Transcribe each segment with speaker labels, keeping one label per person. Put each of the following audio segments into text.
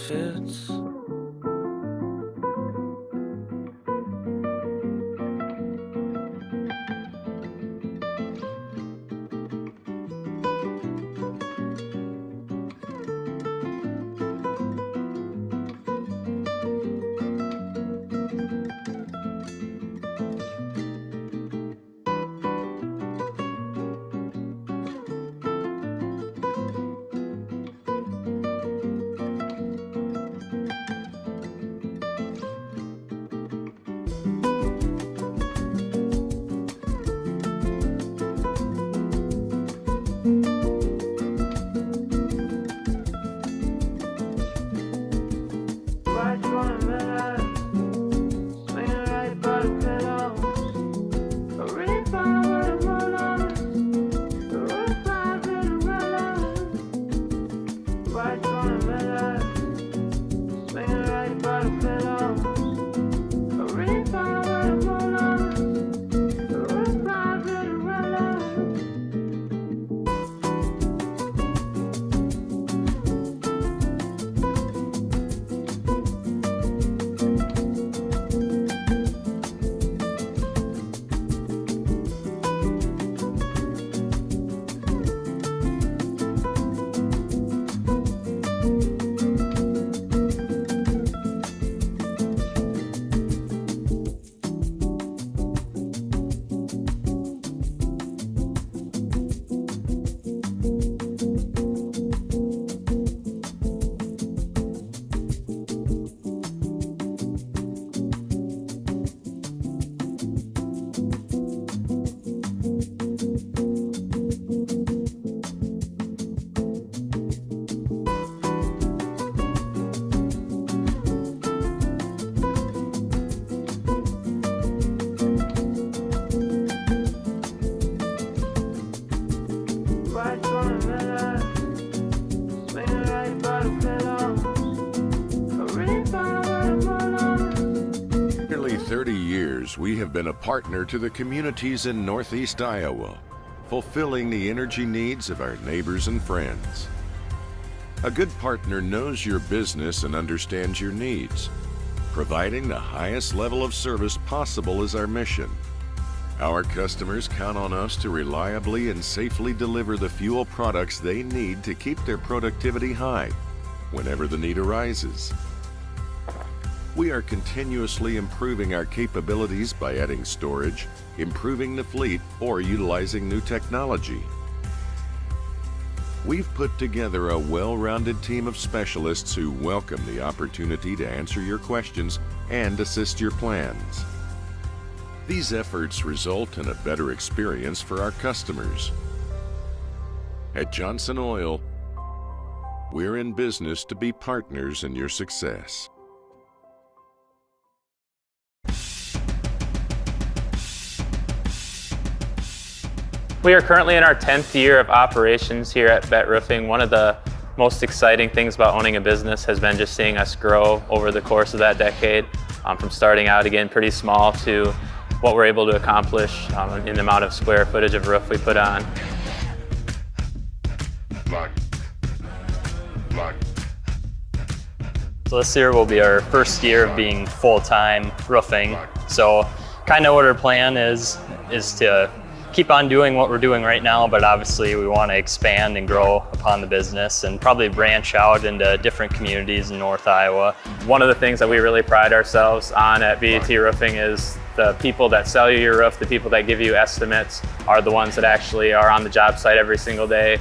Speaker 1: fits.
Speaker 2: Nearly 30 years, we have been a partner to the communities in Northeast Iowa, fulfilling the energy needs of our neighbors and friends. A good partner knows your business and understands your needs. Providing the highest level of service possible is our mission. Our customers count on us to reliably and safely deliver the fuel products they need to keep their productivity high whenever the need arises. We are continuously improving our capabilities by adding storage, improving the fleet, or utilizing new technology. We've put together a well-rounded team of specialists who welcome the opportunity to answer your questions and assist your plans. These efforts result in a better experience for our customers. At Johnson Oil, we're in business to be partners in your success.
Speaker 3: We are currently in our 10th year of operations here at Bet Roofing. One of the most exciting things about owning a business has been just seeing us grow over the course of that decade, from starting out again pretty small to what we're able to accomplish in the amount of square footage of roof we put on.
Speaker 4: So this year will be our first year of being full-time roofing. So kind of what our plan is to keep on doing what we're doing right now, but obviously we want to expand and grow upon the business and probably branch out into different communities in North Iowa.
Speaker 3: One of the things that we really pride ourselves on at BET Roofing is the people that sell you your roof, the people that give you estimates, are the ones that actually are on the job site every single day,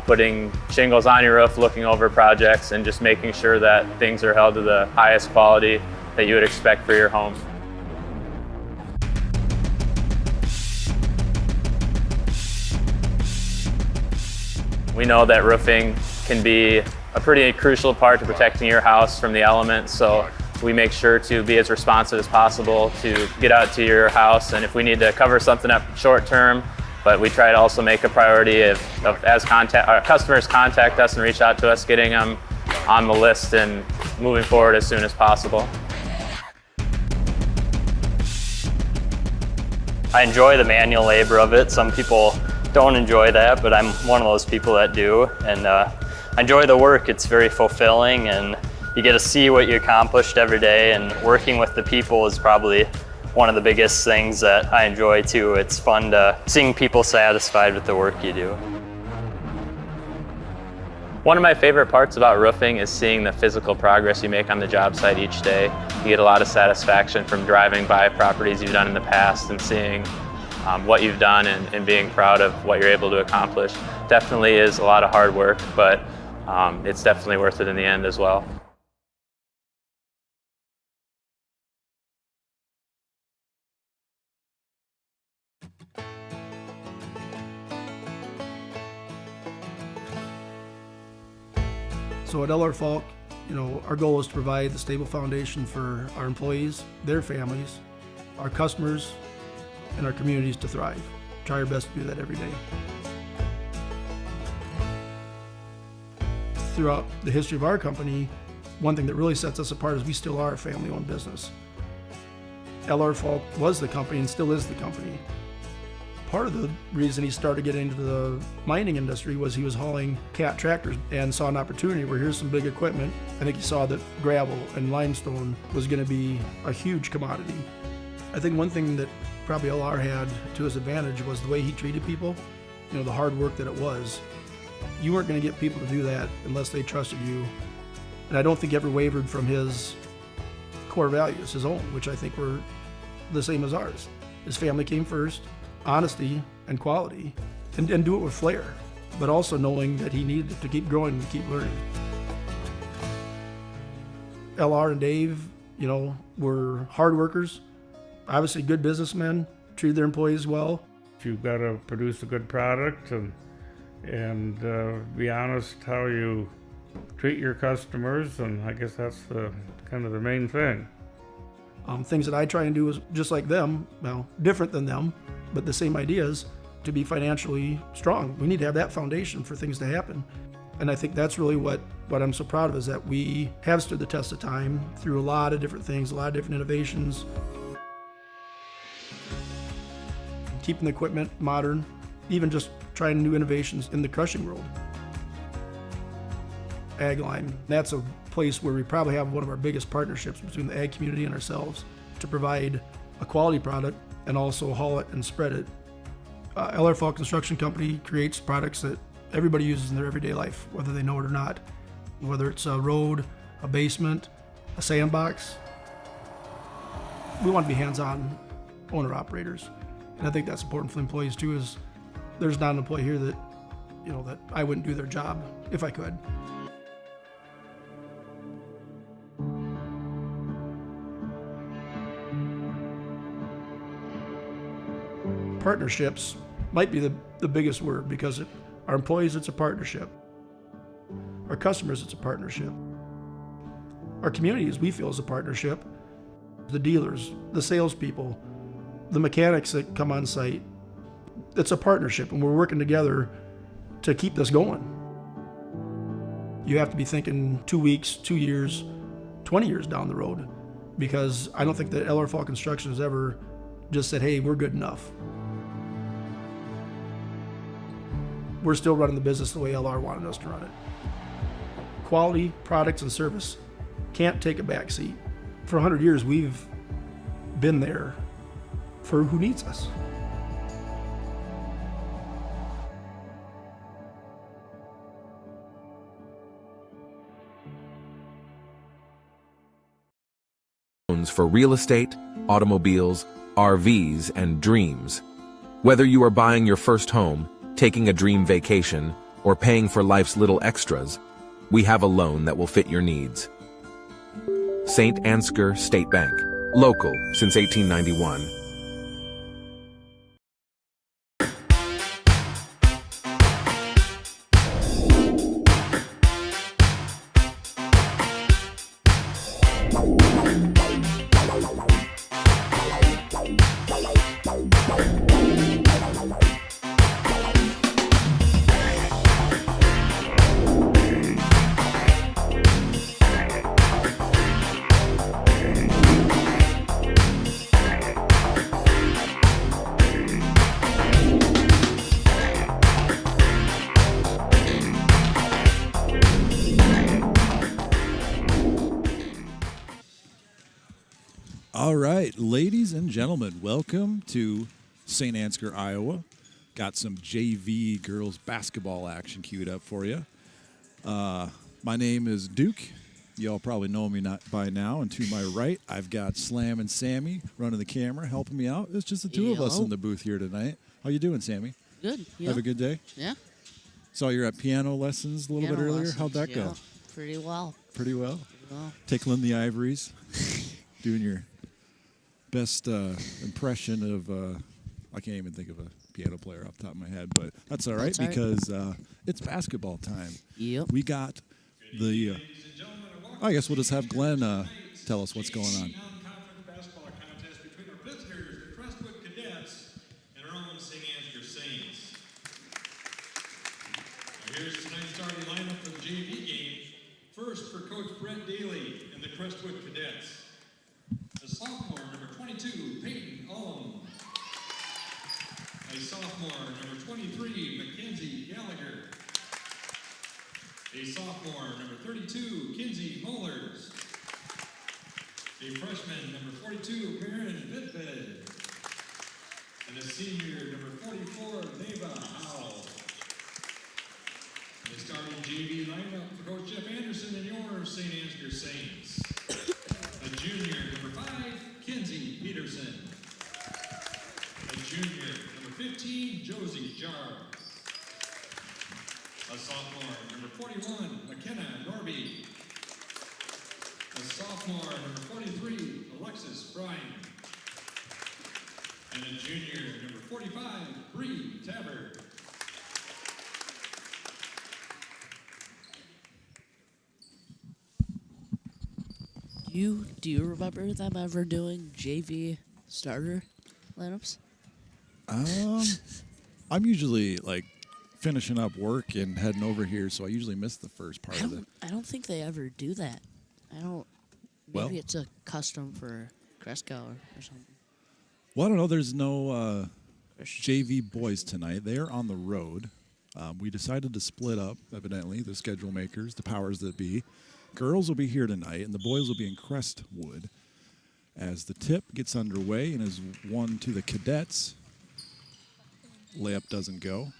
Speaker 3: putting shingles on your roof, looking over projects, and just making sure that things are held to the highest quality that you would expect for your home. We know that roofing can be a pretty crucial part to protecting your house from the elements, so we make sure to be as responsive as possible to get out to your house, and if we need to cover something up short term, but we try to also make a priority as our customers contact us and reach out to us, getting them on the list and moving forward as soon as possible.
Speaker 4: I enjoy the manual labor of it. Some people don't enjoy that, but I'm one of those people that do, and I enjoy the work. It's very fulfilling, and you get to see what you accomplished every day, and working with the people is probably one of the biggest things that I enjoy too. It's fun to seeing people satisfied with the work you do.
Speaker 3: One of my favorite parts about roofing is seeing the physical progress you make on the job site each day. You get a lot of satisfaction from driving by properties you've done in the past and seeing what you've done and being proud of what you're able to accomplish. Definitely is a lot of hard work, but it's definitely worth it in the end as well.
Speaker 1: So at LR Falk, our goal is to provide the stable foundation for our employees, their families, our customers, and our communities to thrive. Try our best to do that every day. Throughout the history of our company, one thing that really sets us apart is we still are a family-owned business. LR Falk was the company and still is the company. Part of the reason he started getting into the mining industry was he was hauling cat tractors and saw an opportunity where here's some big equipment. I think he saw that gravel and limestone was going to be a huge commodity. I think one thing that probably LR had to his advantage was the way he treated people, the hard work that it was. You weren't going to get people to do that unless they trusted you. And I don't think he ever wavered from his core values, his own, which I think were the same as ours. His family came first, honesty and quality, and do it with flair, but also knowing that he needed to keep growing and keep learning. LR and Dave, were hard workers, obviously good businessmen, treated their employees well.
Speaker 5: You've got to produce a good product and be honest how you treat your customers, and I guess that's kind of the main thing.
Speaker 1: Things that I try and do is just like them, different than them, but the same ideas, to be financially strong. We need to have that foundation for things to happen. And I think that's really what I'm so proud of, is that we have stood the test of time through a lot of different things, a lot of different innovations. Keeping the equipment modern, even just trying new innovations in the crushing world. Ag Lime, that's a place where we probably have one of our biggest partnerships between the ag community and ourselves to provide a quality product and also haul it and spread it. LR Falk Construction Company creates products that everybody uses in their everyday life, whether they know it or not. Whether it's a road, a basement, a sandbox. We want to be hands-on owner-operators. And I think that's important for the employees too, is there's not an employee here that, that I wouldn't do their job if I could. Partnerships might be the biggest word, because our employees, it's a partnership. Our customers, it's a partnership. Our communities, we feel, is a partnership. The dealers, the salespeople, the mechanics that come on site, it's a partnership, and we're working together to keep this going. You have to be thinking 2 weeks, 2 years, 20 years down the road, because I don't think that LR Falk Construction has ever just said, hey, we're good enough. We're still running the business the way LR wanted us to run it. Quality, products, and service can't take a back seat. For 100 years, we've been there for who needs us.
Speaker 6: For real estate, automobiles, RVs, and dreams. Whether you are buying your first home, taking a dream vacation, or paying for life's little extras, we have a loan that will fit your needs. Saint Ansgar State Bank, local since 1891.
Speaker 7: All right, ladies and gentlemen, welcome to Saint Ansgar, Iowa. Got some JV girls basketball action queued up for you. My name is Duke. Y'all probably know me not by now. And to my right, I've got Slam and Sammy running the camera, helping me out. It's just the two of us in the booth here tonight. How you doing, Sammy?
Speaker 8: Good. Yeah.
Speaker 7: Have a good day?
Speaker 8: Yeah.
Speaker 7: Saw you're at piano lessons a little bit earlier. How'd that go?
Speaker 8: Pretty well.
Speaker 7: Pretty well?
Speaker 8: Pretty well.
Speaker 7: Tickling the ivories. Doing your best impression of, I can't even think of a piano player off the top of my head, but that's all right because it's basketball time.
Speaker 8: Yep.
Speaker 7: We got the, I guess we'll just have Glenn tell us what's going on.
Speaker 9: Non-conference basketball contest between our visitors, the Crestwood Cadets, and our own Saint Ansgar Saints. Now here's tonight's starting lineup for the JV game. First for Coach Brett Daly and the Crestwood Cadets. The sophomore, number 22, Peyton Ullum. A sophomore, number 23, Mackenzie Gallagher. A sophomore, number 32, Kinsey Mollers. A freshman, number 42, Baron Vidved. And a senior, number 44, Neva Howell. And the starting JV lineup for Coach Jeff Anderson and your Saint Ansgar Saints. A junior, number 5, Kinsey Peterson. A junior, number 15, Josie Jar. A sophomore, number 41, McKenna Norby. A sophomore, number 43, Alexis Bryan. And a junior, number 45, Bree Tabbert.
Speaker 8: Do you remember them ever doing JV starter lineups?
Speaker 7: I'm usually like finishing up work and heading over here, so I usually miss the first part of it.
Speaker 8: I don't think they ever do that. Maybe it's a custom for Cresco or something.
Speaker 7: Well, I don't know. There's no JV boys tonight. They are on the road. We decided to split up, evidently, the schedule makers, the powers that be. Girls will be here tonight, and the boys will be in Crestwood. As the tip gets underway and is won to the Cadets. Layup doesn't go.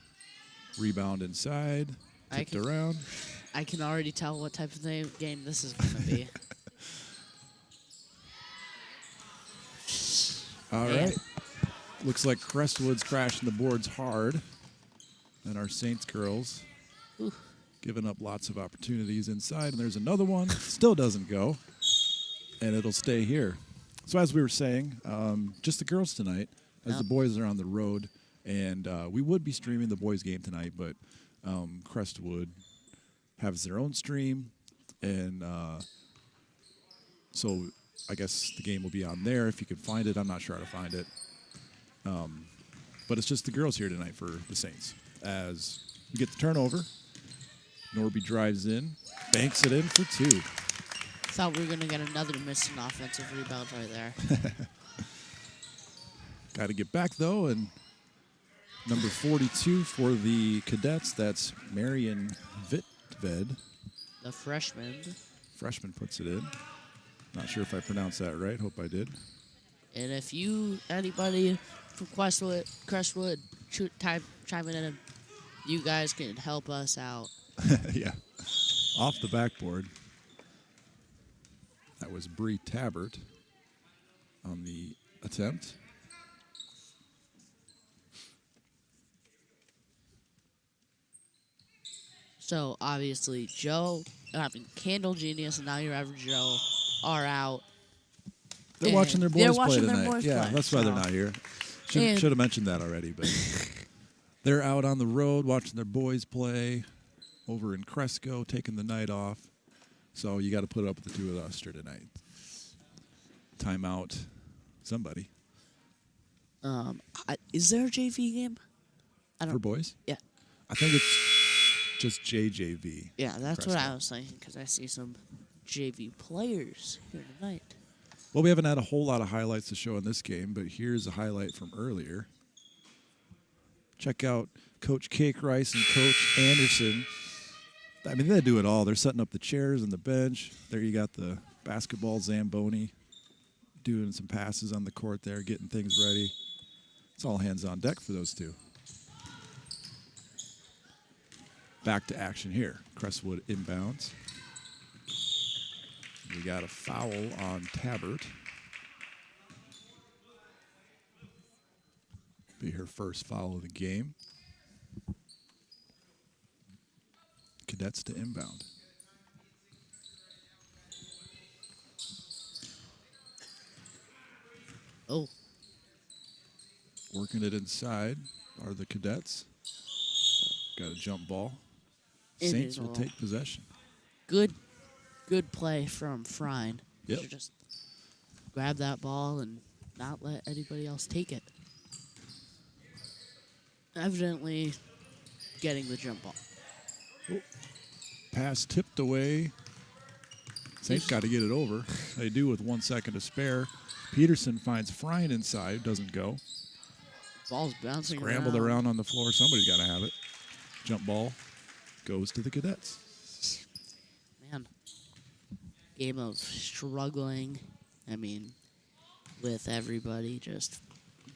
Speaker 7: Rebound inside. Tipped around.
Speaker 8: I can already tell what type of game this is going to be.
Speaker 7: All right. Looks like Crestwood's crashing the boards hard. And our Saints girls giving up lots of opportunities inside. And there's another one. Still doesn't go. And it'll stay here. So as we were saying, just the girls tonight, as the boys are on the road. And we would be streaming the boys' game tonight, but Crestwood has their own stream. And so I guess the game will be on there if you can find it. I'm not sure how to find it. But it's just the girls here tonight for the Saints. As we get the turnover, Norby drives in, banks it in for 2.
Speaker 8: Thought we were going to get another missing offensive rebound right there.
Speaker 7: Got to get back, though, and number 42 for the Cadets, that's Marion Vitved.
Speaker 8: The freshman.
Speaker 7: Freshman puts it in. Not sure if I pronounced that right. Hope I did.
Speaker 8: And if anybody from Crestwood, chime in, you guys can help us out.
Speaker 7: Yeah. Off the backboard. That was Bree Tabbert on the attempt.
Speaker 8: So, obviously, Candle Genius and Now Your Average Joe are out.
Speaker 7: They're watching their boys play tonight.
Speaker 8: Boys
Speaker 7: play, that's why they're not here. Should have mentioned that already, but they're out on the road watching their boys play over in Cresco, taking the night off. So you got to put up with the two of us here tonight. Timeout. Somebody.
Speaker 8: Is there a JV game?
Speaker 7: For boys?
Speaker 8: Yeah.
Speaker 7: I think it's just JJV.
Speaker 8: Yeah, that's
Speaker 7: Cresco.
Speaker 8: what I was thinking, because I see some JV players here tonight.
Speaker 7: Well, we haven't had a whole lot of highlights to show in this game, but here's a highlight from earlier. Check out Coach Cake Rice and Coach Anderson. I mean, they do it all. They're setting up the chairs and the bench. There you got the basketball Zamboni. doing some passes on the court there, getting things ready. It's all hands on deck for those two. Back to action here. Crestwood inbounds. We got a foul on Tabbert. Be her first foul of the game. Cadets to inbound.
Speaker 8: Oh.
Speaker 7: Working it inside are the Cadets. Got a jump ball.
Speaker 8: It
Speaker 7: Saints
Speaker 8: is
Speaker 7: will
Speaker 8: all
Speaker 7: take possession.
Speaker 8: Good play from Frine.
Speaker 7: Yep.
Speaker 8: Should just grab that ball and not let anybody else take it. Evidently getting the jump ball.
Speaker 7: Pass tipped away. Saints got to get it over. They do with 1 second to spare. Peterson finds Frine inside. Doesn't go.
Speaker 8: Ball's bouncing
Speaker 7: Scrambled around on the floor. Somebody's got to have it. Jump ball goes to the Cadets.
Speaker 8: Man. Game of struggling. I mean, with everybody. Just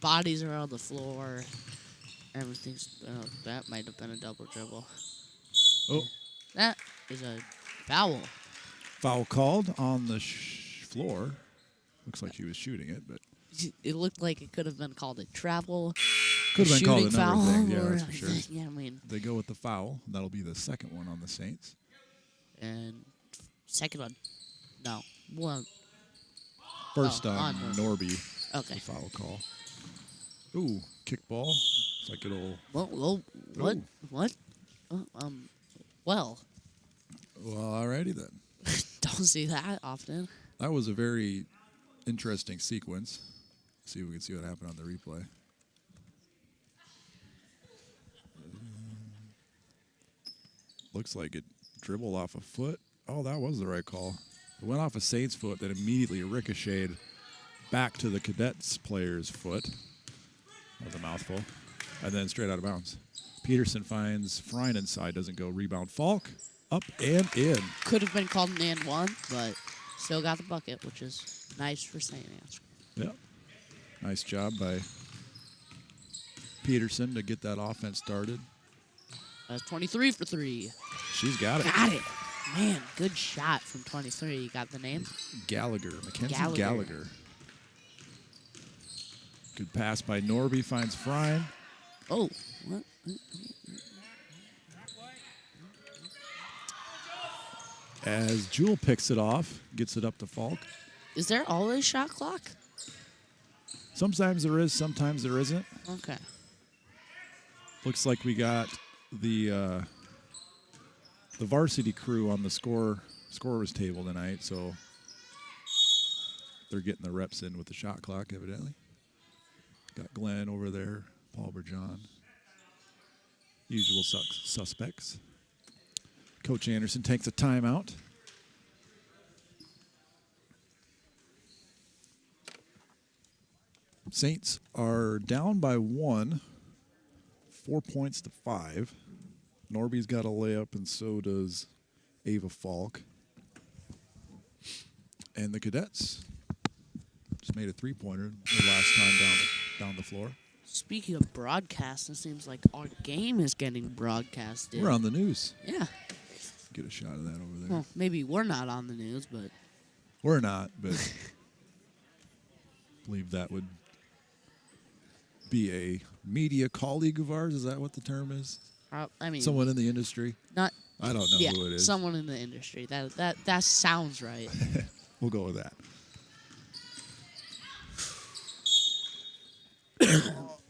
Speaker 8: bodies are on the floor. Everything's... that might have been a double dribble.
Speaker 7: Oh.
Speaker 8: That is a foul.
Speaker 7: Foul called on the floor. Looks like she was shooting it, but...
Speaker 8: It looked like it could have been called a travel.
Speaker 7: Could have been called
Speaker 8: shooting
Speaker 7: another
Speaker 8: foul,
Speaker 7: thing. Yeah,
Speaker 8: or-
Speaker 7: that's for sure.
Speaker 8: Yeah, I mean...
Speaker 7: They go with the foul. That'll be the second one on the Saints.
Speaker 8: And second one. No. One.
Speaker 7: First
Speaker 8: Oh,
Speaker 7: on
Speaker 8: on
Speaker 7: Norby.
Speaker 8: Okay.
Speaker 7: The foul call. Ooh, kickball. It's like it'll...
Speaker 8: Whoa, what?
Speaker 7: Ooh.
Speaker 8: What? Well,
Speaker 7: Well, alrighty then.
Speaker 8: don't see that often.
Speaker 7: That was a very interesting sequence. See if we can see what happened on the replay. Looks like it dribbled off a foot. Oh, that was the right call. It went off a Saints foot that immediately ricocheted back to the Cadets player's foot. That was a mouthful. And then straight out of bounds. Peterson finds Frine inside, doesn't go. Rebound Falk, up and in.
Speaker 8: Could have been called an and one, but still got the bucket, which is nice for Saint Ansgar.
Speaker 7: Yep. Nice job by Peterson to get that offense started.
Speaker 8: That's 23 for 3.
Speaker 7: She's got it.
Speaker 8: Got it. Man, good shot from 23. You got the name?
Speaker 7: Gallagher, Mackenzie
Speaker 8: Gallagher.
Speaker 7: Gallagher. Good pass by Norby, finds Frine.
Speaker 8: Oh, what?
Speaker 7: As Jewel picks it off, gets it up to Falk.
Speaker 8: Is there always shot clock?
Speaker 7: Sometimes there is, sometimes there isn't.
Speaker 8: Okay.
Speaker 7: Looks like we got the varsity crew on the scorer's table tonight, so they're getting the reps in with the shot clock, evidently. Got Glenn over there, Paul Bergeron. Usual suspects. Coach Anderson takes a timeout. Saints are down by 1, 4 points to 5. Norby's got a layup, and so does Ava Falk. And the Cadets just made a three-pointer the last time down the floor.
Speaker 8: Speaking of broadcast, it seems like our game is getting broadcasted.
Speaker 7: We're on the news.
Speaker 8: Yeah.
Speaker 7: Get a shot of that over there.
Speaker 8: Well, maybe we're not on the news, but
Speaker 7: We're not, but I believe that would be a media colleague of ours. Is that what the term is?
Speaker 8: I mean,
Speaker 7: Someone in the industry?
Speaker 8: not.
Speaker 7: I don't know
Speaker 8: Yeah,
Speaker 7: who it is.
Speaker 8: someone in the industry. That sounds right.
Speaker 7: We'll go with that.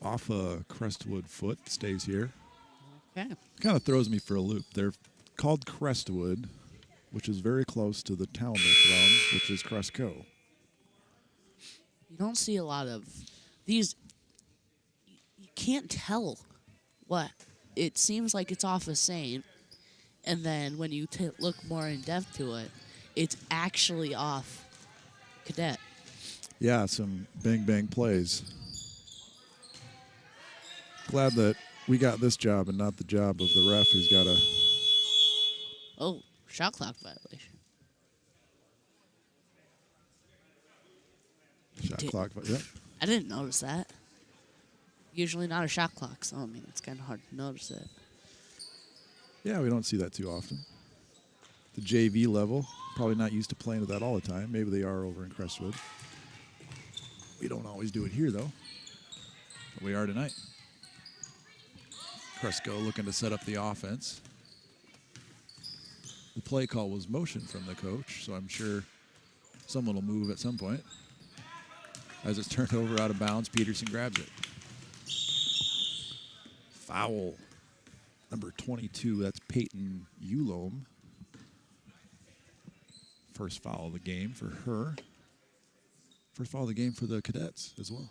Speaker 7: Off a Crestwood foot, stays here.
Speaker 8: Okay.
Speaker 7: Kind of throws me for a loop. They're called Crestwood, which is very close to the town they're from, which is Cresco.
Speaker 8: You don't see a lot of these. You can't tell what. It seems like it's off of Saint, and then when you look more in depth to it, it's actually off Cadet.
Speaker 7: Yeah, some bang plays. Glad that we got this job and not the job of the ref who's got a...
Speaker 8: Oh, shot clock violation.
Speaker 7: Shot clock. Yep.
Speaker 8: I didn't notice that. Usually not a shot clock, so I mean it's kind of hard to notice it.
Speaker 7: Yeah, we don't see that too often. The JV level, probably not used to playing with that all the time. Maybe they are over in Crestwood. We don't always do it here, though. But we are tonight. Cresco looking to set up the offense. The play call was motion from the coach, so I'm sure someone will move at some point. As it's turned over out of bounds, Peterson grabs it. Foul. Number 22, that's Peyton Ulome. First foul of the game for her. First foul of the game for the Cadets as well.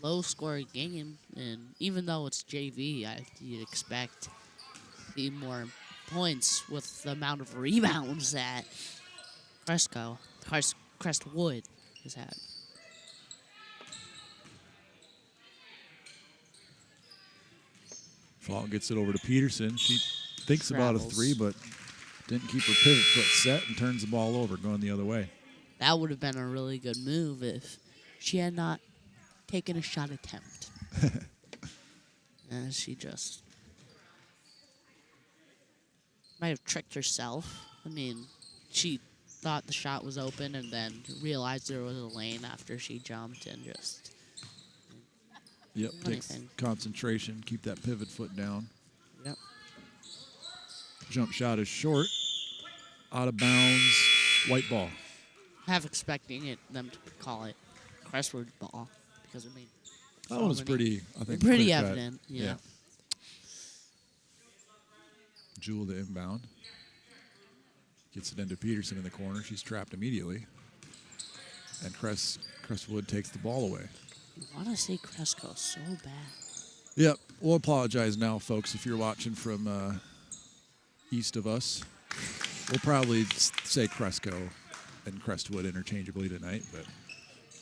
Speaker 8: Low-scoring game, and even though it's JV, you'd expect the more points with the amount of rebounds that Crestwood has had.
Speaker 7: Fall gets it over to Peterson. She thinks about a
Speaker 8: Travels.
Speaker 7: three, but didn't keep her pivot foot set and turns the ball over, going the other way.
Speaker 8: That would have been a really good move if she had not taken a shot attempt. And she just might have tricked herself. I mean, she thought the shot was open and then realized there was a lane after she jumped and just...
Speaker 7: Yep, takes
Speaker 8: Anything.
Speaker 7: concentration, keep that pivot foot down.
Speaker 8: Yep.
Speaker 7: Jump shot is short, out of bounds, white ball.
Speaker 8: Half expecting them to call it Crestwood ball because it made
Speaker 7: That one was pretty, I think,
Speaker 8: pretty
Speaker 7: clear cut.
Speaker 8: evident. Yeah.
Speaker 7: Jewel to inbound. Gets it into Peterson in the corner. She's trapped immediately. And Crestwood takes the ball away.
Speaker 8: You want to say Cresco so bad.
Speaker 7: Yep. We'll apologize now, folks, if you're watching from east of us. We'll probably say Cresco and Crestwood interchangeably tonight, but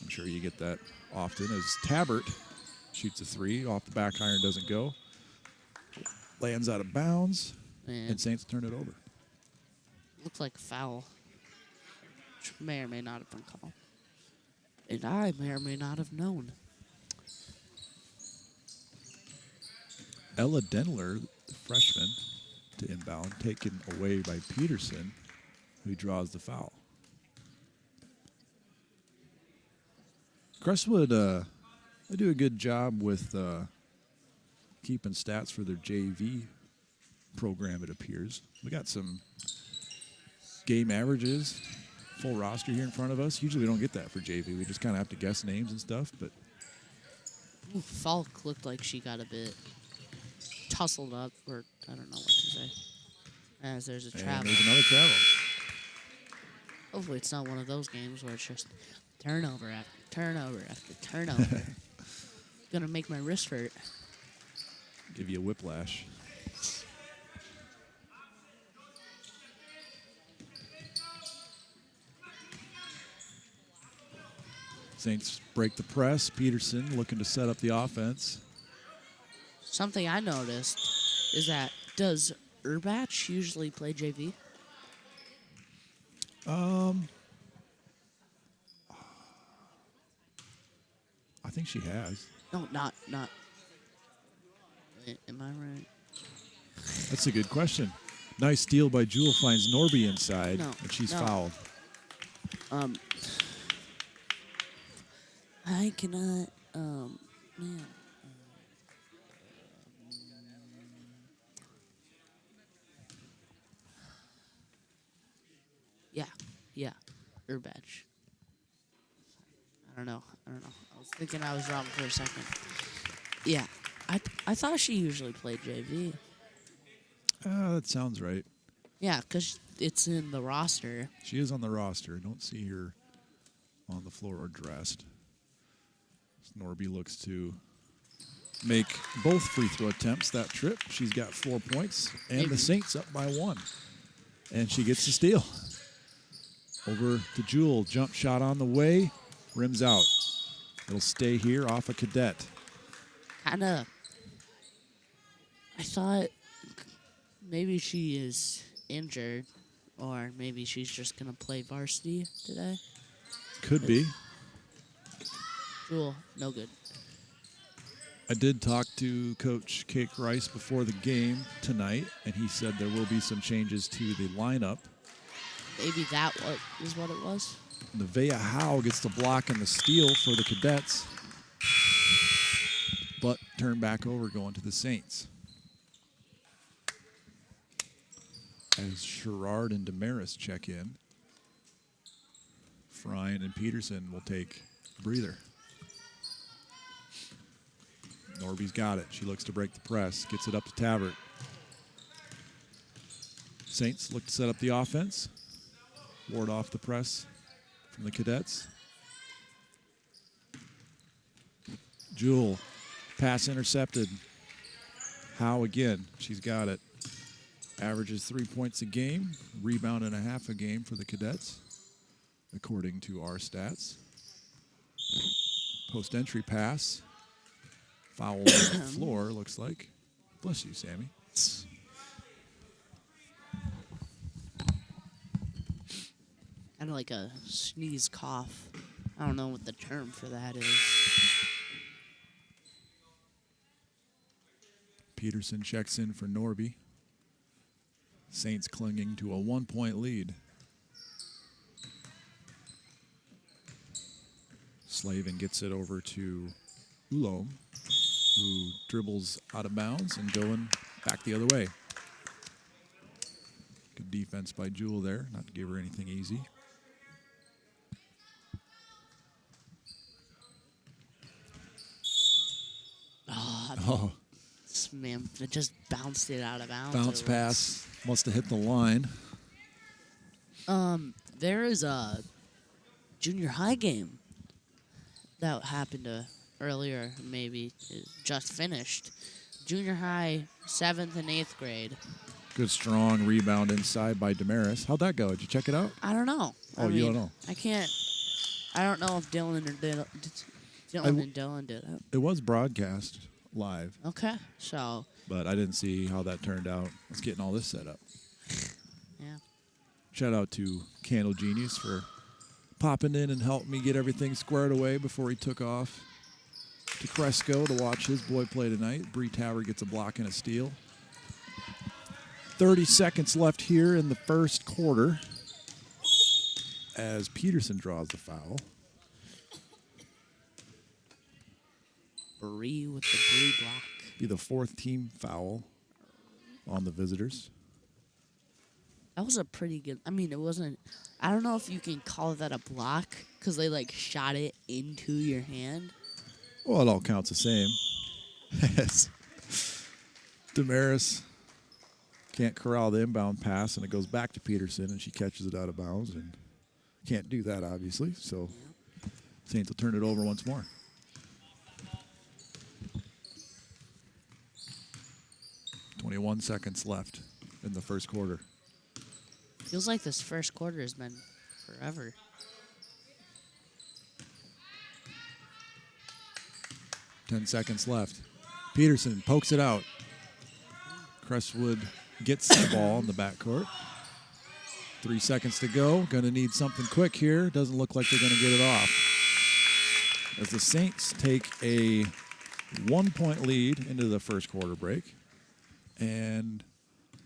Speaker 7: I'm sure you get that often as Tabbert shoots a three. Off the back iron, doesn't go. Lands out of bounds, and Saints turn it over.
Speaker 8: Looks like a foul, which may or may not have been called. And I may or may not have known.
Speaker 7: Ella Denler, the freshman, to inbound, taken away by Peterson, who draws the foul. Crestwood, they do a good job with keeping stats for their JV program, it appears. We got some game averages, full roster here in front of us. Usually we don't get that for JV. We just kind of have to guess names and stuff, but
Speaker 8: Ooh, Falk looked like she got a bit tussled up, or I don't know what to say. As there's a
Speaker 7: and
Speaker 8: travel.
Speaker 7: there's another travel.
Speaker 8: Hopefully it's not one of those games where it's just turnover after turnover after turnover. Gonna make my wrist hurt.
Speaker 7: Give you a whiplash. Saints break the press. Peterson looking to set up the offense.
Speaker 8: Something I noticed is that does Urbach usually play JV?
Speaker 7: I think she has.
Speaker 8: No, not. Am I right?
Speaker 7: That's a good question. Nice steal by Jewel, finds Norby inside,
Speaker 8: No,
Speaker 7: and she's
Speaker 8: no.
Speaker 7: fouled.
Speaker 8: I cannot. Man. Yeah, Urbach. I don't know. I was thinking I was wrong for a second. Yeah, I thought she usually played JV.
Speaker 7: That sounds right.
Speaker 8: Yeah, because it's in the roster.
Speaker 7: She is on the roster. I don't see her on the floor or dressed. Norby looks to make both free throw attempts that trip. She's got 4 points, and the Saints up by 1. And she gets the steal. Over to Jewel. Jump shot on the way. Rims out. It'll stay here off a Cadet.
Speaker 8: Kinda. I thought maybe she is injured, or maybe she's just gonna play varsity today.
Speaker 7: Could be.
Speaker 8: Jewel, no good.
Speaker 7: I did talk to Coach Cake Rice before the game tonight, and he said there will be some changes to the lineup.
Speaker 8: Maybe that is what it was.
Speaker 7: Nevaeh Howe gets the block and the steal for the Cadets, but turned back over going to the Saints. As Sherrard and Damaris check in, Fryan and Peterson will take a breather. Norby's got it. She looks to break the press, gets it up to Tabbert. Saints look to set up the offense, ward off the press from the Cadets. Jewel, pass intercepted. Howe again, she's got it. Averages 3 points a game, rebound and a half a game for the Cadets, according to our stats. Post-entry pass. Foul on the floor, looks like. Bless you, Sammy.
Speaker 8: Kind of like a sneeze cough. I don't know what the term for that is.
Speaker 7: Peterson checks in for Norby. Saints clinging to a 1-point lead. Slavin gets it over to Ulom, who dribbles out of bounds and going back the other way. Good defense by Jewel there, not to give her anything easy. Oh,
Speaker 8: Man, it just bounced it out of bounds.
Speaker 7: bounce pass, must have hit the line.
Speaker 8: There is a junior high game that happened earlier, maybe it just finished. Junior high, 7th and 8th grade.
Speaker 7: Good strong rebound inside by Damaris. How'd that go? Did you check it out?
Speaker 8: I don't know.
Speaker 7: Oh, you don't know?
Speaker 8: I don't know if Dylan and Dylan did it.
Speaker 7: It was broadcast live,
Speaker 8: Okay, so
Speaker 7: but I didn't see how that turned out. Let's getting all this set up.
Speaker 8: yeah.
Speaker 7: Shout out to Candle Genius for popping in and helping me get everything squared away before he took off to Cresco to watch his boy play tonight. Bree Tower gets a block and a steal. 30 seconds left here in the first quarter as Peterson draws the foul.
Speaker 8: Bree with the blue block.
Speaker 7: Be the 4th team foul on the visitors.
Speaker 8: That was a pretty good. I mean, it wasn't. I don't know if you can call that a block because they like shot it into your hand.
Speaker 7: Well, it all counts the same. Damaris can't corral the inbound pass, and it goes back to Peterson, and she catches it out of bounds, and can't do that, obviously. So Saints will turn it over once more. .21 seconds left in the first quarter.
Speaker 8: Feels like this first quarter has been forever.
Speaker 7: .10 seconds left. Peterson pokes it out. Crestwood gets the ball in the backcourt. 3 seconds to go. Going to need something quick here. Doesn't look like they're going to get it off. As the Saints take a 1-point lead into the first quarter break. And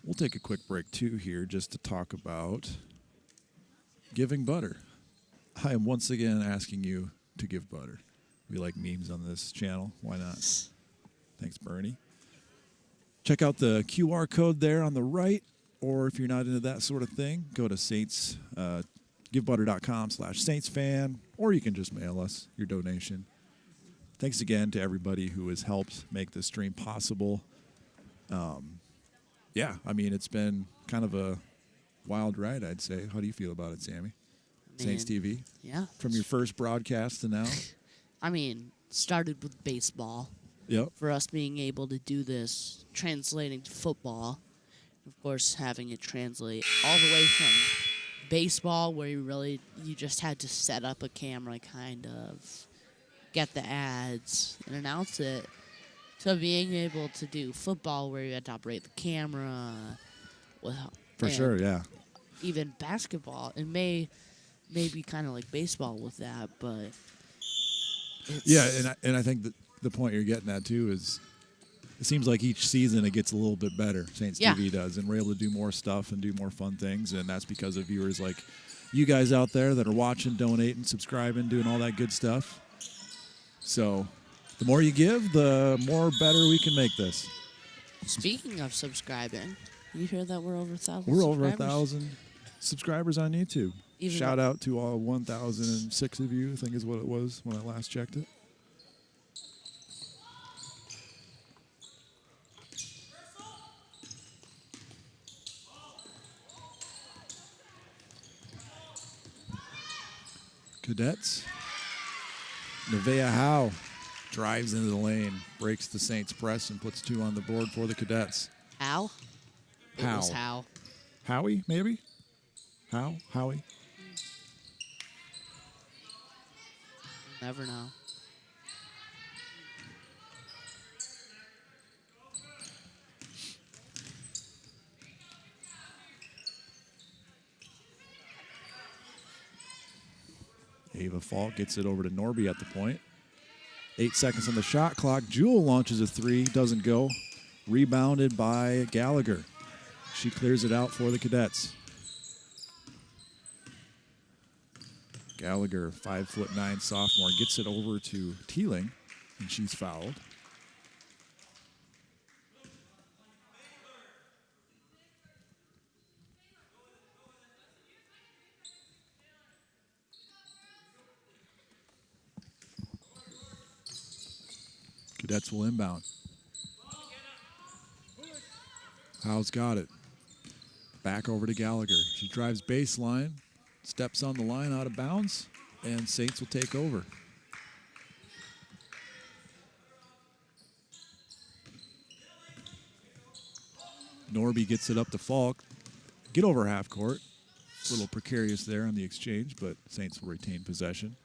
Speaker 7: we'll take a quick break, too, here just to talk about giving butter. I am once again asking you to give butter. We like memes on this channel. Why not? Thanks, Bernie. Check out the QR code there on the right, or if you're not into that sort of thing, go to Saints, givebutter.com/SaintsFan, or you can just mail us your donation. Thanks again to everybody who has helped make this stream possible. Yeah, I mean, it's been kind of a wild ride, I'd say. How do you feel about it, Sammy? Saints TV?
Speaker 8: Yeah.
Speaker 7: From your first broadcast to now?
Speaker 8: I mean, started with baseball.
Speaker 7: Yep.
Speaker 8: For us being able to do this, translating to football, of course, having it translate all the way from baseball, where you just had to set up a camera, kind of, get the ads, and announce it, to being able to do football, where you had to operate the camera.
Speaker 7: For sure, yeah.
Speaker 8: Even basketball. It may maybe kind of like baseball with that, but it's,
Speaker 7: Yeah, and I think that the point you're getting at too is it seems like each season it gets a little bit better. Saints TV does, and we're able to do more stuff and do more fun things, and that's because of viewers like you guys out there that are watching, donating, subscribing, doing all that good stuff. So the more you give, the more better we can make this.
Speaker 8: Speaking of subscribing, you hear that we're over 1,000
Speaker 7: We're over
Speaker 8: subscribers?
Speaker 7: 1,000 subscribers on YouTube.
Speaker 8: Even
Speaker 7: Shout out to all 1,006 of you, I think is what it was when I last checked it. Cadets. Nevaeh Howe drives into the lane, breaks the Saints press, and puts 2 on the board for the Cadets.
Speaker 8: How? It was how.
Speaker 7: Howie, maybe? Howie?
Speaker 8: Never know.
Speaker 7: Ava Falk gets it over to Norby at the point. 8 seconds on the shot clock. Jewel launches a 3, doesn't go. Rebounded by Gallagher. She clears it out for the Cadets. Gallagher, 5'9" sophomore, gets it over to Teeling, and she's fouled. Cadets will inbound. Howe's got it. Back over to Gallagher. She drives baseline, steps on the line out of bounds, and Saints will take over. Norby gets it up to Falk. Get over half court. A little precarious there on the exchange, but Saints will retain possession.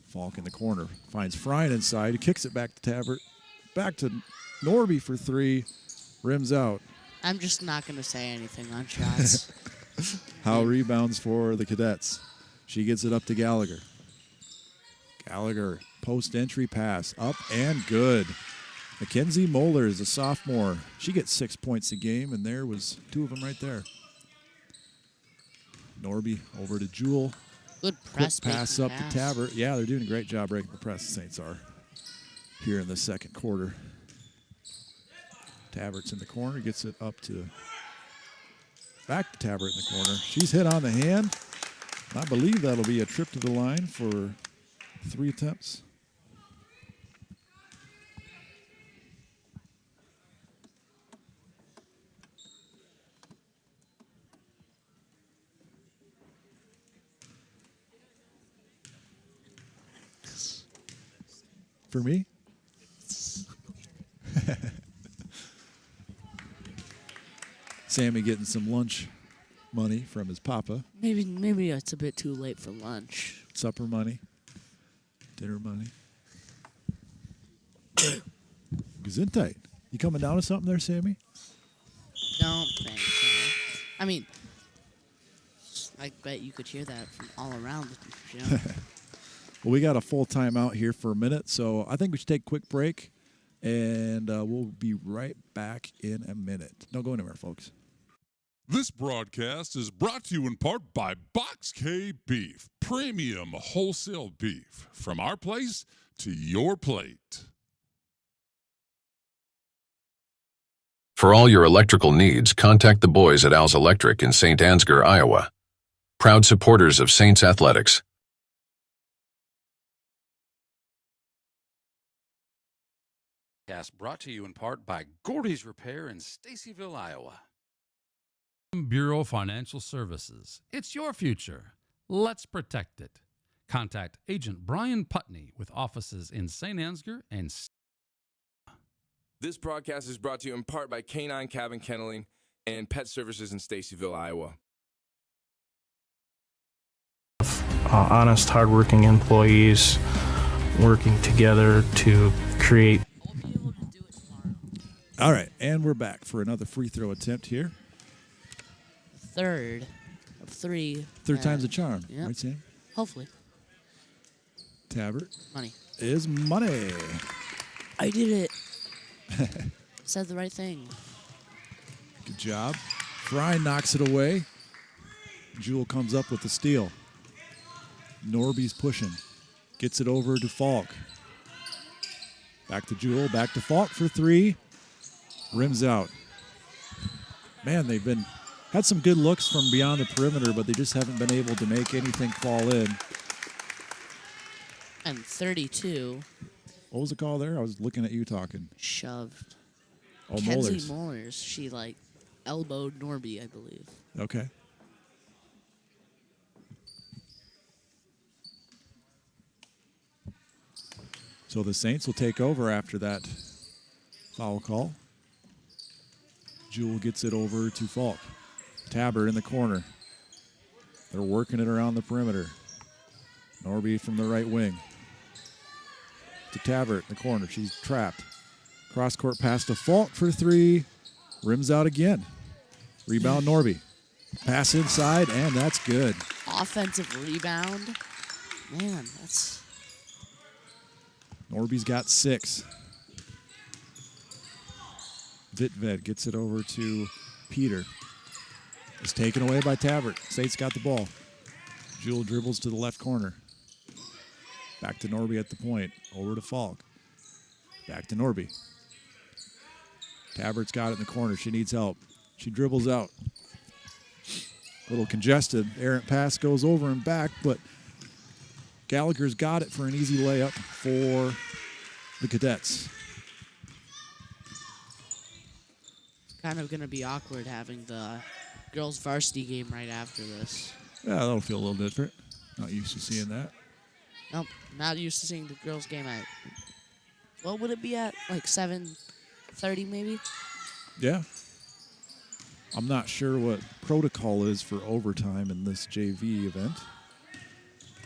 Speaker 7: Falk in the corner. Finds Frine inside. He kicks it back to Tabbert. Back to Norby for 3. Rims out.
Speaker 8: I'm just not going to say anything on shots.
Speaker 7: Howe rebounds for the Cadets. She gets it up to Gallagher. Gallagher, post-entry pass. Up and good. Mackenzie Moeller is a sophomore. She gets 6 points a game, and there was 2 of them right there. Norby over to Jewel.
Speaker 8: Good press.
Speaker 7: Quick pass up to Tabbert. Yeah, they're doing a great job breaking the press, the Saints are, here in the second quarter. Tabbert's in the corner, gets it up to, back to Tabbert in the corner. She's hit on the hand. I believe that'll be a trip to the line for 3 attempts. For me? Sammy getting some lunch money from his papa.
Speaker 8: Maybe it's a bit too late for lunch.
Speaker 7: Supper money. Dinner money. Gesundheit. You coming down to something there, Sammy?
Speaker 8: Don't think so. I mean, I bet you could hear that from all around the gym.
Speaker 7: Well, we got a full timeout here for a minute, so I think we should take a quick break, and we'll be right back in a minute. Don't go anywhere, folks.
Speaker 10: This broadcast is brought to you in part by Box K Beef, premium wholesale beef. From our place to your plate.
Speaker 11: For all your electrical needs, contact the boys at Al's Electric in Saint Ansgar, Iowa. Proud supporters of Saints Athletics.
Speaker 12: Brought to you in part by Gordy's Repair in Stacyville, Iowa.
Speaker 13: Bureau Financial Services. It's your future. Let's protect it. Contact Agent Brian Putney with offices in Saint Ansgar and
Speaker 14: This broadcast is brought to you in part by Canine Cabin Kenneling and Pet Services in Stacyville, Iowa.
Speaker 15: Honest, hardworking employees working together to create.
Speaker 7: All right, and we're back for another free throw attempt here.
Speaker 8: Third 3.
Speaker 7: Third time's a charm.
Speaker 8: Yep.
Speaker 7: Right, Sam?
Speaker 8: Hopefully.
Speaker 7: Tabbert.
Speaker 8: Money.
Speaker 7: Is money.
Speaker 8: I did it. Said the right thing.
Speaker 7: Good job. Fry knocks it away. Jewel comes up with the steal. Norby's pushing. Gets it over to Falk. Back to Jewel. Back to Falk for 3. Rims out. Man, they've had some good looks from beyond the perimeter, but they just haven't been able to make anything fall in.
Speaker 8: And 32.
Speaker 7: What was the call there? I was looking at you talking.
Speaker 8: Shoved.
Speaker 7: Oh,
Speaker 8: Kenzie
Speaker 7: Mollers.
Speaker 8: Mollers. She elbowed Norby, I believe.
Speaker 7: Okay. So the Saints will take over after that foul call. Jewel gets it over to Falk. Tabbert in the corner. They're working it around the perimeter. Norby from the right wing. To Tabbert in the corner. She's trapped. Cross-court pass to Falk for 3. Rims out again. Rebound Norby. Pass inside, and that's good.
Speaker 8: Offensive rebound. Man, that's...
Speaker 7: Norby's got 6. Vitved gets it over to Peter. It's taken away by Tabbert. Saints got the ball. Jewel dribbles to the left corner. Back to Norby at the point. Over to Falk. Back to Norby. Tabbert's got it in the corner. She needs help. She dribbles out. A little congested. Errant pass goes over and back, but Gallagher's got it for an easy layup for the Cadets.
Speaker 8: It's kind of going to be awkward having the girls' varsity game right after this.
Speaker 7: Yeah, that'll feel a little different. Not used to seeing that.
Speaker 8: Nope, not used to seeing the girls' game at... What would it be at? 7:30 maybe?
Speaker 7: Yeah. I'm not sure what protocol is for overtime in this JV event.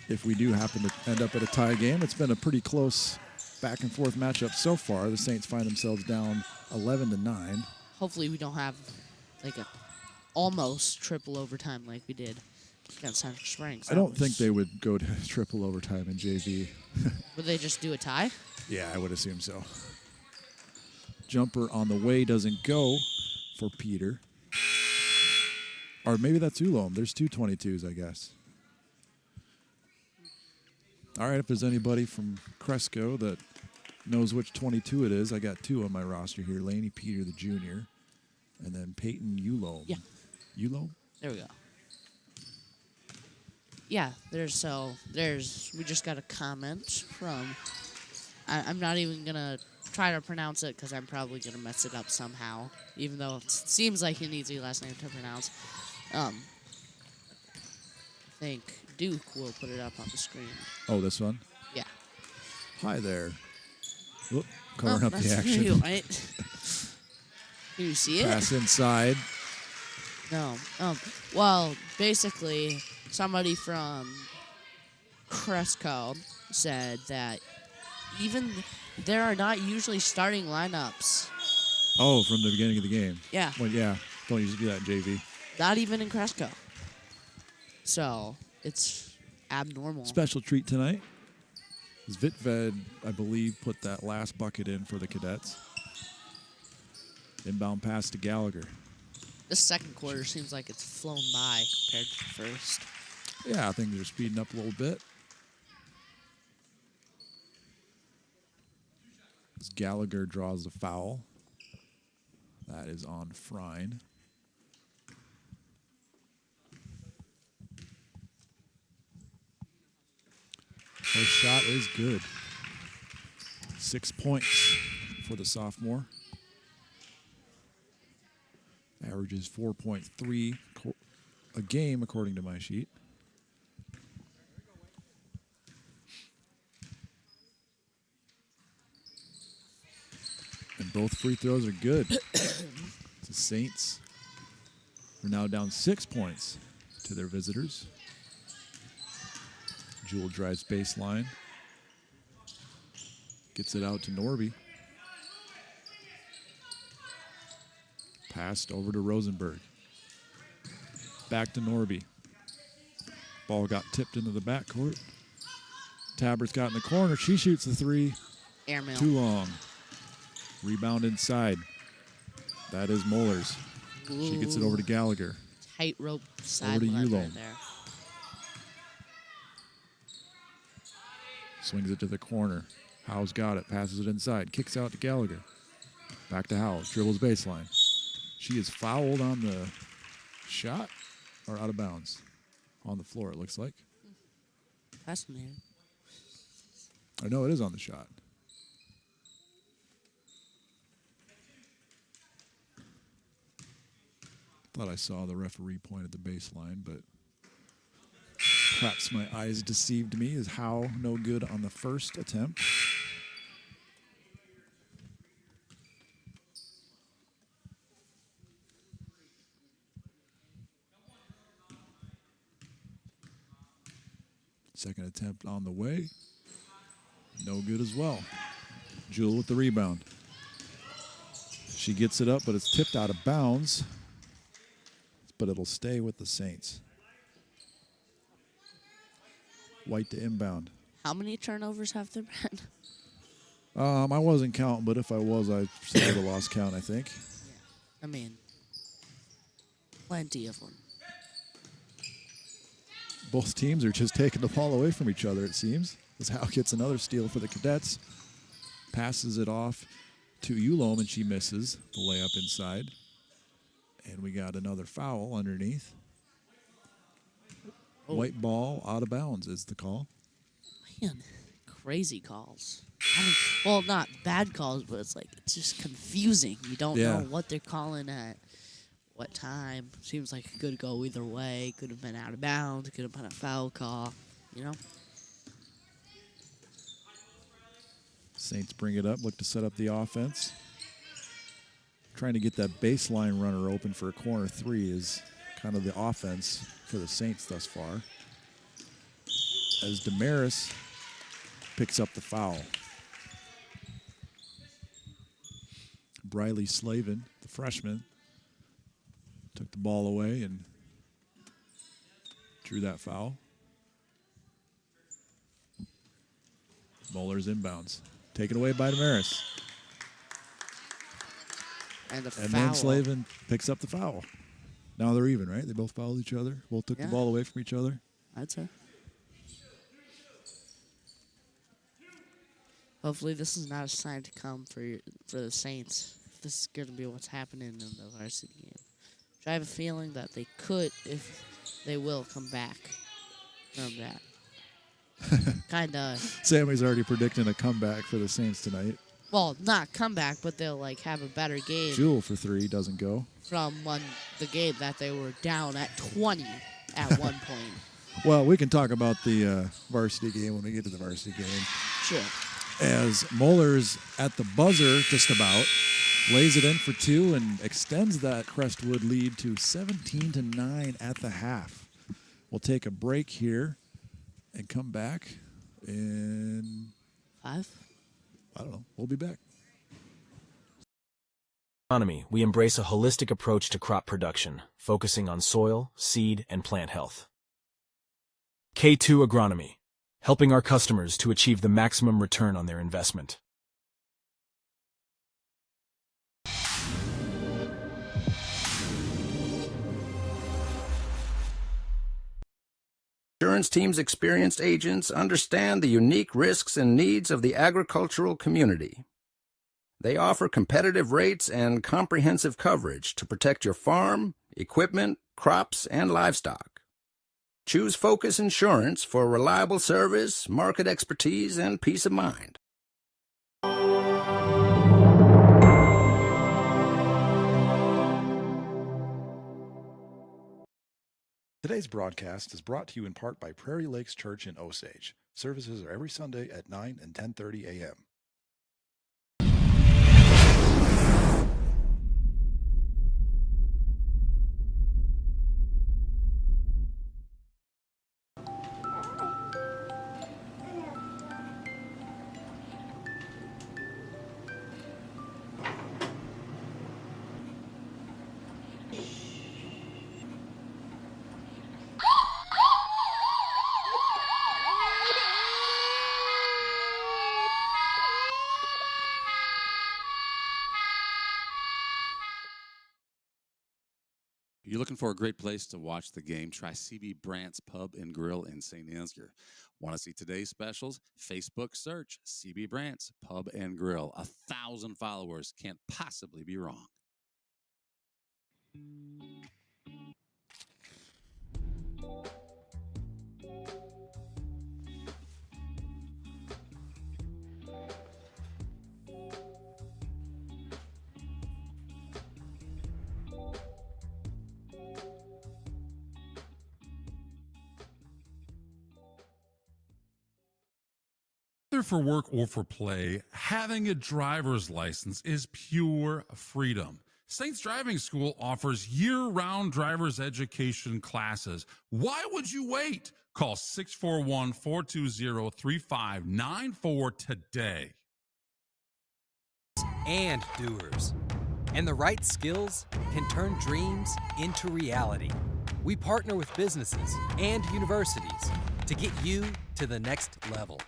Speaker 7: If we do happen to end up at a tie game, it's been a pretty close back and forth matchup so far. The Saints find themselves down 11-9.
Speaker 8: Hopefully we don't have a almost triple overtime like we did against Central Springs.
Speaker 7: I don't think they would go to triple overtime in JV.
Speaker 8: Would they just do a tie?
Speaker 7: Yeah, I would assume so. Jumper on the way doesn't go for Peter. Or maybe that's Ulom. There's 2 22s, I guess. All right, if there's anybody from Cresco that knows which 22 it is, I got 2 on my roster here. Laney Peter, the junior, and then Peyton Ulom.
Speaker 8: Yeah.
Speaker 7: Ulom?
Speaker 8: There we go. Yeah, we just got a comment from, I'm not even going to try to pronounce it because I'm probably going to mess it up somehow, even though it seems like an easy last name to pronounce. I think Duke will put it up on the screen.
Speaker 7: Oh, this one?
Speaker 8: Yeah.
Speaker 7: Hi there. Whoop, covering up the
Speaker 8: that's
Speaker 7: action.
Speaker 8: You, right? Can you see it?
Speaker 7: Pass inside.
Speaker 8: No. Well, basically, somebody from Cresco said that even there are not usually starting lineups.
Speaker 7: Oh, from the beginning of the game.
Speaker 8: Yeah.
Speaker 7: Well, yeah. Don't usually do that in JV.
Speaker 8: Not even in Cresco. So it's abnormal.
Speaker 7: Special treat tonight. Vitved, I believe, put that last bucket in for the Cadets. Inbound pass to Gallagher.
Speaker 8: This second quarter seems like it's flown by compared to the first.
Speaker 7: Yeah, things are speeding up a little bit. As Gallagher draws the foul. That is on Frine. First shot is good. 6 points for the sophomore. Averages 4.3 a game, according to my sheet. And both free throws are good. The Saints are now down 6 points to their visitors. Jewel drives baseline. Gets it out to Norby. Passed over to Rosenberg. Back to Norby. Ball got tipped into the backcourt. Tabert's got in the corner. She shoots the three.
Speaker 8: Airmail.
Speaker 7: Too long. Rebound inside. That is Mollers. She gets it over to Gallagher.
Speaker 8: Tightrope
Speaker 7: Over to
Speaker 8: sideline
Speaker 7: Ulom.
Speaker 8: right there.
Speaker 7: Swings it to the corner. Howe's got it. Passes it inside. Kicks out to Gallagher. Back to Howe. Dribbles baseline. She is fouled on the shot or out of bounds. On the floor, it looks like.
Speaker 8: Fascinating.
Speaker 7: I know it is on the shot. Thought I saw the referee point at the baseline, but perhaps my eyes deceived me. Is Howe no good on the first attempt? Second attempt on the way. No good as well. Jewel with the rebound. She gets it up, but it's tipped out of bounds. But it'll stay with the Saints. White to inbound.
Speaker 8: How many turnovers have there been?
Speaker 7: I wasn't counting, but if I was, I still would have lost count, I think.
Speaker 8: I mean, plenty of them.
Speaker 7: Both teams are just taking the ball away from each other, it seems. As Howe gets another steal for the Cadets. Passes it off to Ulom, and she misses the layup inside. And we got another foul underneath.
Speaker 8: Oh.
Speaker 7: White ball out of bounds is the call.
Speaker 8: Man, crazy calls. I mean, well, not bad calls, but it's just confusing. You don't know what they're calling at what time. Seems like it could go either way. Could have been out of bounds. Could have been a foul call. You know?
Speaker 7: Saints bring it up, look to set up the offense. Trying to get that baseline runner open for a corner three is kind of the offense for the Saints thus far. As Damaris picks up the foul. Briley Slavin, the freshman, took the ball away and drew that foul. Mollers inbounds. Taken away by Damaris.
Speaker 8: And
Speaker 7: then Slavin picks up the foul. Now they're even, right? They both fouled each other. Both took the ball away from each other.
Speaker 8: I'd say. Hopefully this is not a sign to come for the Saints. This is going to be what's happening in the varsity game. I have a feeling that they could, if they will, come back from that. Kind of.
Speaker 7: Sammy's already predicting a comeback for the Saints tonight.
Speaker 8: Well, not comeback, but they'll have a better game.
Speaker 7: Jewel for three doesn't go.
Speaker 8: From the game that they were down at 20 at one point.
Speaker 7: Well, we can talk about the varsity game when we get to the varsity game.
Speaker 8: Sure.
Speaker 7: As Mollers at the buzzer, just about, lays it in for two and extends that Crestwood lead to 17-9 at the half. We'll take a break here and come back in
Speaker 8: 5.
Speaker 7: I don't know. We'll be back.
Speaker 16: Agronomy, we embrace a holistic approach to crop production, focusing on soil, seed, and plant health. K2 Agronomy, helping our customers to achieve the maximum return on their investment.
Speaker 17: Insurance team's experienced agents understand the unique risks and needs of the agricultural community. They offer competitive rates and comprehensive coverage to protect your farm, equipment, crops, and livestock. Choose Focus Insurance for reliable service, market expertise, and peace of mind.
Speaker 18: Today's broadcast is brought to you in part by Prairie Lakes Church in Osage. Services are every Sunday at 9 and 10:30 a.m.
Speaker 12: You're looking for a great place to watch the game? Try CB Brandt's Pub and Grill in Saint Ansgar. Want to see today's specials? Facebook search CB Brandt's Pub and Grill. 1,000 followers, can't possibly be wrong.
Speaker 13: Whether for work or for play, having a driver's license is pure freedom. Saints Driving School offers year-round driver's education classes. Why would you wait? Call 641-420-3594 today.
Speaker 19: And doers. And the right skills can turn dreams into reality. We partner with businesses and universities to get you to the next level,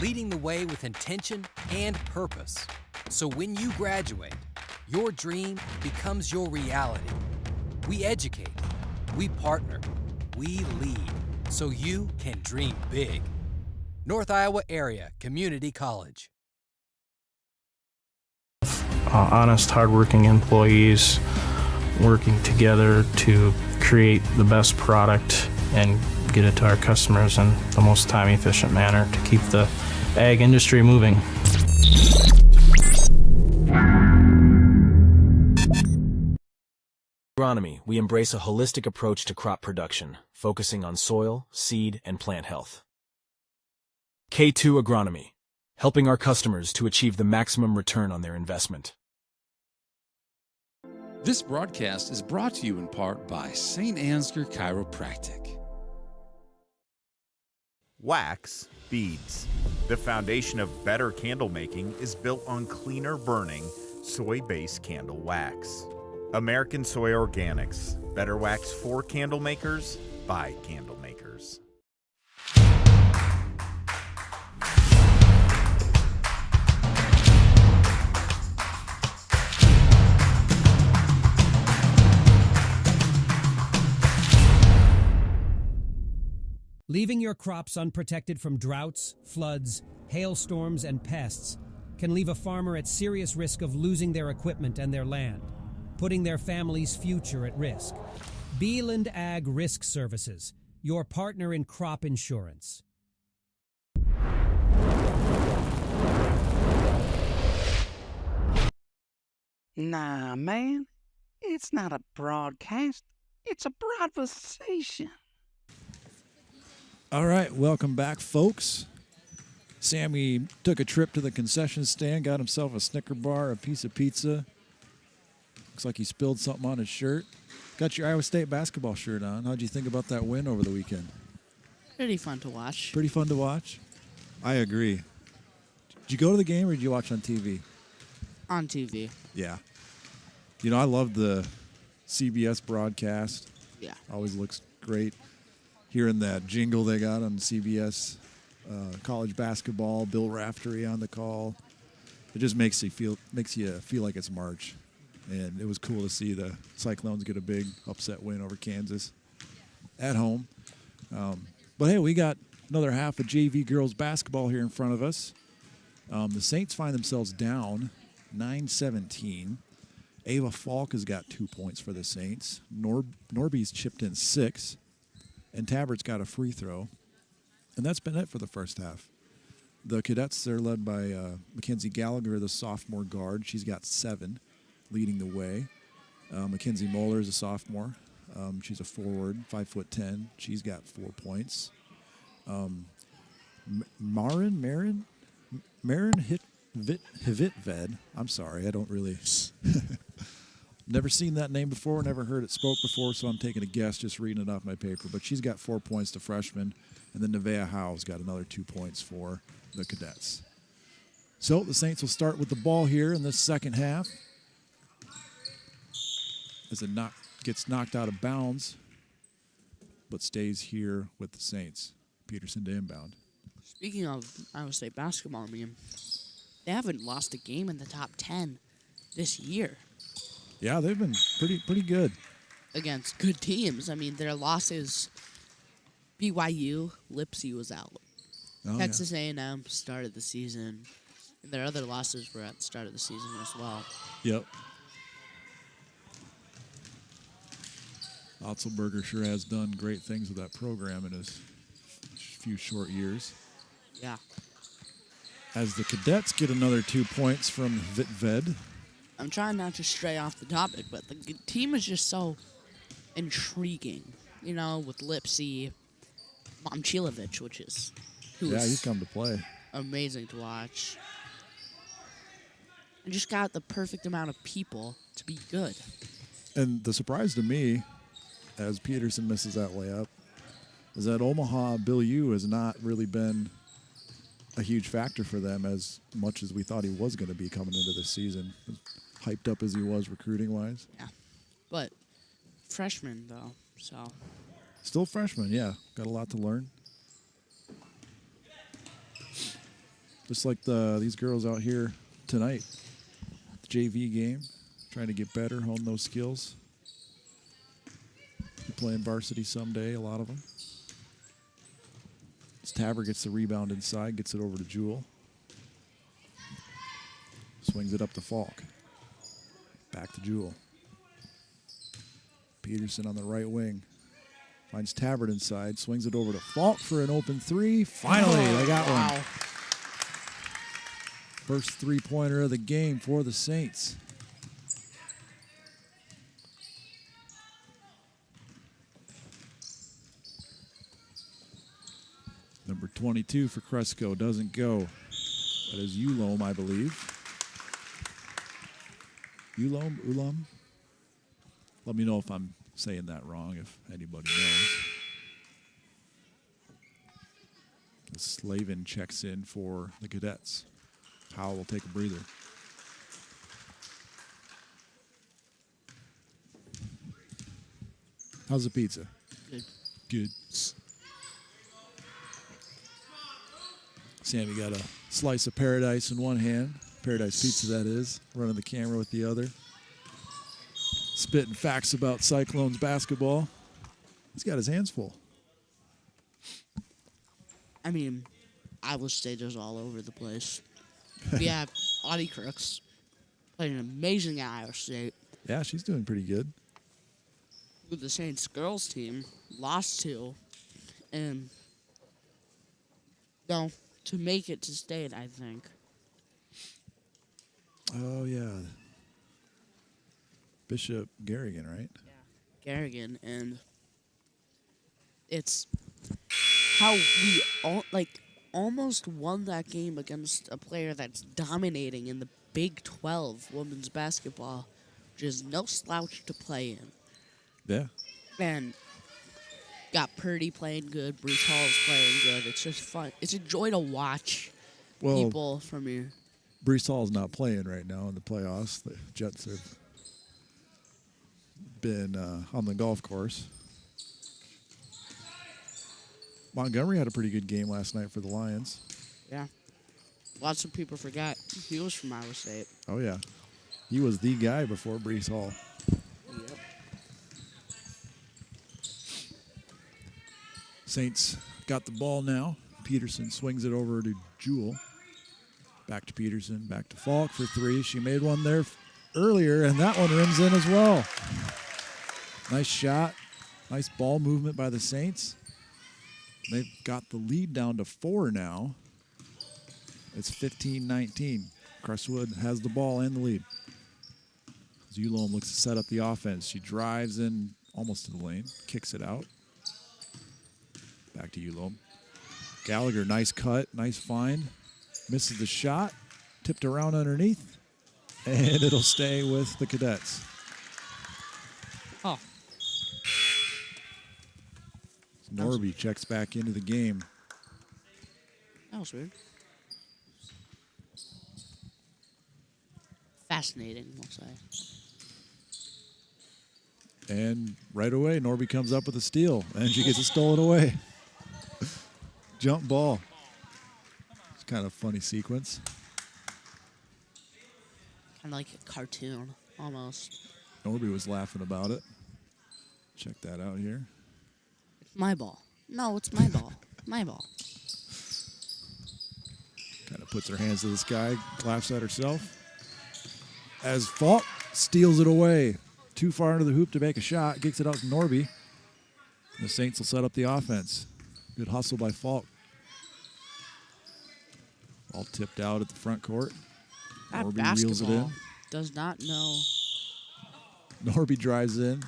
Speaker 19: leading the way with intention and purpose. So when you graduate, your dream becomes your reality. We educate, we partner, we lead, so you can dream big. North Iowa Area Community College.
Speaker 15: Honest, hardworking employees working together to create the best product and get it to our customers in the most time-efficient manner to keep the ag industry moving.
Speaker 16: Agronomy, we embrace a holistic approach to crop production, focusing on soil, seed, and plant health. K2 Agronomy, helping our customers to achieve the maximum return on their investment.
Speaker 12: This broadcast is brought to you in part by Saint Ansgar Chiropractic.
Speaker 20: Wax beads. The foundation of better candle making is built on cleaner burning, soy-based candle wax. American Soy Organics. Better wax for candle makers by candle makers.
Speaker 21: Leaving your crops unprotected from droughts, floods, hailstorms, and pests can leave a farmer at serious risk of losing their equipment and their land, putting their family's future at risk. Beeland Ag Risk Services, your partner in crop insurance.
Speaker 22: Nah, man, it's not a broadcast. It's a broadcastation.
Speaker 7: All right, welcome back, folks. Sammy took a trip to the concession stand, got himself a Snicker bar, a piece of pizza. Looks like he spilled something on his shirt. Got your Iowa State basketball shirt on. How'd you think about that win over the weekend?
Speaker 8: Pretty fun to watch.
Speaker 7: Pretty fun to watch? I agree. Did you go to the game or did you watch on TV?
Speaker 8: On TV.
Speaker 7: Yeah. You know, I love the CBS broadcast.
Speaker 8: Yeah.
Speaker 7: Always looks great. Hearing that jingle they got on CBS college basketball, Bill Raftery on the call. It just makes you feel like it's March. And it was cool to see the Cyclones get a big upset win over Kansas at home. But hey, we got another half of JV girls basketball here in front of us. The Saints find themselves down 9-17. Ava Falk has got 2 points for the Saints. Norby's chipped in 6. And Tabert's got a free throw. And that's been it for the first half. The Cadets are led by Mackenzie Gallagher, the sophomore guard. She's got 7, leading the way. Mackenzie Moeller is a sophomore. She's a forward, 5'10". She's got 4 points. Marin Hivitved. I'm sorry, I don't really... Never seen that name before, never heard it spoke before, so I'm taking a guess just reading it off my paper. But she's got 4 points, the freshman, and then Nevaeh Howe's got another 2 points for the Cadets. So the Saints will start with the ball here in this second half. As it gets knocked out of bounds, but stays here with the Saints. Peterson to inbound.
Speaker 8: Speaking of Iowa State basketball, I mean, they haven't lost a game in the top 10 this year.
Speaker 7: Yeah, they've been pretty good.
Speaker 8: against good teams. I mean, their losses, BYU, Lipsy was out. Texas A&M started the season. And their other losses were at the start of the season as well.
Speaker 7: Yep. Otzelberger sure has done great things with that program in his few short years.
Speaker 8: Yeah.
Speaker 7: As the Cadets get another 2 points from Vitved.
Speaker 8: I'm trying not to stray off the topic, but the team is just so intriguing. You know, with Lipsy, Momchilovich,
Speaker 7: He's come to play.
Speaker 8: Amazing to watch. And just got the perfect amount of people to be good.
Speaker 7: And the surprise to me, as Peterson misses that layup, is that Omaha Bill Yu has not really been a huge factor for them as much as we thought he was going to be coming into this season. As hyped up as he was recruiting-wise.
Speaker 8: Yeah. But freshman, though, so.
Speaker 7: Still freshman, yeah. Got a lot to learn. Just like these girls out here tonight. The JV game. Trying to get better, hone those skills. Be playing varsity someday, a lot of them. As Taver gets the rebound inside, gets it over to Jewel. Swings it up to Falk. Back to Jewel. Peterson on the right wing. Finds Tabbert inside, swings it over to Falk for an open three. Finally, they got one. First three-pointer of the game for the Saints. Number 22 for Cresco doesn't go. That is Ulom, I believe. Ulam? Let me know if I'm saying that wrong, if anybody knows. Slavin checks in for the Cadets. Powell will take a breather. How's the pizza?
Speaker 8: Good.
Speaker 7: Good. Sammy got a slice of paradise in one hand. Paradise pizza, that is. Running the camera with the other. Spitting facts about Cyclones basketball. He's got his hands full.
Speaker 8: I mean, Iowa State is all over the place. We have Audie Crooks playing amazing at Iowa State.
Speaker 7: Yeah, she's doing pretty good.
Speaker 8: With the Saints girls team, lost to, and no, to make it to state, I think.
Speaker 7: Oh, yeah. Bishop Garrigan, right?
Speaker 8: Yeah. Garrigan, and it's how we almost won that game against a player that's dominating in the Big 12 women's basketball, which is no slouch to play in.
Speaker 7: Yeah.
Speaker 8: And got Purdy playing good, Bruce Hall's playing good. It's just fun. It's a joy to watch people from here.
Speaker 7: Bruce Hall's not playing right now in the playoffs. The Jets have been on the golf course. Montgomery had a pretty good game last night for the Lions.
Speaker 8: Yeah. Lots of people forgot he was from Iowa State.
Speaker 7: Oh, yeah. He was the guy before Brees Hall.
Speaker 8: Yep.
Speaker 7: Saints got the ball now. Peterson swings it over to Jewel. Back to Peterson, back to Falk for three. She made one there earlier, and that one rims in as well. Nice shot. Nice ball movement by the Saints. They've got the lead down to 4 now. It's 15-19. Crestwood has the ball and the lead. Zulom looks to set up the offense. She drives in almost to the lane, kicks it out. Back to Ulom. Gallagher, nice cut, nice find. Misses the shot, tipped around underneath, and it'll stay with the Cadets.
Speaker 8: Oh.
Speaker 7: Norby checks back into the game.
Speaker 8: That was weird. Fascinating, we'll say.
Speaker 7: And right away, Norby comes up with a steal, and she gets it stolen away. Jump ball. It's kind of a funny sequence.
Speaker 8: Kind of like a cartoon, almost.
Speaker 7: Norby was laughing about it. Check that out here.
Speaker 8: It's my ball. No, it's my ball. My ball.
Speaker 7: Kind of puts her hands to the sky, claps at herself. As Falk steals it away. Too far into the hoop to make a shot. Kicks it out to Norby. The Saints will set up the offense. Good hustle by Falk. All tipped out at the front court.
Speaker 8: That
Speaker 7: Norby reels it in.
Speaker 8: basketball does not know.
Speaker 7: Norby drives in.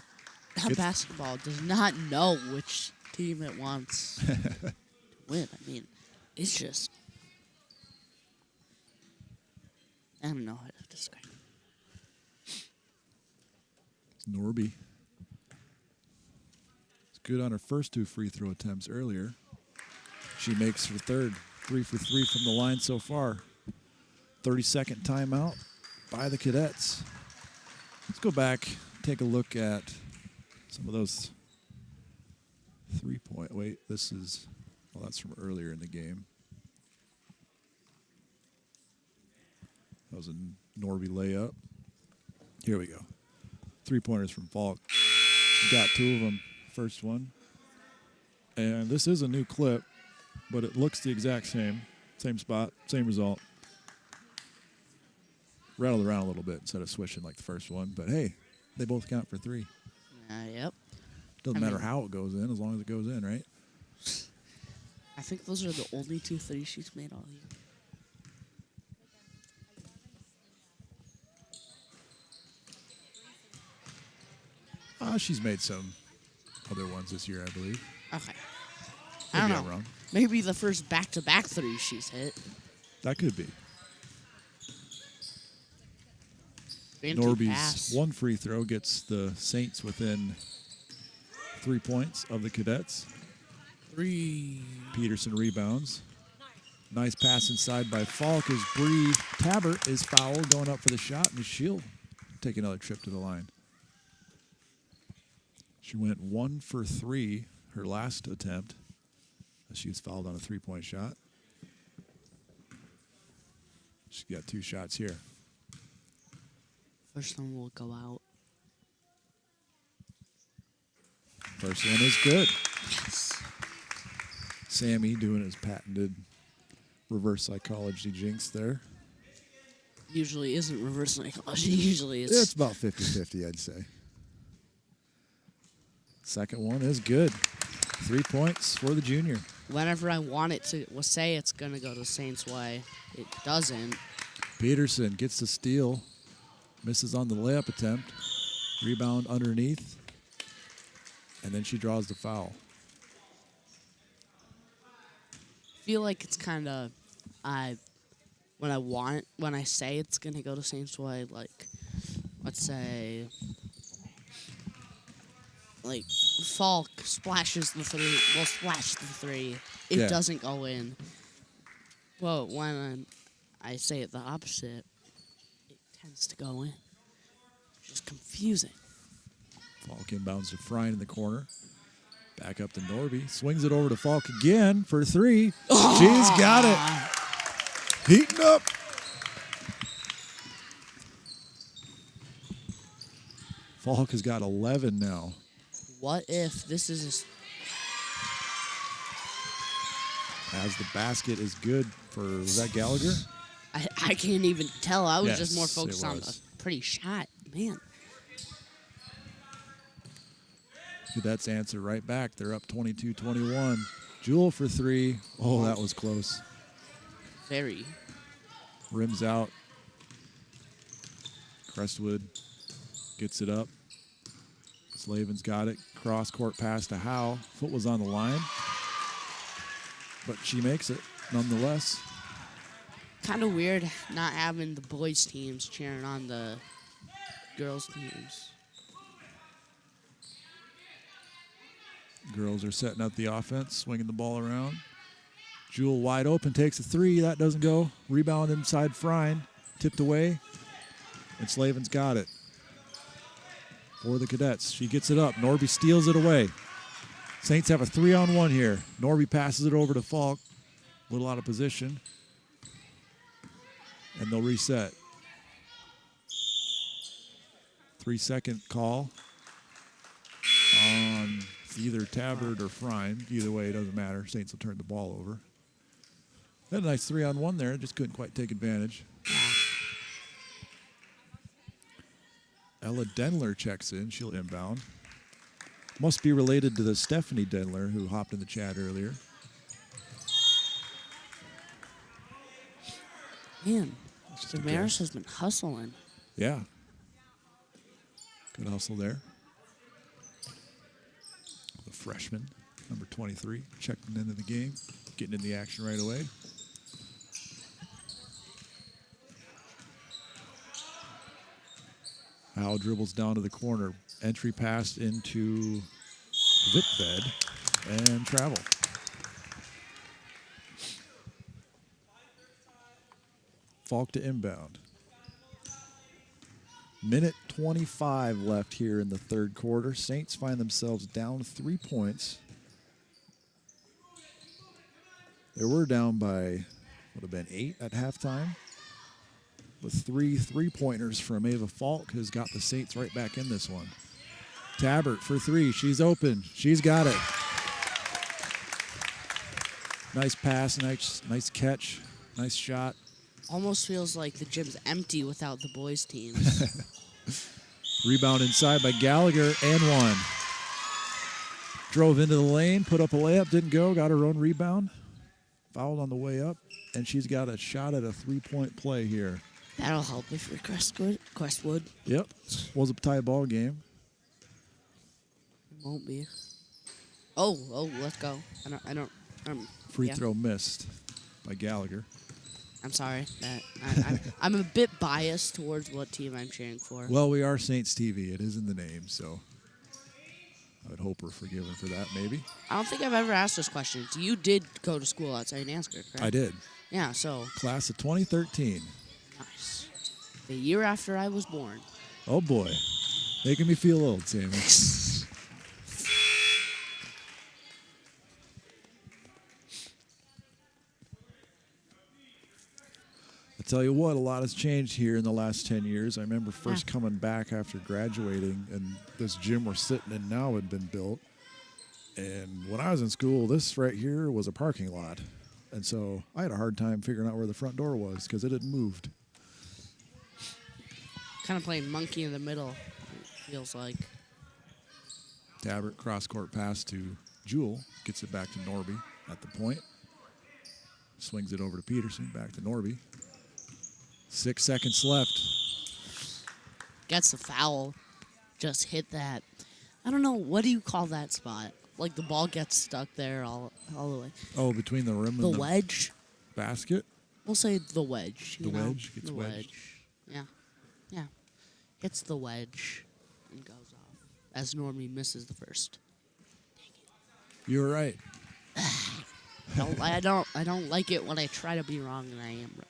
Speaker 8: That basketball does not know which team it wants to win. I mean, it's just. I don't know how to describe it.
Speaker 7: Norby. It's good on her first 2 free throw attempts earlier. She makes her third. 3 for 3 from the line so far. 30-second timeout by the Cadets. Let's go back, take a look at some of those 3-point. Wait, this is, well, that's from earlier in the game. That was a Norby layup. Here we go. 3-pointers from Falk. She got 2 of them. First one. And this is a new clip, but it looks the exact same. Same spot, same result. Rattled around a little bit instead of swishing like the first one. But hey, they both count for 3.
Speaker 8: Yep.
Speaker 7: Doesn't matter how it goes in as long as it goes in, right?
Speaker 8: I think those are the only 2 threes she's made all year.
Speaker 7: She's made some other ones this year, I believe.
Speaker 8: Okay.
Speaker 7: Maybe
Speaker 8: I don't
Speaker 7: I'm
Speaker 8: know.
Speaker 7: wrong.
Speaker 8: Maybe the first back-to-back 3 she's hit.
Speaker 7: That could be.
Speaker 8: Fancy
Speaker 7: Norby's
Speaker 8: pass.
Speaker 7: 1 free throw gets the Saints within 3 points of the Cadets.
Speaker 8: 3.
Speaker 7: Peterson rebounds. Nice pass inside by Falk as Bree Tabbert is fouled going up for the shot, and she'll take another trip to the line. She went 1 for 3 her last attempt as she was fouled on a 3-point shot. She's got 2 shots here.
Speaker 8: First one will go out.
Speaker 7: First one is good.
Speaker 8: Yes.
Speaker 7: Sammy doing his patented reverse psychology jinx there.
Speaker 8: Usually isn't reverse psychology. Usually
Speaker 7: It's about 50-50, I'd say. Second one is good. 3 points for the junior.
Speaker 8: Whenever I want it to say it's going to go the Saints' way, it doesn't.
Speaker 7: Peterson gets the steal. Misses on the layup attempt. Rebound underneath. And then she draws the foul.
Speaker 8: I feel like it's kind of, when I say it's going to go to Saints' way, like, let's say, like, Falk splashes the 3, will splash the 3. It doesn't go in. Well, when I say it the opposite, it tends to go in. It's just confusing.
Speaker 7: Falk inbounds to Frine in the corner. Back up to Norby. Swings it over to Falk again for 3. Oh! She's got it. Heating up. Falk has got 11 now.
Speaker 8: What if this is
Speaker 7: As the basket is good for, was that Gallagher?
Speaker 8: I can't even tell. I was just more
Speaker 7: Yes,
Speaker 8: focused
Speaker 7: it
Speaker 8: on
Speaker 7: was.
Speaker 8: a pretty shot. Man.
Speaker 7: Cadets answer right back. They're up 22-21. Jewel for 3. Oh, that was close.
Speaker 8: Very.
Speaker 7: Rims out. Crestwood gets it up. Slavin's got it. Cross court pass to Howe. Foot was on the line. But she makes it nonetheless.
Speaker 8: Kind of weird not having the boys' teams cheering on the girls' teams.
Speaker 7: Girls are setting up the offense, swinging the ball around. Jewel wide open, takes a 3. That doesn't go. Rebound inside Frine. Tipped away. And Slavin's got it. For the Cadets. She gets it up. Norby steals it away. Saints have a 3-on-1 here. Norby passes it over to Falk. A little out of position. And they'll reset. 3-second call. on either Tabbert or Frein. Either way, it doesn't matter. Saints will turn the ball over. Had a nice 3-on-1 there. Just couldn't quite take advantage. Ella Denler checks in. She'll inbound. Must be related to the Stephanie Denler who hopped in the chat earlier.
Speaker 8: Man, Damaris has been hustling.
Speaker 7: Yeah. Good hustle there. The freshman, number 23, checking into the game, getting in the action right away. Howell dribbles down to the corner. Entry pass into Vitfed and travel. Falk to inbound. Minute 25 left here in the third quarter. Saints find themselves down 3 points. They were down by, would have been 8 at halftime. With 3 3-pointers from Ava Falk, who's got the Saints right back in this one. Tabbert for 3. She's open. She's got it. Nice pass, nice catch, nice shot.
Speaker 8: Almost feels like the gym's empty without the boys' teams.
Speaker 7: Rebound inside by Gallagher and one. Drove into the lane, put up a layup, didn't go, got her own rebound. Fouled on the way up, and she's got a shot at a 3-point play here.
Speaker 8: That'll help me for Crestwood.
Speaker 7: Yep, was a tie ball game.
Speaker 8: It won't be. Oh, let's go. I don't.
Speaker 7: Free
Speaker 8: yeah.
Speaker 7: throw missed by Gallagher.
Speaker 8: I'm sorry. I'm a bit biased towards what team I'm cheering for.
Speaker 7: Well, we are Saints TV. It is in the name, so I would hope we're forgiven for that, maybe.
Speaker 8: I don't think I've ever asked this question. You did go to school at Saint Ansgar, correct?
Speaker 7: I did.
Speaker 8: Yeah, so.
Speaker 7: Class of 2013.
Speaker 8: Nice. The year after I was born.
Speaker 7: Oh, boy. Making me feel old, Sammy. I tell you what, a lot has changed here in the last 10 years. I remember first coming back after graduating, and this gym we're sitting in now had been built. And when I was in school, this right here was a parking lot. And so I had a hard time figuring out where the front door was because it had moved.
Speaker 8: Kind of playing monkey in the middle, it feels like.
Speaker 7: Tabbert, cross-court pass to Jewel. Gets it back to Norby at the point. Swings it over to Peterson, back to Norby. 6 seconds left.
Speaker 8: Gets the foul. Just hit that. I don't know. What do you call that spot? Like the ball gets stuck there all the way.
Speaker 7: Oh, between the rim and
Speaker 8: the wedge?
Speaker 7: Basket?
Speaker 8: We'll say the wedge.
Speaker 7: The wedge? Gets wedged.
Speaker 8: Yeah. Yeah. Hits the wedge and goes off. As Normie misses the first.
Speaker 7: You were right.
Speaker 8: I don't like it when I try to be wrong and I am right.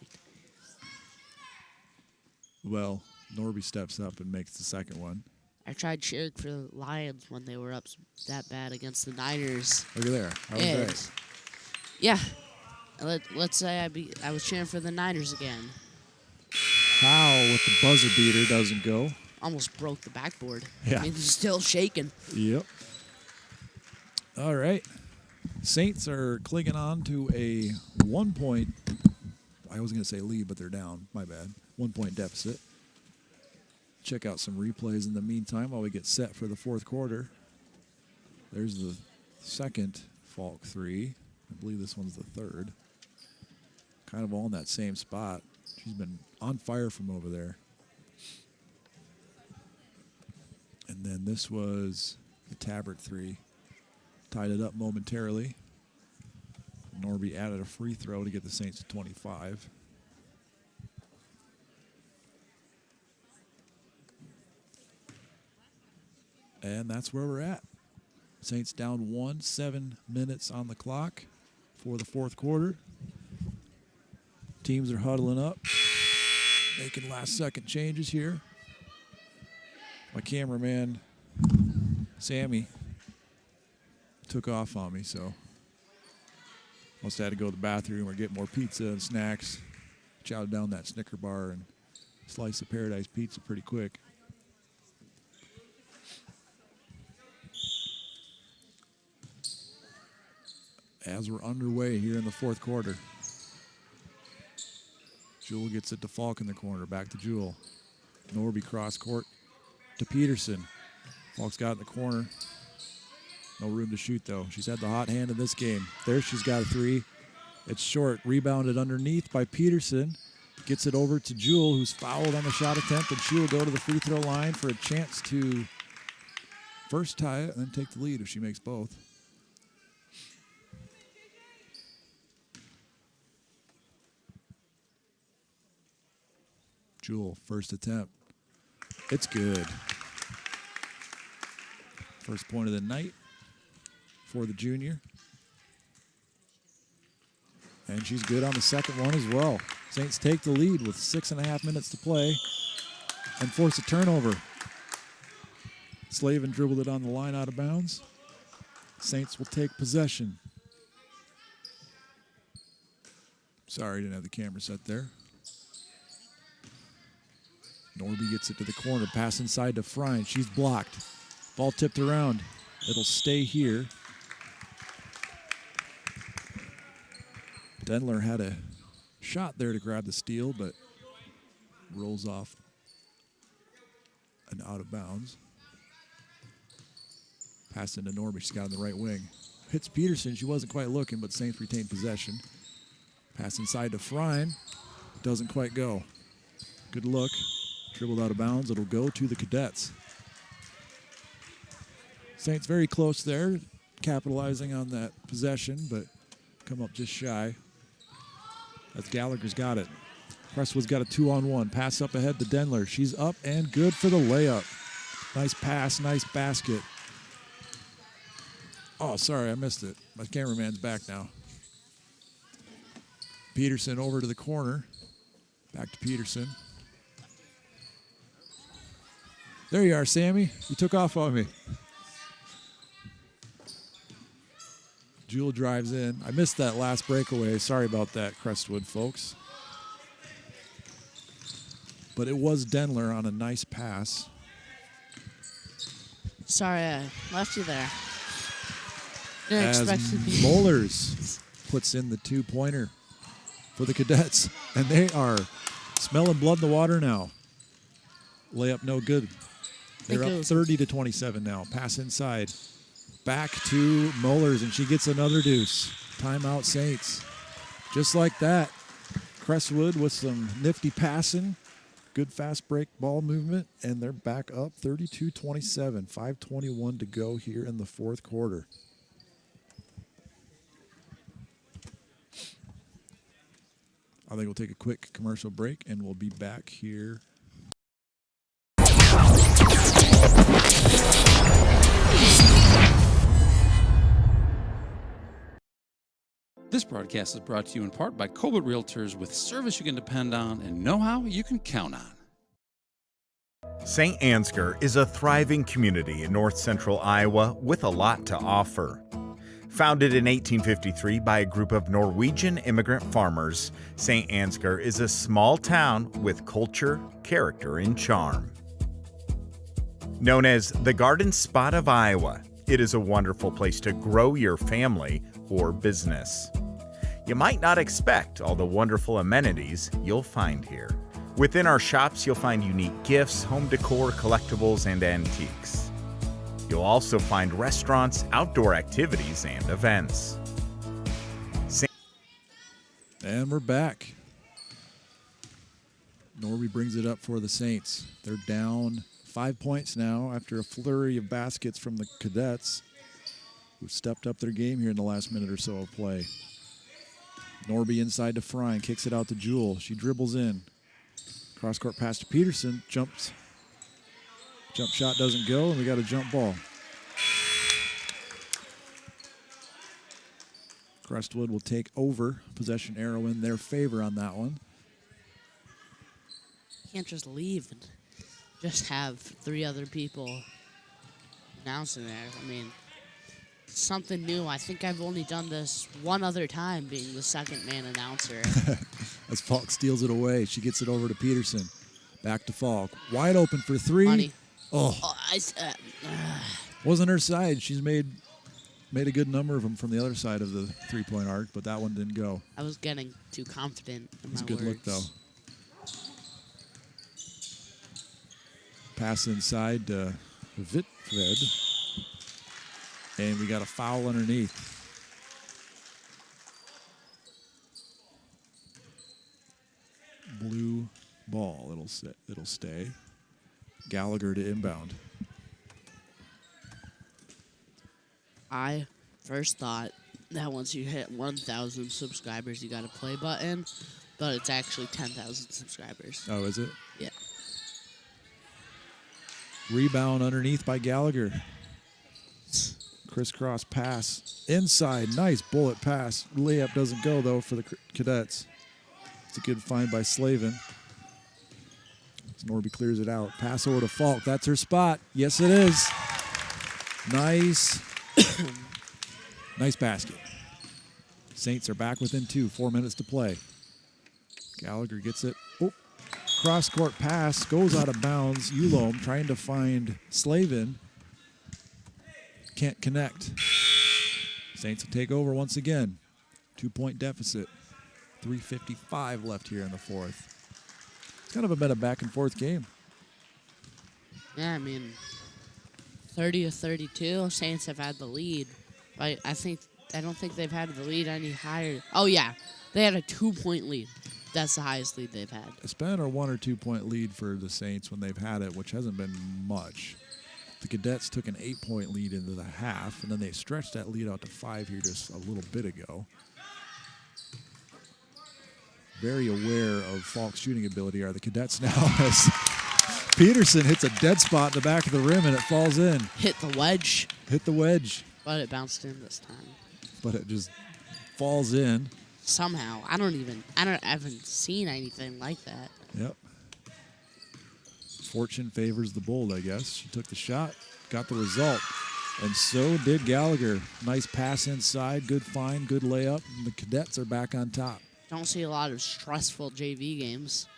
Speaker 7: Well, Norby steps up and makes the second one.
Speaker 8: I tried cheering for the Lions when they were up that bad against the Niners.
Speaker 7: Look at there. I was right.
Speaker 8: Yeah. Let's say I was cheering for the Niners again.
Speaker 7: Howe with the buzzer beater doesn't go.
Speaker 8: Almost broke the backboard.
Speaker 7: Yeah.
Speaker 8: It's still shaking.
Speaker 7: Yep. All right. Saints are clinging on to a 1 point. I was going to say lead, but they're down. My bad. 1 point deficit. Check out some replays in the meantime while we get set for the fourth quarter. There's the second Falk 3. I believe this one's the third. Kind of all in that same spot. She's been on fire from over there. And then this was the Tabbert 3. Tied it up momentarily. Norby added a free throw to get the Saints to 25. And that's where we're at. Saints down 1, 7 minutes on the clock for the fourth quarter. Teams are huddling up, making last-second changes here. My cameraman, Sammy, took off on me, so must have had to go to the bathroom or get more pizza and snacks. Chowed down that Snicker bar and slice of Paradise pizza pretty quick. as we're underway here in the fourth quarter. Jewel gets it to Falk in the corner. Back to Jewel. Norby cross court to Peterson. Falk's got it in the corner. No room to shoot, though. She's had the hot hand in this game. There she's got a three. It's short. Rebounded underneath by Peterson. Gets it over to Jewel, who's fouled on the shot attempt, and she will go to the free throw line for a chance to first tie it and then take the lead if she makes both. Jewel, first attempt. It's good. First point of the night for the junior. And she's good on the second one as well. Saints take the lead with 6.5 minutes to play and force a turnover. Slavin dribbled it on the line out of bounds. Saints will take possession. Sorry, didn't have the camera set there. Norby gets it to the corner. Pass inside to Frine. She's blocked. Ball tipped around. It'll stay here. Dendler had a shot there to grab the steal, but rolls off and out of bounds. Pass into Norby. She's got on the right wing. Hits Peterson. She wasn't quite looking, but Saints retained possession. Pass inside to Frine. Doesn't quite go. Good look. Dribbled out of bounds. It'll go to the Cadets. Saints very close there, capitalizing on that possession, but come up just shy. As Gallagher's got it. Crestwood's got a 2-on-1. Pass up ahead to Dendler. She's up and good for the layup. Nice pass, nice basket. Oh, sorry, I missed it. My cameraman's back now. Peterson over to the corner. Back to Peterson. There you are, Sammy. You took off on me. Jewel drives in. I missed that last breakaway. Sorry about that, Crestwood folks. But it was Dendler on a nice pass.
Speaker 8: Sorry, I left you there. Didn't
Speaker 7: As
Speaker 8: expect to be.
Speaker 7: Mollers puts in the two-pointer for the Cadets. And they are smelling blood in the water now. Layup no good. They're up 30-27 now. Pass inside. Back to Mollers, and she gets another deuce. Timeout Saints. Just like that. Crestwood with some nifty passing. Good fast break ball movement, and they're back up 32-27. 5:21 to go here in the fourth quarter. I think we'll take a quick commercial break, and we'll be back here.
Speaker 2: This broadcast is brought to you in part by Colbert Realtors, with service you can depend on and know-how you can count on.
Speaker 20: Saint Ansgar is a thriving community in north central Iowa with a lot to offer. Founded in 1853 by a group of Norwegian immigrant farmers, Saint Ansgar is a small town with culture, character, and charm. Known as the Garden Spot of Iowa, it is a wonderful place to grow your family or business. You might not expect all the wonderful amenities you'll find here. Within our shops, you'll find unique gifts, home decor, collectibles, and antiques. You'll also find restaurants, outdoor activities, and events.
Speaker 7: And we're back. Norby brings it up for the Saints. They're down 5 points now after a flurry of baskets from the Cadets, who've stepped up their game here in the last minute or so of play. Norby inside to Frine, kicks it out to Jewel. She dribbles in. Cross-court pass to Peterson, jumps. Jump shot doesn't go, and we got a jump ball. Crestwood will take over. Possession arrow in their favor on that one.
Speaker 8: Can't just leave and just have 3 other people announcing there. I mean, something new. I think I've only done this one other time, being the second man announcer.
Speaker 7: As Falk steals it away, she gets it over to Peterson. Back to Falk. Wide open for 3.
Speaker 8: Money.
Speaker 7: Oh. Wasn't her side. She's made Made a good number of them from the other side of the three-point arc, but that one didn't go.
Speaker 8: I was getting too confident in
Speaker 7: It's
Speaker 8: my
Speaker 7: a good
Speaker 8: words.
Speaker 7: look, though. Pass inside to Vitfred. And we got a foul underneath. Blue ball. It'll stay. Gallagher to inbound.
Speaker 8: I first thought that once you hit 1,000 subscribers, you got a play button, but it's actually 10,000 subscribers.
Speaker 7: Oh, is it?
Speaker 8: Yeah.
Speaker 7: Rebound underneath by Gallagher. Crisscross pass. Inside. Nice bullet pass. Layup doesn't go, though, for the Cadets. It's a good find by Slavin. As Norby clears it out. Pass over to Falk. That's her spot. Yes, it is. Nice. Nice basket. Saints are back within 2. 4 minutes to play. Gallagher gets it. Oh, cross-court pass. Goes out of bounds. Ulom trying to find Slavin. Can't connect. Saints will take over once again. 2-point deficit. 3:55 left here in the fourth. It's kind of been a back-and-forth game.
Speaker 8: Yeah, I mean, 30-32, Saints have had the lead. But I don't think they've had the lead any higher. Oh, yeah. They had a 2-point lead. That's the highest lead they've had.
Speaker 7: It's been a 1 or 2 point lead for the Saints when they've had it, which hasn't been much. The Cadets took an 8-point lead into the half, and then they stretched that lead out to 5 here just a little bit ago. Very aware of Falk's shooting ability are the Cadets now as Peterson hits a dead spot in the back of the rim and it falls in.
Speaker 8: Hit the wedge.
Speaker 7: Hit the wedge.
Speaker 8: But it bounced in this time.
Speaker 7: But it just falls in.
Speaker 8: Somehow. I haven't seen anything like that.
Speaker 7: Yep. Fortune favors the bold, I guess. She took the shot, got the result. And so did Gallagher. Nice pass inside, good find, good layup. And the Cadets are back on top.
Speaker 8: Don't see a lot of stressful JV games.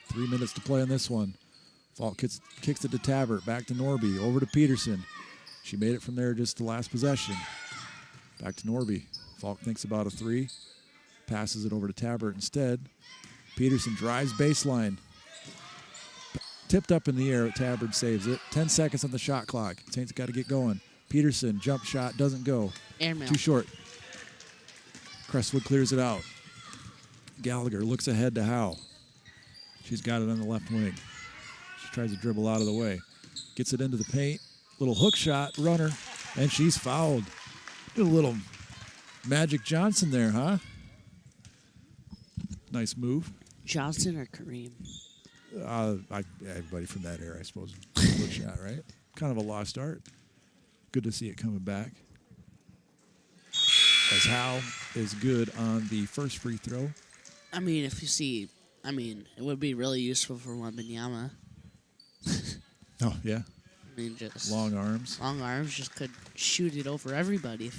Speaker 7: 3 minutes to play on this one. Falk kicks it to Tabbert, back to Norby, over to Peterson. She made it from there just the last possession. Back to Norby. Falk thinks about a 3. Passes it over to Tabbert instead. Peterson drives baseline. Tipped up in the air, Tabbert saves it. 10 seconds on the shot clock. Saints got to get going. Peterson, jump shot, doesn't go.
Speaker 8: Airmail.
Speaker 7: Too short. Crestwood clears it out. Gallagher looks ahead to Howe. She's got it on the left wing. She tries to dribble out of the way. Gets it into the paint. Little hook shot, runner, and she's fouled. Did a little Magic Johnson there, huh? Nice move.
Speaker 8: Johnson or Kareem?
Speaker 7: Everybody from that era, I suppose. Hook shot, right? Kind of a lost art. Good to see it coming back. As Howe is good on the first free throw.
Speaker 8: I mean, if you see, it would be really useful for Wembanyama.
Speaker 7: Oh, yeah.
Speaker 8: I mean, just
Speaker 7: long arms.
Speaker 8: Long arms, just could shoot it over everybody.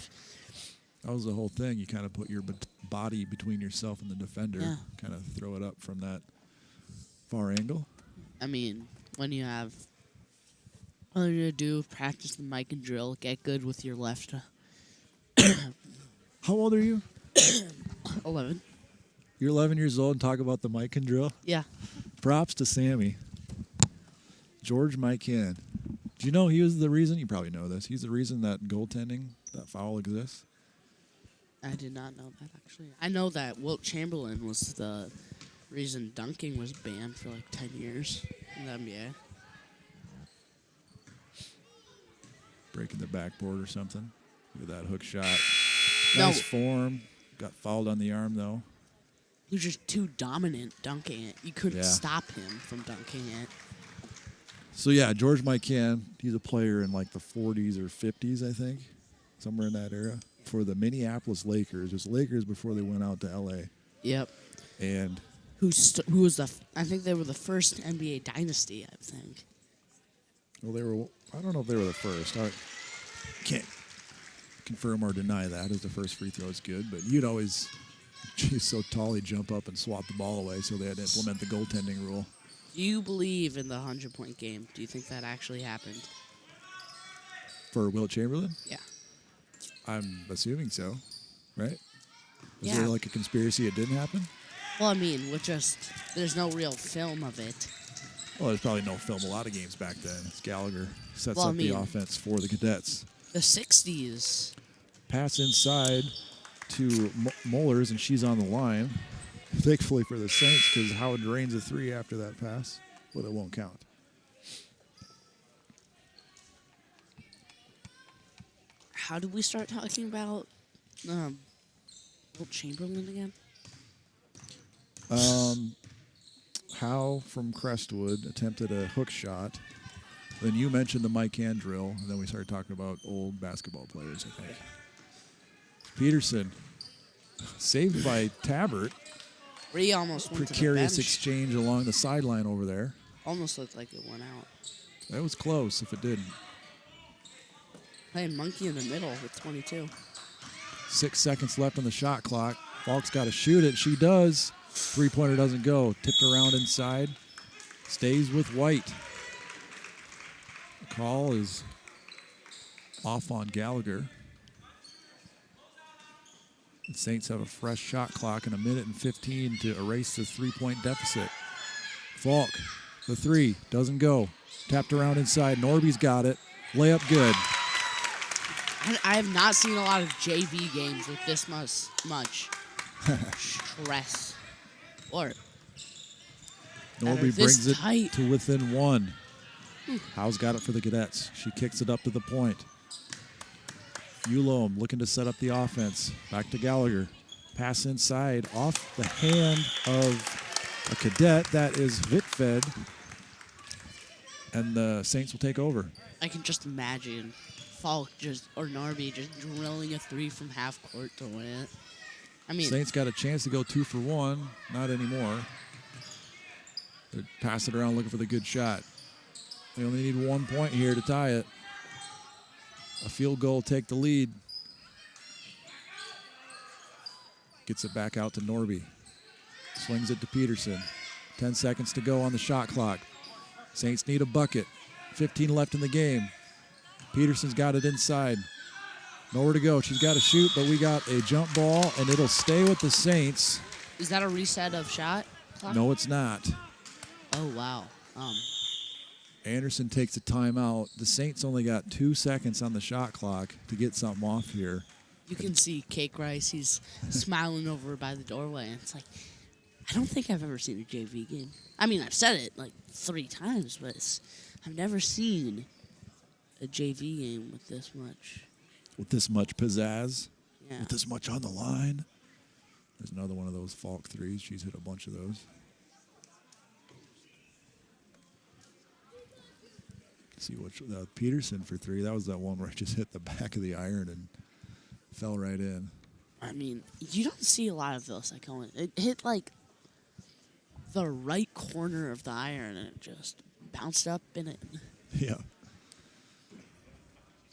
Speaker 7: That was the whole thing. You kind of put your body between yourself and the defender.
Speaker 8: Yeah.
Speaker 7: Kind of throw it up from that far angle.
Speaker 8: I mean, when you have all you're going to do, practice the mic and drill, get good with your left.
Speaker 7: How old are you?
Speaker 8: 11.
Speaker 7: You're 11 years old and talk about the mic and drill?
Speaker 8: Yeah.
Speaker 7: Props to Sammy. George Mikan. Do you know he was the reason? You probably know this. He's the reason that goaltending, that foul exists.
Speaker 8: I did not know that, actually. I know that Wilt Chamberlain was the reason dunking was banned for like 10 years in the NBA.
Speaker 7: Breaking the backboard or something. Look at that hook shot.
Speaker 8: No.
Speaker 7: Nice form. Got fouled on the arm, though.
Speaker 8: He was just too dominant dunking it. You couldn't
Speaker 7: Yeah.
Speaker 8: stop him from dunking it.
Speaker 7: So, yeah, George Mikan, he's a player in like the 40s or 50s, I think. Somewhere in that era. For the Minneapolis Lakers. It was Lakers before they went out to L.A.
Speaker 8: Yep.
Speaker 7: And
Speaker 8: Who was I think they were the first NBA dynasty, I think.
Speaker 7: well, I don't know if they were the first. I can't confirm or deny that as the first free throw is good, but you'd always, he's so tall, he'd jump up and swat the ball away, so they had to implement the goaltending rule.
Speaker 8: Do you believe in the 100-point game? Do you think that actually happened?
Speaker 7: For Wilt Chamberlain?
Speaker 8: Yeah.
Speaker 7: I'm assuming so, right? Is
Speaker 8: Yeah.
Speaker 7: there like a conspiracy it didn't happen?
Speaker 8: Well, I mean, there's no real film of it.
Speaker 7: Well, there's probably no film a lot of games back then. It's Gallagher sets
Speaker 8: Well, I
Speaker 7: up the
Speaker 8: mean-
Speaker 7: offense for the Cadets.
Speaker 8: The 60s.
Speaker 7: Pass inside to Mullers, and she's on the line. Thankfully for the Saints, because Howard drains a 3 after that pass, but it won't count.
Speaker 8: How did we start talking about Will Chamberlain again?
Speaker 7: Howe from Crestwood attempted a hook shot. Then you mentioned the Mike Hand drill, and then we started talking about old basketball players, I think. Peterson, saved by Tabbert.
Speaker 8: He almost went to the
Speaker 7: Precarious
Speaker 8: bench.
Speaker 7: exchange along the sideline over there.
Speaker 8: Almost looked like it went out.
Speaker 7: That was close if it didn't.
Speaker 8: Playing monkey in the middle with 22.
Speaker 7: 6 seconds left on the shot clock. Falk's got to shoot it. She does. Three-pointer doesn't go. Tipped around inside. Stays with White. The call is off on Gallagher. The Saints have a fresh shot clock and 1:15 to erase the 3-point deficit. Falk, the 3, doesn't go. Tapped around inside. Norby's got it. Layup good.
Speaker 8: I have not seen a lot of JV games with this much stress. Or
Speaker 7: Norby
Speaker 8: this
Speaker 7: brings it
Speaker 8: tight.
Speaker 7: to within 1. Howe's got it for the Cadets. She kicks it up to the point. Uloam looking to set up the offense. Back to Gallagher. Pass inside off the hand of a Cadet. That is Vitfed. And the Saints will take over.
Speaker 8: I can just imagine Falk or Norby just drilling a 3 from half court to win it. I mean,
Speaker 7: Saints got a chance to go 2 for 1. Not anymore. They pass it around looking for the good shot. They only need 1 point here to tie it. A field goal take the lead. Gets it back out to Norby. Swings it to Peterson. 10 seconds to go on the shot clock. Saints need a bucket. 15 left in the game. Peterson's got it inside. Nowhere to go. She's got to shoot, but we got a jump ball, and it'll stay with the Saints.
Speaker 8: is that a reset of shot clock?
Speaker 7: No, it's not.
Speaker 8: Oh, wow.
Speaker 7: Anderson takes a timeout. The Saints only got 2 seconds on the shot clock to get something off here.
Speaker 8: You can see Cake Rice. He's smiling over by the doorway. And it's like, I don't think I've ever seen a JV game. I mean, I've said it like 3 times, but I've never seen a JV game with this much.
Speaker 7: With this much pizzazz.
Speaker 8: Yeah.
Speaker 7: With this much on the line. There's another one of those Falk threes. She's hit a bunch of those. See what Peterson for 3. That was that one where it just hit the back of the iron and fell right in.
Speaker 8: I mean, you don't see a lot of those. Like it hit like the right corner of the iron and it just bounced up in it.
Speaker 7: Yeah.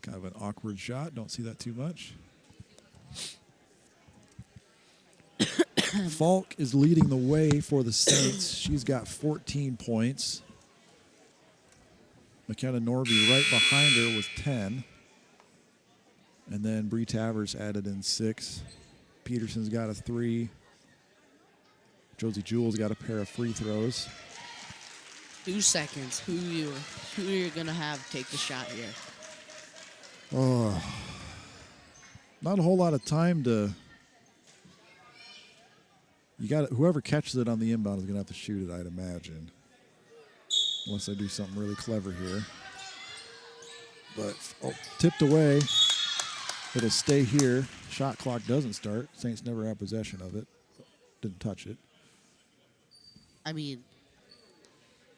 Speaker 7: Kind of an awkward shot. Don't see that too much. Falk is leading the way for the Saints. She's got 14 points. McKenna Norby right behind her with 10. And then Bree Tavers added in 6. Peterson's got a 3. Josie Jewell's got a pair of free throws.
Speaker 8: 2 seconds. Who you're gonna have take the shot here?
Speaker 7: Oh, not a whole lot of time to. You got whoever catches it on the inbound is gonna have to shoot it, I'd imagine. Unless I do something really clever here. But tipped away. It'll stay here. Shot clock doesn't start. Saints never have possession of it. Didn't touch it.
Speaker 8: I mean,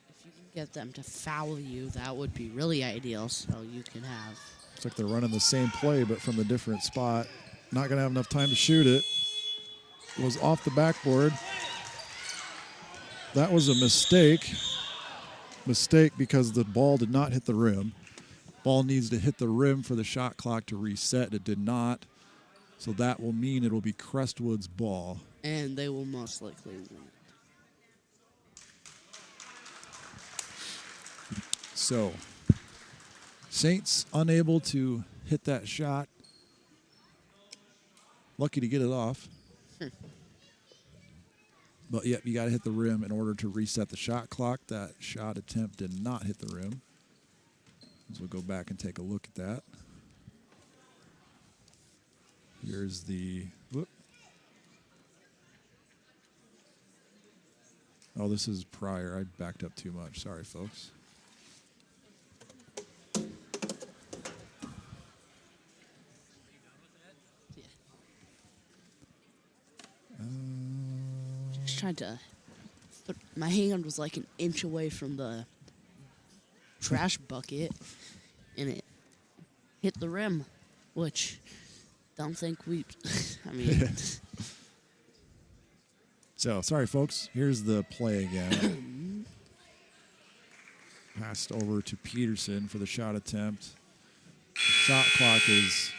Speaker 8: if you can get them to foul you, that would be really ideal. So you can have.
Speaker 7: Looks like they're running the same play, but from a different spot. Not going to have enough time to shoot it. It was off the backboard. That was a mistake. Mistake because the ball did not hit the rim. Ball needs to hit the rim for the shot clock to reset. It did not. So that will mean it will be Crestwood's ball.
Speaker 8: And they will most likely win.
Speaker 7: So, Saints unable to hit that shot. lucky to get it off. But yep, you got to hit the rim in order to reset the shot clock. That shot attempt did not hit the rim. So we'll go back and take a look at that. Here's the, whoop. Oh, this is prior. I backed up too much. Sorry, folks.
Speaker 8: Just tried to, but my hand was like an inch away from the trash bucket, and it hit the rim, which don't think we. I mean.
Speaker 7: So sorry, folks. Here's the play again. Passed over to Peterson for the shot attempt. The shot clock is.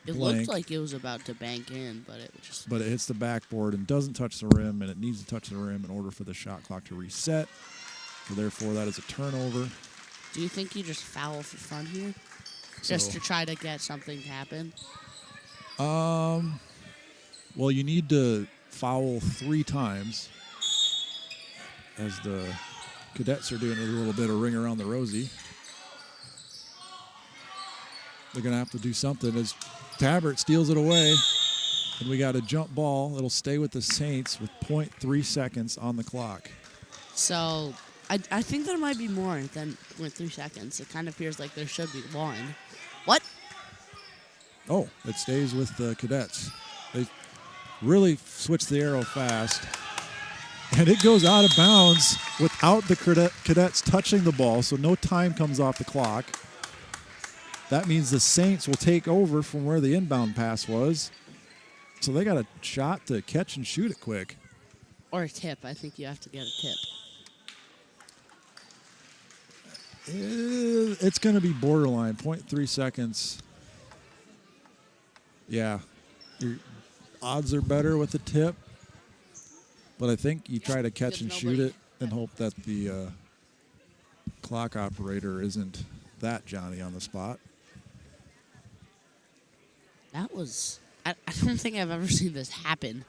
Speaker 8: It
Speaker 7: blank.
Speaker 8: looked like it was about to bank in, but it just.
Speaker 7: But it hits the backboard and doesn't touch the rim, and it needs to touch the rim in order for the shot clock to reset. So therefore, that is a turnover.
Speaker 8: Do you think you just foul for fun here, just to try to get something to happen?
Speaker 7: Well, you need to foul 3 times, as the Cadets are doing a little bit of ring around the rosy. They're going to have to do something as Tabbert steals it away, and we got a jump ball. It'll stay with the Saints with 0.3 seconds on the clock.
Speaker 8: So I think there might be more than 3 seconds. It kind of appears like there should be 1. What?
Speaker 7: Oh, it stays with the Cadets. They really switched the arrow fast. And it goes out of bounds without the Cadets touching the ball, so no time comes off the clock. That means the Saints will take over from where the inbound pass was. So they got a shot to catch and shoot it quick.
Speaker 8: Or a tip. I think you have to get a tip.
Speaker 7: It's going to be borderline, 0.3 seconds. Yeah, your odds are better with a tip. But I think you try to catch and shoot it and hope that the clock operator isn't that Johnny on the spot.
Speaker 8: That was. I don't think I've ever seen this happen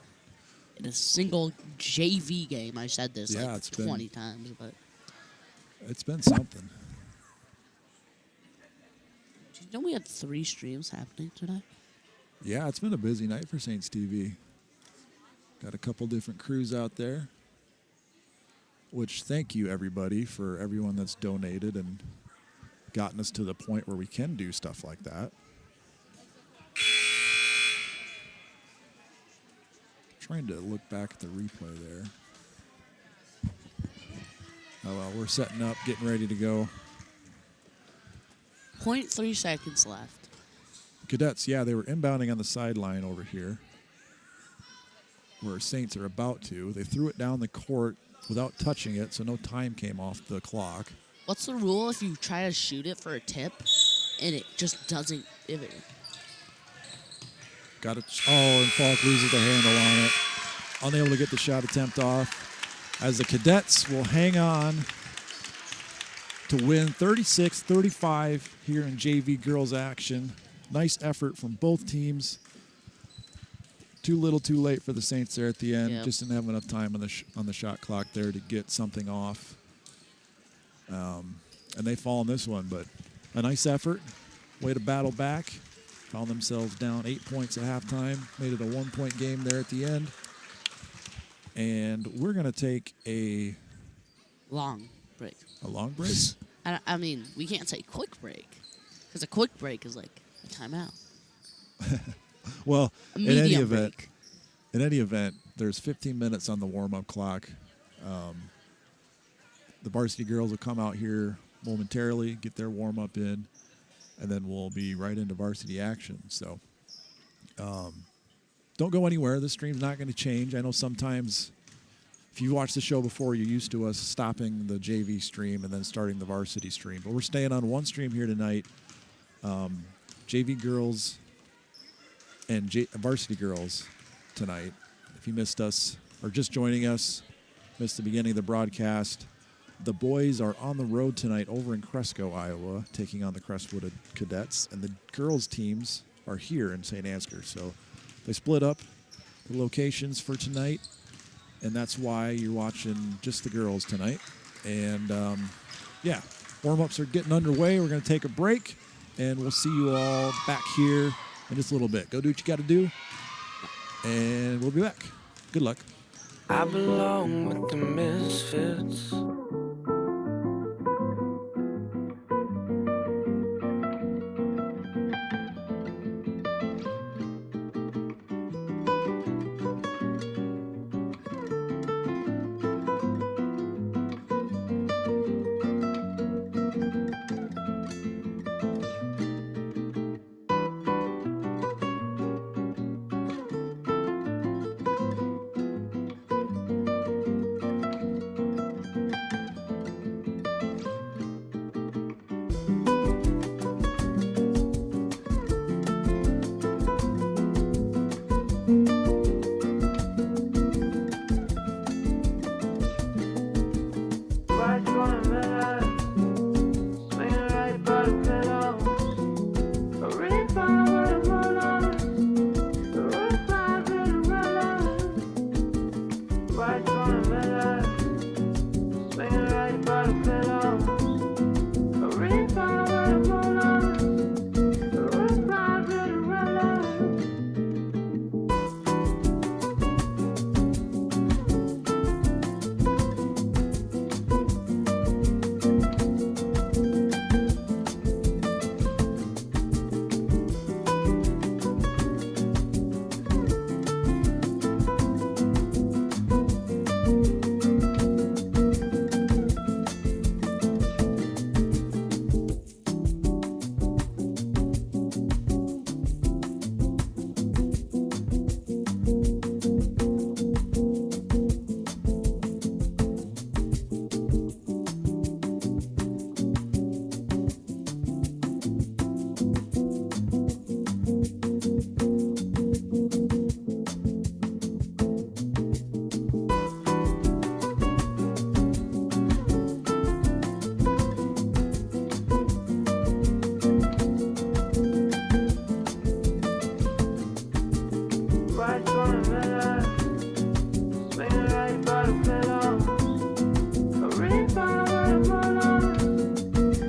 Speaker 8: in a single JV game. I said this like 20 times, but.
Speaker 7: It's been something.
Speaker 8: Did you know we had 3 streams happening today?
Speaker 7: Yeah, it's been a busy night for Saints TV. Got a couple different crews out there. Which, thank you, everybody, for everyone that's donated and gotten us to the point where we can do stuff like that. Trying to look back at the replay there. Oh, well, we're setting up, getting ready to go.
Speaker 8: 0.3 seconds left.
Speaker 7: Cadets, yeah, they were inbounding on the sideline over here, where Saints are about to. They threw it down the court without touching it, so no time came off the clock.
Speaker 8: What's the rule if you try to shoot it for a tip and it just doesn't?
Speaker 7: Got it. Oh, and Falk loses the handle on it. Unable to get the shot attempt off. As the Cadets will hang on to win 36-35 here in JV girls action. Nice effort from both teams. Too little, too late for the Saints there at the end.
Speaker 8: Yep.
Speaker 7: Just didn't have enough time on the shot clock there to get something off. And they fall in this one, but a nice effort. Way to battle back. Found themselves down 8 points at halftime. Made it a 1-point game there at the end. And we're going to take a
Speaker 8: long break.
Speaker 7: A long break?
Speaker 8: I mean, we can't say quick break because a quick break is like a timeout.
Speaker 7: Well,
Speaker 8: in any
Speaker 7: event, there's 15 minutes on the warm-up clock. The varsity girls will come out here momentarily, get their warm-up in, and then we'll be right into varsity action. So don't go anywhere. This stream's not going to change. I know sometimes if you watched the show before, you're used to us stopping the JV stream and then starting the varsity stream. But we're staying on one stream here tonight. JV girls and varsity girls tonight. If you missed us or just joining us, missed the beginning of the broadcast, the boys are on the road tonight over in Cresco, Iowa, taking on the Crestwood Cadets. And the girls teams are here in Saint Ansgar. So they split up the locations for tonight, and that's why you're watching just the girls tonight. And yeah, warm-ups are getting underway. We're going to take a break, and we'll see you all back here in just a little bit. Go do what you got to do, and we'll be back. Good luck.
Speaker 3: I belong with the misfits.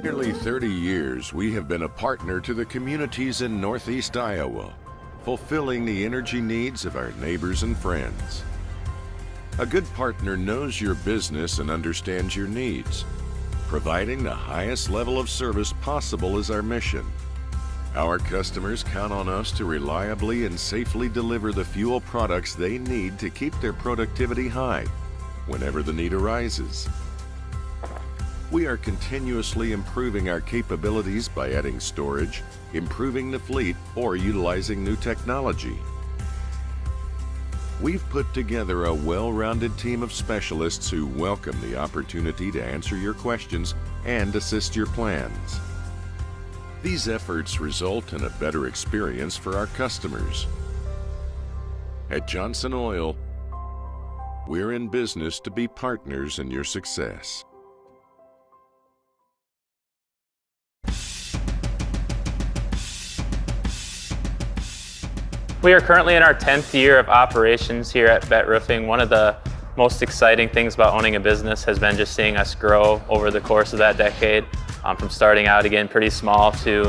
Speaker 4: Nearly 30 years, we have been a partner to the communities in Northeast Iowa, fulfilling the energy needs of our neighbors and friends. A good partner knows your business and understands your needs. Providing the highest level of service possible is our mission. Our customers count on us to reliably and safely deliver the fuel products they need to keep their productivity high whenever the need arises. We are continuously improving our capabilities by adding storage, improving the fleet, or utilizing new technology. We've put together a well-rounded team of specialists who welcome the opportunity to answer your questions and assist your plans. These efforts result in a better experience for our customers. At Johnson Oil, we're in business to be partners in your success.
Speaker 23: We are currently in our 10th year of operations here at Bet Roofing. One of the most exciting things about owning a business has been just seeing us grow over the course of that decade, from starting out again pretty small to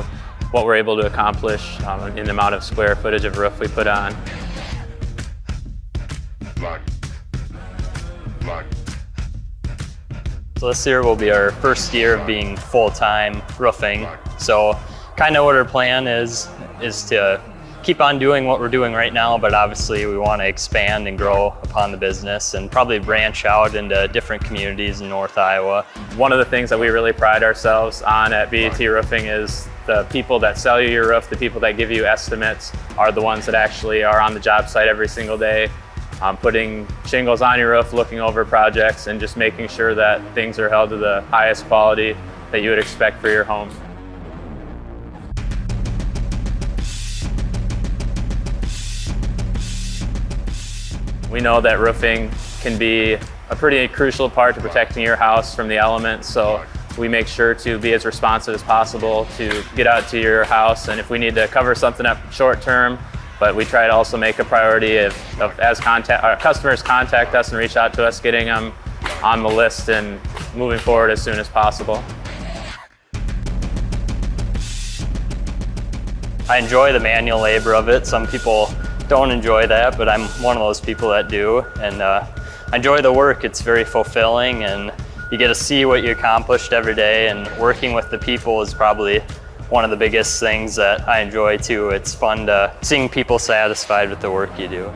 Speaker 23: what we're able to accomplish in the amount of square footage of roof we put on.
Speaker 24: So this year will be our first year of being full-time roofing. So kind of what our plan is to keep on doing what we're doing right now, but obviously we want to expand and grow upon the business and probably branch out into different communities in North Iowa.
Speaker 23: One of the things that we really pride ourselves on at BAT Roofing is the people that sell you your roof, the people that give you estimates, are the ones that actually are on the job site every single day, putting shingles on your roof, looking over projects, and just making sure that things are held to the highest quality that you would expect for your home. We know that roofing can be a pretty crucial part to protecting your house from the elements, so we make sure to be as responsive as possible to get out to your house, and if we need to cover something up short term, but we try to also make a priority of as our customers contact us and reach out to us, getting them on the list and moving forward as soon as possible.
Speaker 24: I enjoy the manual labor of it. Some people don't enjoy that, but I'm one of those people that do. And I enjoy the work. It's very fulfilling, and you get to see what you accomplished every day, and working with the people is probably one of the biggest things that I enjoy too. It's fun to seeing people satisfied with the work you do.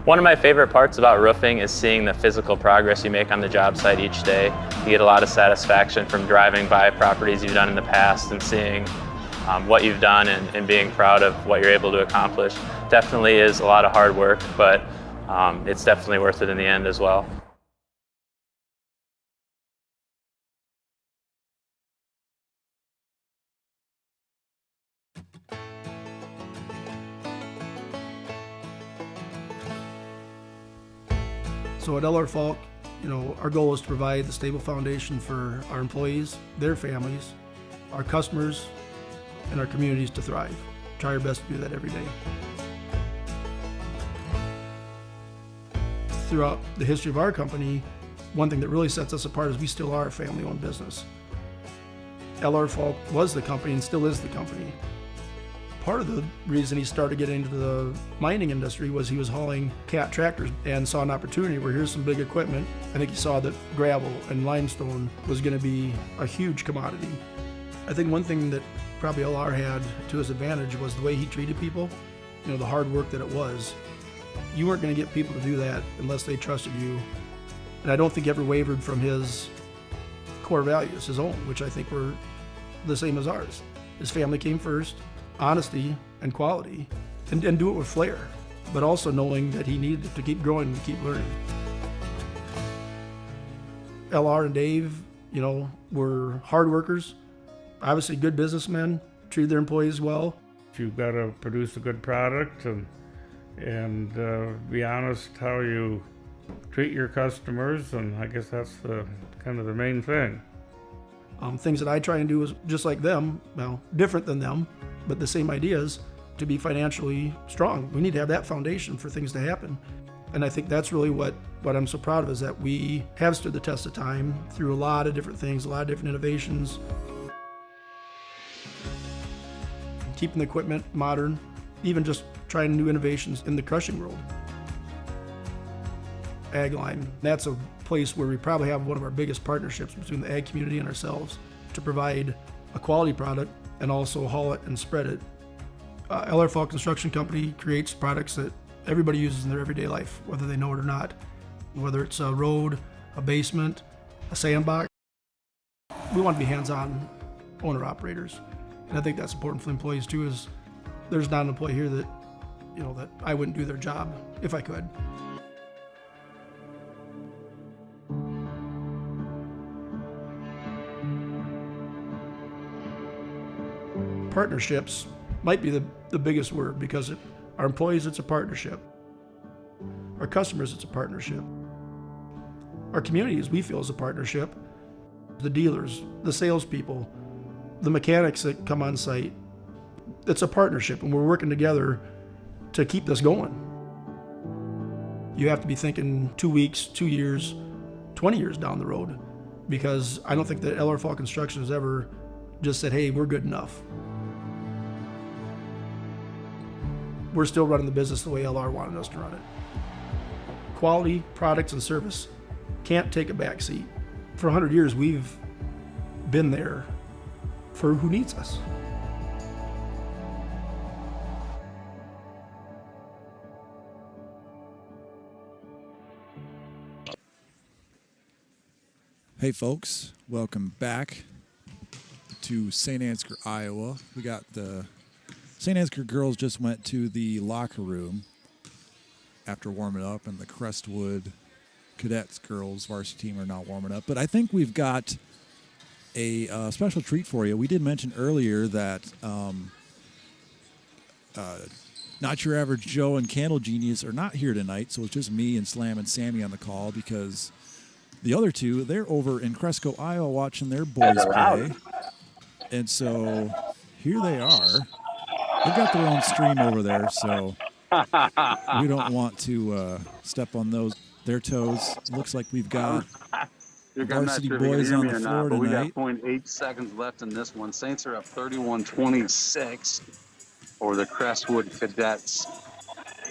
Speaker 23: One of my favorite parts about roofing is seeing the physical progress you make on the job site each day. You get a lot of satisfaction from driving by properties you've done in the past and seeing what you've done and being proud of what you're able to accomplish. Definitely is a lot of hard work, but it's definitely worth it in the end as well.
Speaker 1: So at LR Falk, our goal is to provide the stable foundation for our employees, their families, our customers, and our communities to thrive. Try our best to do that every day. Throughout the history of our company, one thing that really sets us apart is we still are a family-owned business. LR Falk was the company and still is the company. Part of the reason he started getting into the mining industry was he was hauling cat tractors and saw an opportunity where here's some big equipment. I think he saw that gravel and limestone was going to be a huge commodity. I think one thing that probably LR had to his advantage was the way he treated people, the hard work that it was. You weren't going to get people to do that unless they trusted you. And I don't think he ever wavered from his core values, his own, which I think were the same as ours. His family came first. Honesty and quality, and do it with flair, but also knowing that he needed to keep growing and keep learning. LR and Dave, were hard workers, obviously good businessmen, treated their employees well.
Speaker 5: You've got to produce a good product and be honest how you treat your customers, and I guess that's kind of the main thing.
Speaker 1: Things that I try and do is just like them, different than them, but the same ideas, to be financially strong. We need to have that foundation for things to happen. And I think that's really what I'm so proud of, is that we have stood the test of time through a lot of different things, a lot of different innovations. Keeping the equipment modern, even just trying new innovations in the crushing world. Ag Line, that's a place where we probably have one of our biggest partnerships between the ag community and ourselves to provide a quality product and also haul it and spread it. LR Falk Construction Company creates products that everybody uses in their everyday life, whether they know it or not. Whether it's a road, a basement, a sandbox. We want to be hands-on owner-operators. And I think that's important for the employees too, is there's not an employee here that, that I wouldn't do their job if I could. Partnerships might be the biggest word, because our employees, it's a partnership. Our customers, it's a partnership. Our communities, we feel, is a partnership. The dealers, the salespeople, the mechanics that come on site, it's a partnership, and we're working together to keep this going. You have to be thinking 2 weeks, 2 years, 20 years down the road, because I don't think that LR Falk Construction has ever just said, hey, we're good enough. We're still running the business the way LR wanted us to run it. Quality, products, and service can't take a back seat. For 100 years, we've been there for who needs us.
Speaker 7: Hey folks, welcome back to Saint Ansgar, Iowa. We got the Saint Ansgar girls just went to the locker room after warming up, and the Crestwood Cadets girls varsity team are now warming up. But I think we've got a special treat for you. We did mention earlier that Not Your Average Joe and Candle Genius are not here tonight, so it's just me and Slam and Sammy on the call, because The other two, they're over in Cresco, Iowa, watching their boys play. And so here they are. They've got their own stream over there, so we don't want to step on their toes. Looks like we've got Varsity boys on the floor
Speaker 6: but we
Speaker 7: tonight.
Speaker 6: got 0.8 seconds left in this one. Saints are up 31-26 over the Crestwood Cadets.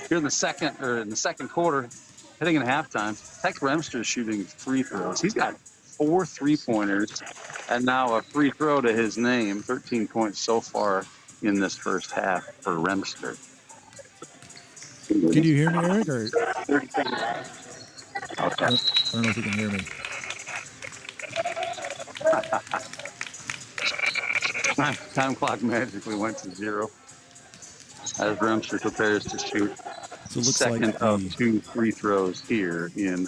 Speaker 6: Here in the second quarter, heading in halftime, Tex Remster is shooting free throws. He's got 4 3-pointers and now a free throw to his name. 13 points so far in this first half for Remster.
Speaker 7: Can you hear me, Eric? Or?
Speaker 6: Okay.
Speaker 7: I don't know if you can hear me.
Speaker 6: Time clock magically went to 0 as Remster prepares to shoot
Speaker 7: So it looks
Speaker 6: second
Speaker 7: like
Speaker 6: of 2 free throws here in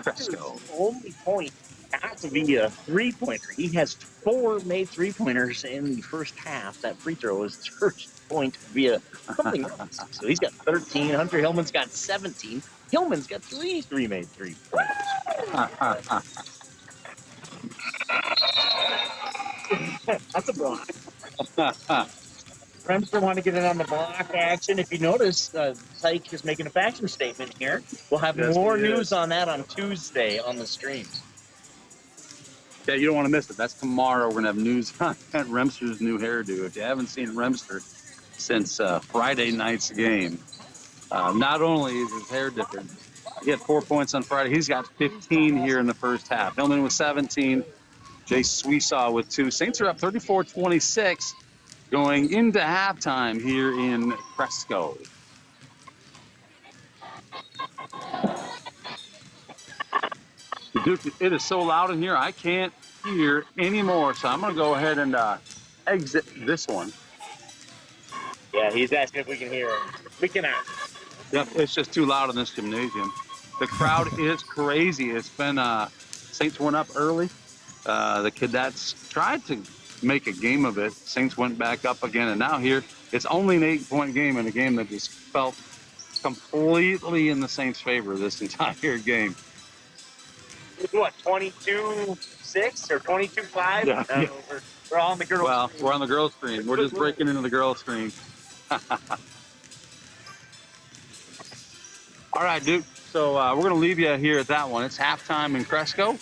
Speaker 6: Cresco.
Speaker 9: Only point has to be a 3-pointer. He has 4 made 3-pointers in the first half. That free throw is his first point via something else. So he's got 13. Hunter Hillman's got 17. Hillman's got 3 made 3-pointers. That's a block. Remster want to get in on the block action. If you notice, Tyke is making a fashion statement here. We'll have more news on that on Tuesday on the streams.
Speaker 6: Yeah, you don't want to miss it. That's tomorrow. We're going to have news on Remster's new hairdo. If you haven't seen Remster since Friday night's game, not only is his hair different, he had 4 points on Friday. He's got 15 here in the first half. Hillman with 17. Jace Sweesaw with 2. Saints are up 34-26 going into halftime here in Cresco. Dude, it is so loud in here, I can't hear anymore. So I'm going to go ahead and exit this one.
Speaker 9: Yeah, he's asking if we can hear him. We cannot.
Speaker 6: Yep, it's just too loud in this gymnasium. The crowd is crazy. It's been Saints went up early. The Cadets tried to make a game of it. Saints went back up again, and now here it's only an 8-point game in a game that just felt completely in the Saints' favor this entire game.
Speaker 9: It's what, 22-6 or 22-5?
Speaker 6: Yeah.
Speaker 9: We're all on the girls'
Speaker 6: Well,
Speaker 9: screen.
Speaker 6: we're on the girls' screen. We're just breaking into the girls' screen. All right, Duke. So we're going to leave you here at that one. It's halftime in Cresco.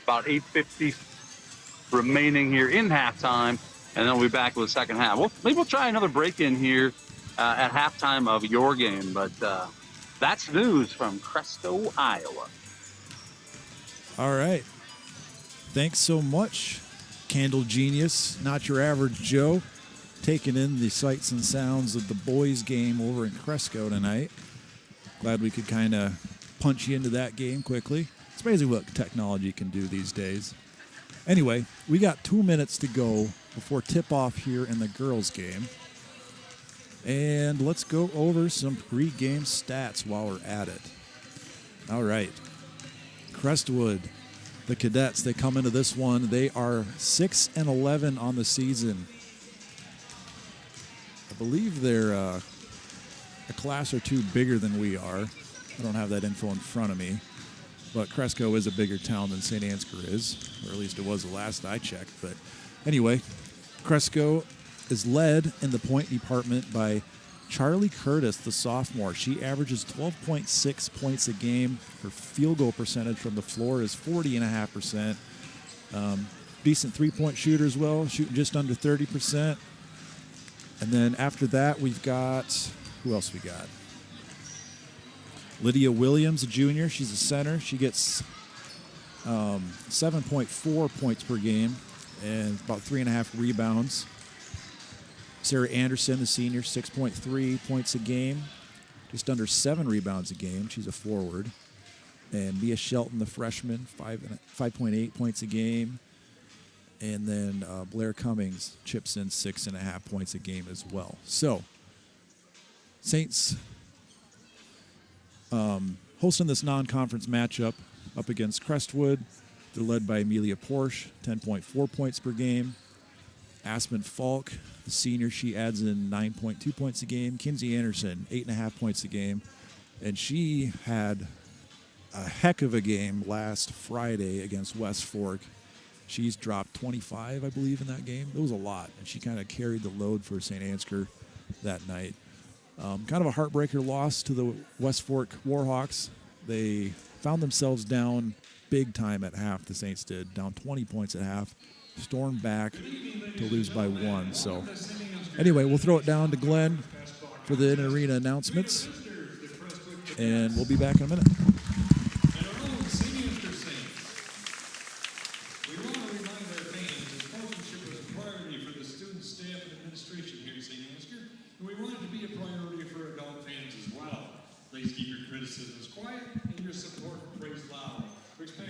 Speaker 6: About 8:50 remaining here in halftime, and then we'll be back with the second half. Maybe we'll try another break-in here at halftime of your game, but that's news from Cresco, Iowa.
Speaker 7: All right. Thanks so much, Candle Genius, not your average Joe, taking in the sights and sounds of the boys' game over in Cresco tonight. Glad we could kind of punch you into that game quickly. It's amazing what technology can do these days. Anyway, we got 2 minutes to go before tip-off here in the girls' game. And let's go over some pre-game stats while we're at it. All right. Crestwood, the Cadets, they come into this one. They are 6-11 on the season. I believe they're a class or two bigger than we are. I don't have that info in front of me. But Cresco is a bigger town than Saint Ansgar is, or at least it was the last I checked. But anyway, Cresco is led in the point department by Charlie Curtis, the sophomore. She averages 12.6 points a game. Her field goal percentage from the floor is 40.5%. Decent three-point shooter as well, shooting just under 30%. And then after that, we've got, who else we got? Lydia Williams, a junior. She's a center. She gets 7.4 points per game and about 3.5 rebounds. Sarah Anderson, the senior, 6.3 points a game, just under 7 rebounds a game. She's a forward. And Mia Shelton, the freshman, 5.8 points a game. And then Blair Cummings chips in 6.5 points a game as well. So, Saints hosting this non-conference matchup up against Crestwood. They're led by Amelia Porsche, 10.4 points per game. Aspen Falk, the senior, she adds in 9.2 points a game. Kinsey Anderson, 8.5 points a game. And she had a heck of a game last Friday against West Fork. She's dropped 25, I believe, in that game. It was a lot, and she kind of carried the load for Saint Ansgar that night. Kind of a heartbreaker loss to the West Fork Warhawks. They found themselves down big time at half, the Saints did, down 20 points at half, stormed back to lose by 1. So anyway, we'll throw it down to Glenn for the in-arena announcements, and we'll be back in a minute.
Speaker 10: Criticisms quiet and your support praise loud. We expect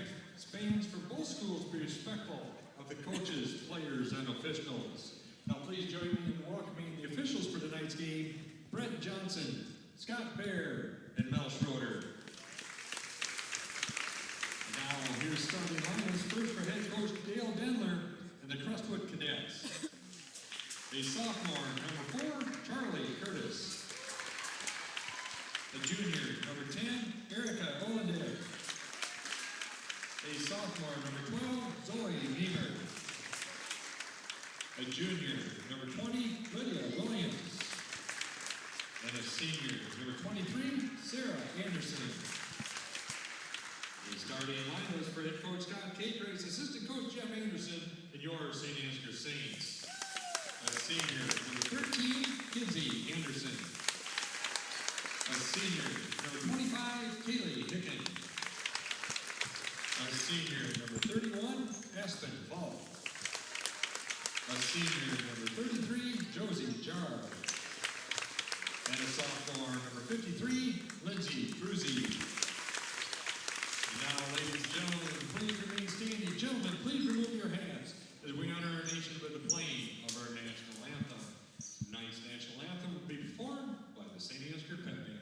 Speaker 10: fans from both schools to be respectful of the coaches, players, and officials. Now please join me in welcoming the officials for tonight's game, Brett Johnson, Scott Baer, and Mel Schroeder. Now here's starting lineups first for head coach Dale Denler and the Crestwood Cadets. A sophomore, number 4, Charlie Curtis. A junior, number 10, Erica Olendick. A sophomore, number 12, Zoe Niemer. A junior, number 20, Lydia Williams. And a senior, number 23, Sarah Anderson. The starting lineups for head coach Scott Catrace, assistant coach Jeff Anderson, and your Saint Ansgar Saints. A senior, number 13, Kinsey Anderson. A senior, number 25, Kaylee Hicken. A senior, number 31, Aspen Falk. A senior, number 33, Josie Jar. And a sophomore, number 53, Lindsay Cruzy. Now, ladies and gentlemen, please remain standing. Gentlemen, please remove your hats as we honor our nation with the playing of our national anthem. Tonight's national anthem will be performed by the Saint Ansgar Pep Band.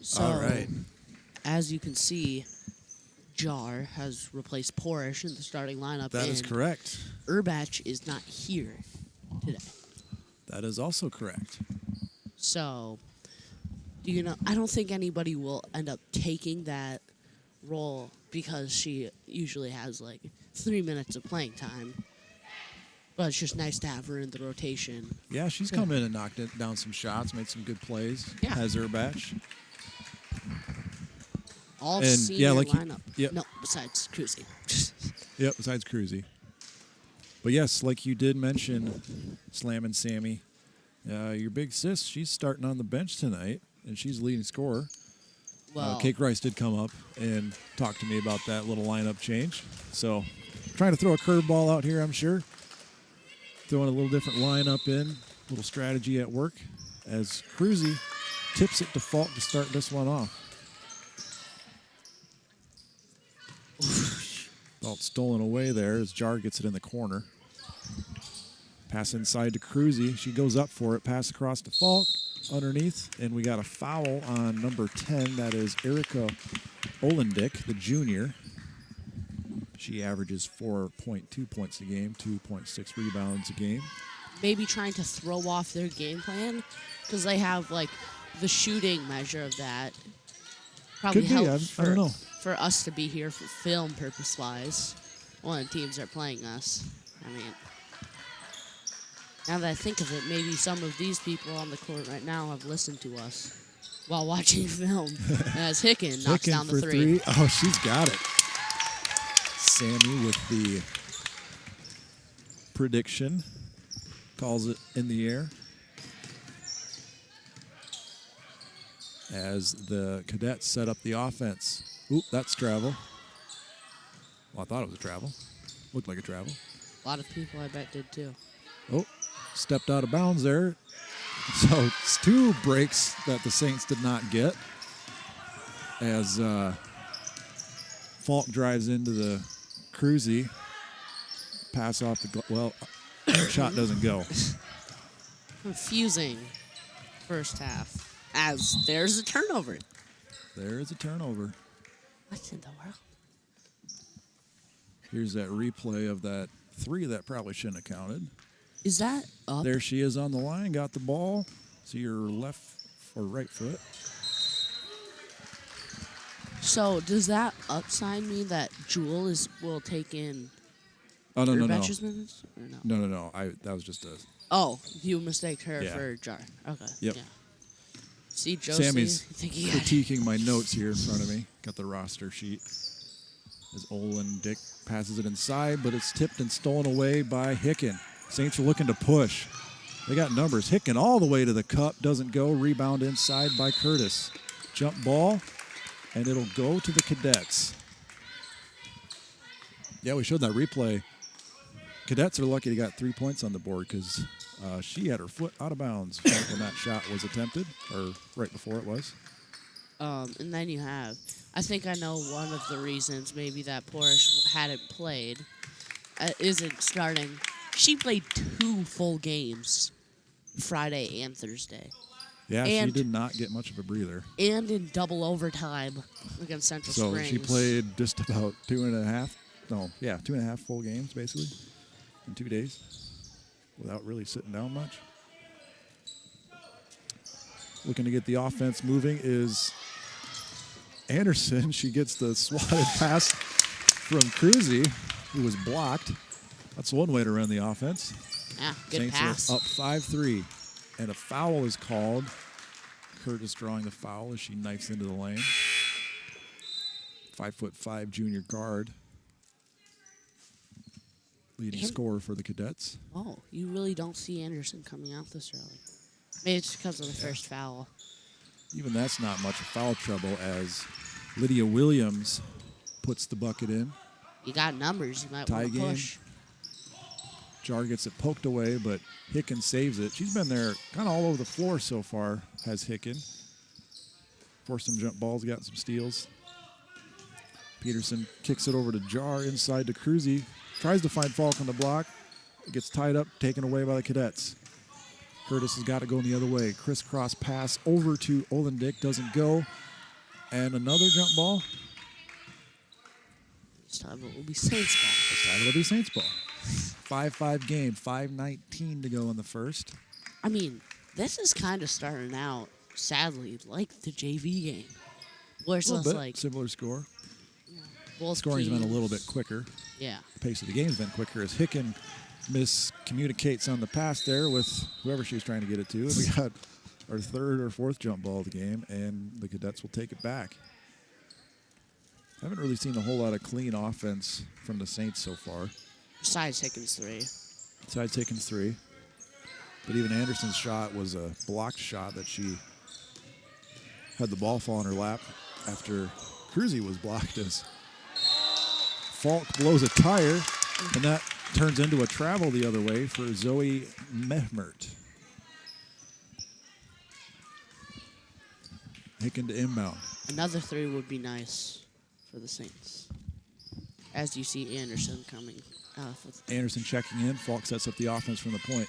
Speaker 8: So,
Speaker 7: all right.
Speaker 8: As you can see, Jar has replaced Porish in the starting lineup.
Speaker 7: That is correct.
Speaker 8: Urbach is not here today.
Speaker 7: That is also correct.
Speaker 8: So, I don't think anybody will end up taking that role because she usually has like 3 minutes of playing time. But it's just nice to have her in the rotation.
Speaker 7: Yeah, she's come in and knocked down some shots, made some good plays.
Speaker 8: Yeah.
Speaker 7: As Urbach.
Speaker 8: All senior lineup.
Speaker 7: Yep.
Speaker 8: No, besides Cruzy.
Speaker 7: Yep, besides Cruzy. But yes, like you did mention, Slam and Sammy, your big sis, she's starting on the bench tonight, and she's the leading scorer.
Speaker 8: Well,
Speaker 7: Kate Rice did come up and talk to me about that little lineup change. So, trying to throw a curveball out here, I'm sure. Throwing a little different lineup in, a little strategy at work, as Cruzy tips it to Falk to start this one off. Ball stolen away there as Jar gets it in the corner. Pass inside to Cruzy. She goes up for it. Pass across to Falk underneath. And we got a foul on number 10. That is Erica Olendick, the junior. She averages 4.2 points a game, 2.6 rebounds a game.
Speaker 8: Maybe trying to throw off their game plan because they have like the shooting measure of that. Probably
Speaker 7: Could be.
Speaker 8: helps
Speaker 7: I don't know.
Speaker 8: for us to be here for film purpose wise when teams are playing us. I mean, now that I think of it, maybe some of these people on the court right now have listened to us while watching film as Hicken knocks
Speaker 7: Hicken
Speaker 8: down
Speaker 7: for
Speaker 8: the three.
Speaker 7: Oh, she's got it. Sammy with the prediction. Calls it in the air. As the Cadets set up the offense. Oop, that's travel. Well, I thought it was a travel. Looked like a travel.
Speaker 8: A lot of people, I bet, did too.
Speaker 7: Oh, stepped out of bounds there. So it's 2 breaks that the Saints did not get. As Falk drives into the Cruzy. Pass off the shot doesn't go.
Speaker 8: Confusing first half. As there's a turnover.
Speaker 7: There is a turnover.
Speaker 8: What in the world?
Speaker 7: Here's that replay of that 3 that probably shouldn't have counted.
Speaker 8: Is that up?
Speaker 7: There she is on the line, got the ball. See your left or right foot.
Speaker 8: So does that upside mean that Jewel will take in
Speaker 7: Oh, no.
Speaker 8: Bench's minutes? Or no?
Speaker 7: No. That was just a...
Speaker 8: Oh, you mistaked her
Speaker 7: Yeah.
Speaker 8: for Jar. Okay.
Speaker 7: Yep.
Speaker 8: Yeah. See, Josie,
Speaker 7: Sammy's
Speaker 8: I think he
Speaker 7: critiquing my notes here in front of me. Got the roster sheet. As Olin Dick passes it inside, but it's tipped and stolen away by Hicken. Saints are looking to push. They got numbers. Hicken all the way to the cup. Doesn't go. Rebound inside by Curtis. Jump ball, and it'll go to the Cadets. Yeah, we showed that replay. Cadets are lucky to got 3 points on the board because she had her foot out of bounds when that shot was attempted, or right before it was.
Speaker 8: And then you have, I think I know one of the reasons maybe that Porish hadn't played, isn't starting. She played 2 full games, Friday and Thursday.
Speaker 7: Yeah, she did not get much of a breather.
Speaker 8: And in double overtime against Central Springs.
Speaker 7: So she played just about 2.5 full games basically in 2 days without really sitting down much. Looking to get the offense moving is Anderson. She gets the swatted pass from Cruzy, who was blocked. That's one way to run the offense.
Speaker 8: Yeah, good
Speaker 7: Saints
Speaker 8: pass.
Speaker 7: are up 5-3, and a foul is called. Curtis drawing the foul as she knifes into the lane. 5'5" junior guard. Leading scorer for the Cadets.
Speaker 8: Oh, you really don't see Anderson coming out this early. Maybe it's because of the first foul.
Speaker 7: Even that's not much of foul trouble as Lydia Williams puts the bucket in.
Speaker 8: You got numbers. You might
Speaker 7: Tie
Speaker 8: want to
Speaker 7: game.
Speaker 8: push.
Speaker 7: Jar gets it poked away, but Hicken saves it. She's been there kind of all over the floor so far, has Hicken. Forced some jump balls, got some steals. Peterson kicks it over to Jar, inside to Cruzy. Tries to find Falk on the block. It gets tied up, taken away by the Cadets. Curtis has got to go in the other way. Crisscross pass over to Olendick, doesn't go. And another jump ball.
Speaker 8: This time it will be Saints ball.
Speaker 7: This time it'll be Saints ball. 5-5 game, 5:19 to go in the first.
Speaker 8: I mean, this is kind of starting out, sadly, like the JV game. Where it's just like
Speaker 7: similar score.
Speaker 8: both
Speaker 7: Scoring's been a
Speaker 8: teams-
Speaker 7: little bit quicker.
Speaker 8: Yeah.
Speaker 7: The pace of the game's been quicker as Hicken miscommunicates on the pass there with whoever she was trying to get it to. And we got our 3rd or 4th jump ball of the game, and the Cadets will take it back. Haven't really seen a whole lot of clean offense from the Saints so far.
Speaker 8: Besides Hickens 3.
Speaker 7: Besides Hickens 3. But even Anderson's shot was a blocked shot that she had the ball fall in her lap after Cruzy was blocked as Falk blows a tire, and that turns into a travel the other way for Zoe Mehmert. Hicken to inbound.
Speaker 8: Another 3 would be nice for the Saints. As you see Anderson coming off with
Speaker 7: Anderson checking in. Falk sets up the offense from the point.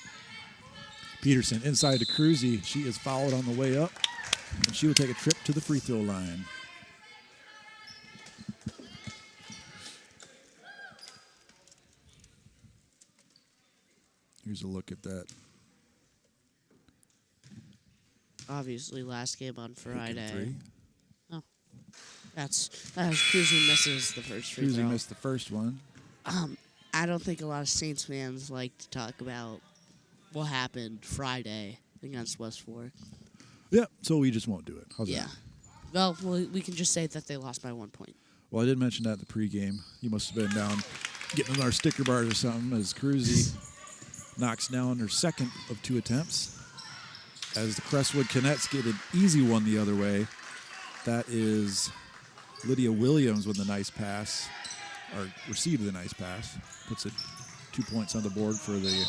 Speaker 7: Peterson inside to Cruzy. She is fouled on the way up, and she will take a trip to the free throw line. Here's a look at that.
Speaker 8: Obviously, last game on Friday.
Speaker 7: Three.
Speaker 8: Oh, that's Cruzy misses the first free throw.
Speaker 7: Cruzy missed the first one.
Speaker 8: I don't think a lot of Saints fans like to talk about what happened Friday against West Fork.
Speaker 7: Yeah, so we just won't do it. How's
Speaker 8: Yeah.
Speaker 7: that?
Speaker 8: Well, we can just say that they lost by 1 point.
Speaker 7: Well, I did mention that in the pregame. You must have been down getting in our sticker bars or something as Cruzy knocks down her second of 2 attempts. As the Crestwood Cadets get an easy one the other way. That is Lydia Williams with a nice pass, or received a nice pass. Puts it 2 points on the board for the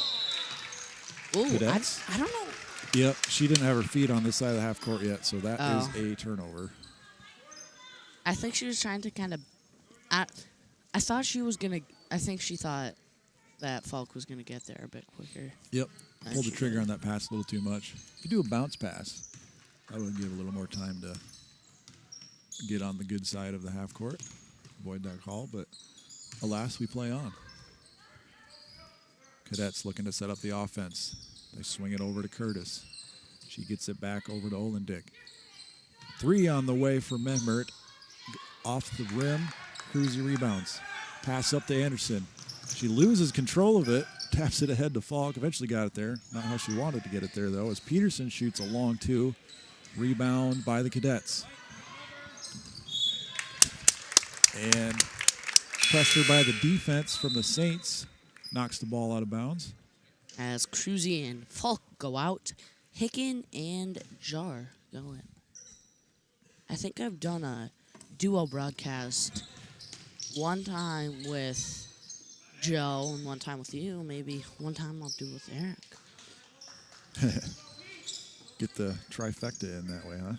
Speaker 7: Cadets.
Speaker 8: I don't know.
Speaker 7: Yep, she didn't have her feet on this side of the half court yet, so that
Speaker 8: Oh.
Speaker 7: is a turnover.
Speaker 8: I think she was trying to kind of. I thought she was gonna. I think she thought that Falk was gonna get there a bit quicker.
Speaker 7: Yep, pulled the trigger on that pass a little too much. If you do a bounce pass, I would give a little more time to get on the good side of the half court, avoid that call, but alas, we play on. Cadets looking to set up the offense. They swing it over to Curtis. She gets it back over to Olendick. 3 on the way for Memmert. Off the rim, Cruzy rebounds. Pass up to Anderson. She loses control of it, taps it ahead to Falk. Eventually got it there. Not how she wanted to get it there, though, as Peterson shoots a long 2. Rebound by the Cadets. And pressure by the defense from the Saints knocks the ball out of bounds.
Speaker 8: As Cruzy and Falk go out, Hicken and Jar go in. I think I've done a duo broadcast one time with Joe and one time with you. Maybe one time I'll do with Eric.
Speaker 7: Get the trifecta in that way, huh?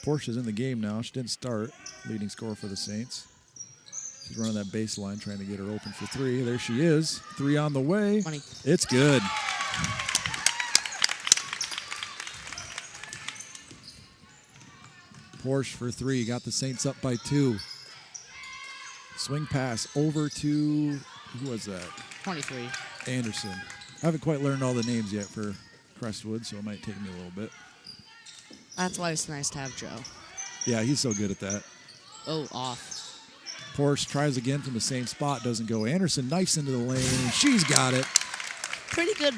Speaker 7: Portia's in the game now. She didn't start. Leading scorer for the Saints. She's running that baseline, trying to get her open for 3. There she is. 3 on the way.
Speaker 8: 20.
Speaker 7: It's good. Porsche for 3. Got the Saints up by 2. Swing pass over to, who was that?
Speaker 8: 23.
Speaker 7: Anderson. I haven't quite learned all the names yet for Crestwood, so it might take me a little bit.
Speaker 8: That's why it's nice to have Joe.
Speaker 7: Yeah, he's so good at that.
Speaker 8: Oh, off.
Speaker 7: Porsche tries again from the same spot, doesn't go. Anderson knifes into the lane, and she's got it.
Speaker 8: Pretty good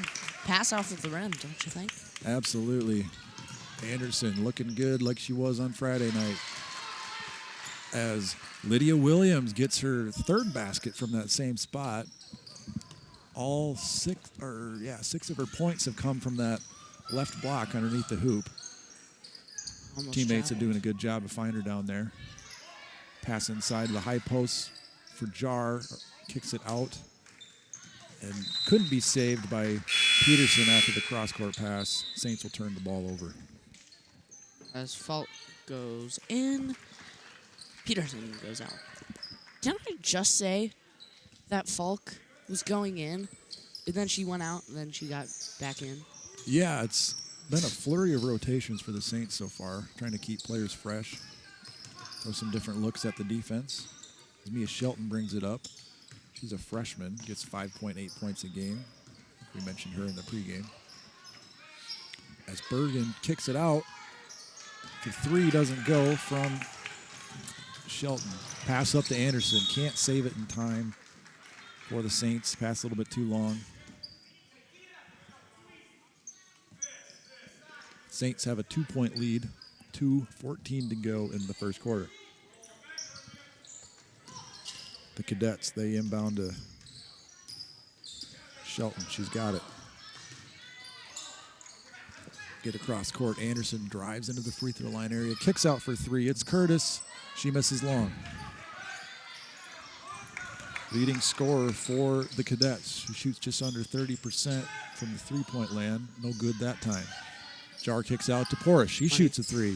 Speaker 8: pass off of the rim, don't you think?
Speaker 7: Absolutely. Anderson looking good like she was on Friday night. As Lydia Williams gets her 3rd basket from that same spot. All 6 of her points have come from that left block underneath the hoop.
Speaker 8: Almost
Speaker 7: Teammates are doing a good job of finding her down there. Pass inside to the high post for Jar. Kicks it out. And couldn't be saved by Peterson after the cross-court pass. Saints will turn the ball over.
Speaker 8: As Falk goes in, Peterson goes out. Didn't I just say that Falk was going in, and then she went out, and then she got back in?
Speaker 7: Yeah, it's been a flurry of rotations for the Saints so far, trying to keep players fresh. Throw some different looks at the defense. As Mia Shelton brings it up. She's a freshman, gets 5.8 points a game. We mentioned her in the pregame. As Bergen kicks it out, for 3 doesn't go from Shelton. Pass up to Anderson. Can't save it in time for the Saints. Pass a little bit too long. Saints have a 2-point lead. 2:14 to go in the first quarter. The Cadets, they inbound to Shelton. She's got it. Get across court. Anderson drives into the free throw line area. Kicks out for 3. It's Curtis. She misses long. Leading scorer for the Cadets. She shoots just under 30% from the three-point land. No good that time. Jar kicks out to Porras. She shoots a 3.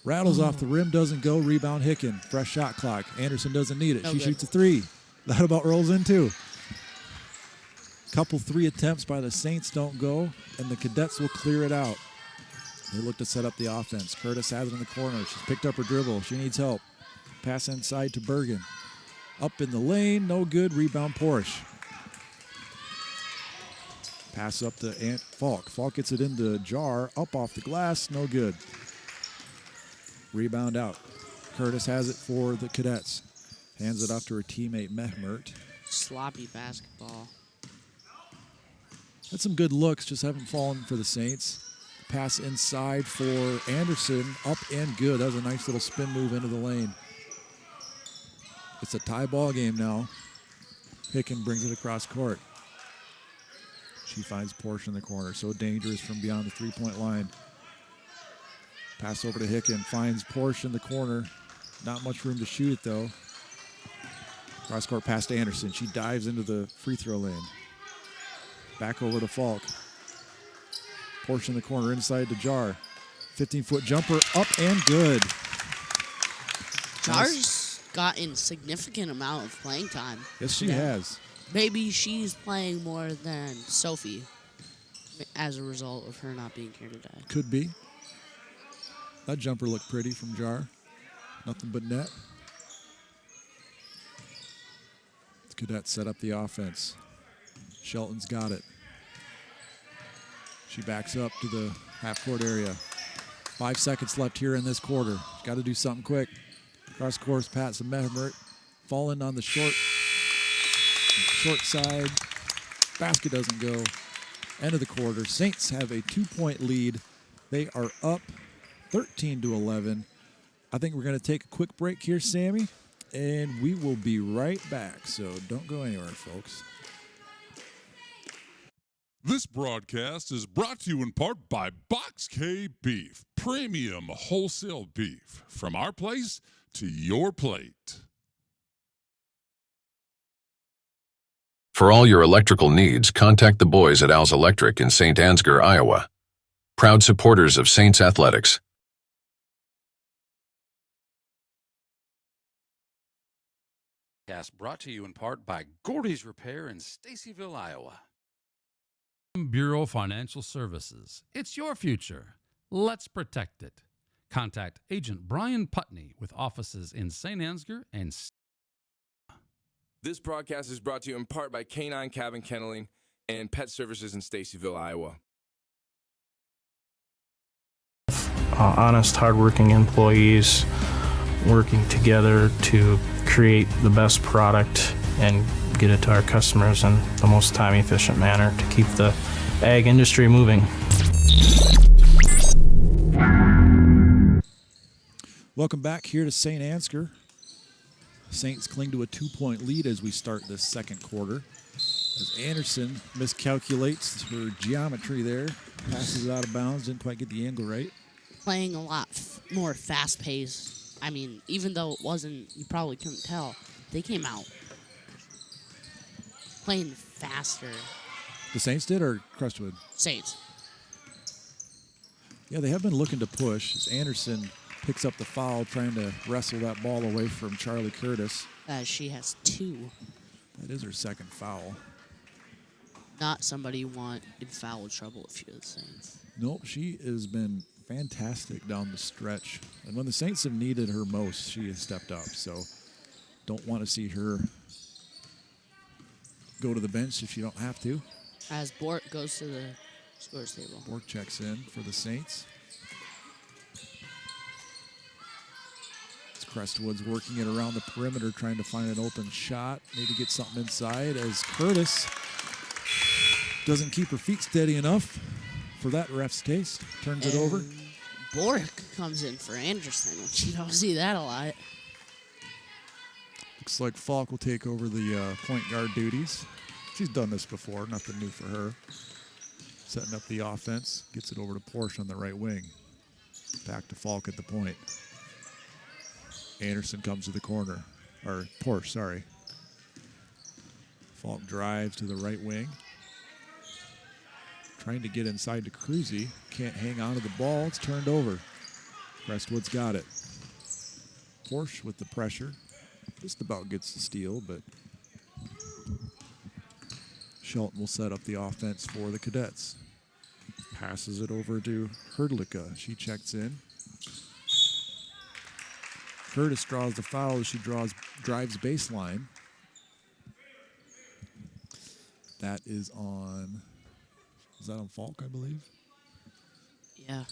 Speaker 7: Rattles off the rim, doesn't go. Rebound Hicken. Fresh shot clock. Anderson doesn't need it.
Speaker 8: No
Speaker 7: she
Speaker 8: good.
Speaker 7: shoots a 3. That about rolls in too. Couple 3 attempts by the Saints don't go, and the Cadets will clear it out. They look to set up the offense. Curtis has it in the corner. She's picked up her dribble. She needs help. Pass inside to Bergen. Up in the lane, no good. Rebound Porsche. Pass up to Falk. Falk gets it into Jar, up off the glass, no good. Rebound out. Curtis has it for the Cadets. Hands it off to her teammate Mehmet.
Speaker 8: Sloppy basketball.
Speaker 7: Had some good looks, just haven't fallen for the Saints. Pass inside for Anderson, up and good. That was a nice little spin move into the lane. It's a tie ball game now. Hicken brings it across court. She finds Porsche in the corner. So dangerous from beyond the three-point line. Pass over to Hicken. Finds Porsche in the corner. Not much room to shoot it, though. Cross court pass to Anderson. She dives into the free throw lane. Back over to Falk. Porsche in the corner inside to Jar. 15-foot jumper up and good.
Speaker 8: Jar's gotten significant amount of playing time.
Speaker 7: Yes, she has.
Speaker 8: Maybe she's playing more than Sophie as a result of her not being here today.
Speaker 7: Could be. That jumper looked pretty from Jar. Nothing but net. The Cadets set up the offense. Shelton's got it. She backs up to the half-court area. 5 seconds left here in this quarter. Got to do something quick. Cross course pass to Mehmet. Falling on the short side. Basket doesn't go. End of the quarter. Saints have a 2-point lead. They are up 13-11. I think we're going to take a quick break here, Sammy, and we will be right back. So don't go anywhere, folks.
Speaker 13: This broadcast is brought to you in part by Box K Beef, premium wholesale beef. From our place to your plate.
Speaker 11: For all your electrical needs, contact the boys at Al's Electric in Saint Ansgar, Iowa. Proud supporters of Saints Athletics.
Speaker 2: Brought to you in part by Gordy's Repair in Stacyville, Iowa. Bureau Financial Services. It's your future. Let's protect it. Contact Agent Brian Putney with offices in Saint Ansgar and
Speaker 14: This broadcast is brought to you in part by Canine Cabin Kenneling and Pet Services in Stacyville, Iowa.
Speaker 15: Honest, hardworking employees working together to create the best product and get it to our customers in the most time-efficient manner to keep the ag industry moving.
Speaker 7: Welcome back here to Saint Ansgar. Saints cling to a 2-point lead as we start this second quarter. As Anderson miscalculates her geometry there, passes it out of bounds, didn't quite get the angle right.
Speaker 8: Playing a lot more fast-paced. I mean, even though it wasn't, you probably couldn't tell, they came out playing faster.
Speaker 7: The Saints did, or Crestwood?
Speaker 8: Saints.
Speaker 7: Yeah, they have been looking to push as Anderson picks up the foul, trying to wrestle that ball away from Charlie Curtis.
Speaker 8: She has 2.
Speaker 7: That is her second foul.
Speaker 8: Not somebody you want in foul trouble if you're the Saints.
Speaker 7: Nope, she has been fantastic down the stretch. And when the Saints have needed her most, she has stepped up. So don't want to see her go to the bench if you don't have to.
Speaker 8: As Bork goes to the scores table.
Speaker 7: Bork checks in for the Saints. As Crestwood's working it around the perimeter, trying to find an open shot. Maybe get something inside as Curtis doesn't keep her feet steady enough for that ref's taste. Turns it over.
Speaker 8: Bork comes in for Anderson, which you don't see that a lot.
Speaker 7: Looks like Falk will take over the point guard duties. She's done this before, nothing new for her. Setting up the offense, gets it over to Porsche on the right wing. Back to Falk at the point. Anderson comes to the corner, or Porsche, sorry. Falk drives to the right wing. Trying to get inside to Cruzy. Can't hang on to the ball. It's turned over. Crestwood's got it. Porsche with the pressure. Just about gets the steal, but Shelton will set up the offense for the Cadets. Passes it over to Herdlicka. She checks in. Curtis draws the foul as she drives baseline. That is on Is that on Falk, I believe?
Speaker 8: Yeah.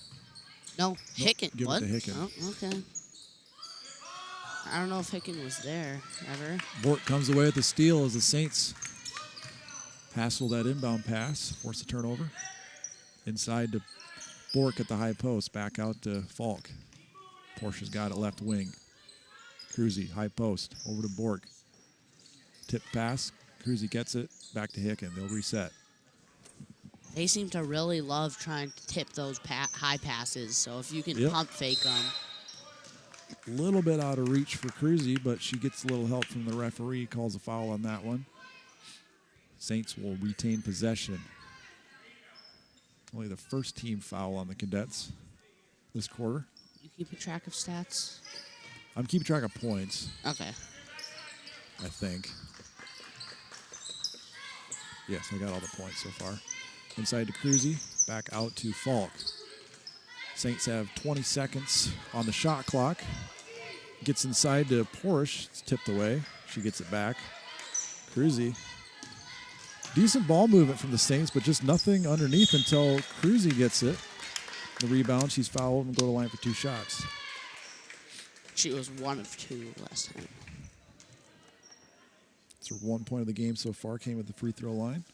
Speaker 8: No, Hicken.
Speaker 7: Give
Speaker 8: What?
Speaker 7: it to Hicken.
Speaker 8: Oh, okay. I don't know if Hicken was there ever.
Speaker 7: Bork comes away with the steal as the Saints hassle that inbound pass, force a turnover. Inside to Bork at the high post, back out to Falk. Porsche's got it left wing. Cruzy, high post, over to Bork. Tip pass, Cruzy gets it, back to Hicken. They'll reset.
Speaker 8: They seem to really love trying to tip those high passes, so if you can
Speaker 7: Yep.
Speaker 8: pump fake them.
Speaker 7: A little bit out of reach for Cruzy, but she gets a little help from the referee, calls a foul on that one. Saints will retain possession. Only the first team foul on the Cadets this quarter.
Speaker 8: You keeping track of stats?
Speaker 7: I'm keeping track of points,
Speaker 8: Okay.
Speaker 7: I think. Yes, I got all the points so far. Inside to Cruzy, back out to Falk. Saints have 20 seconds on the shot clock. Gets inside to Porsche. It's tipped away. She gets it back. Cruzy. Decent ball movement from the Saints, but just nothing underneath until Cruzy gets it. The rebound, she's fouled and go to the line for 2 shots.
Speaker 8: She was 1 of 2 last time.
Speaker 7: So 1 point of the game so far came with the free throw line.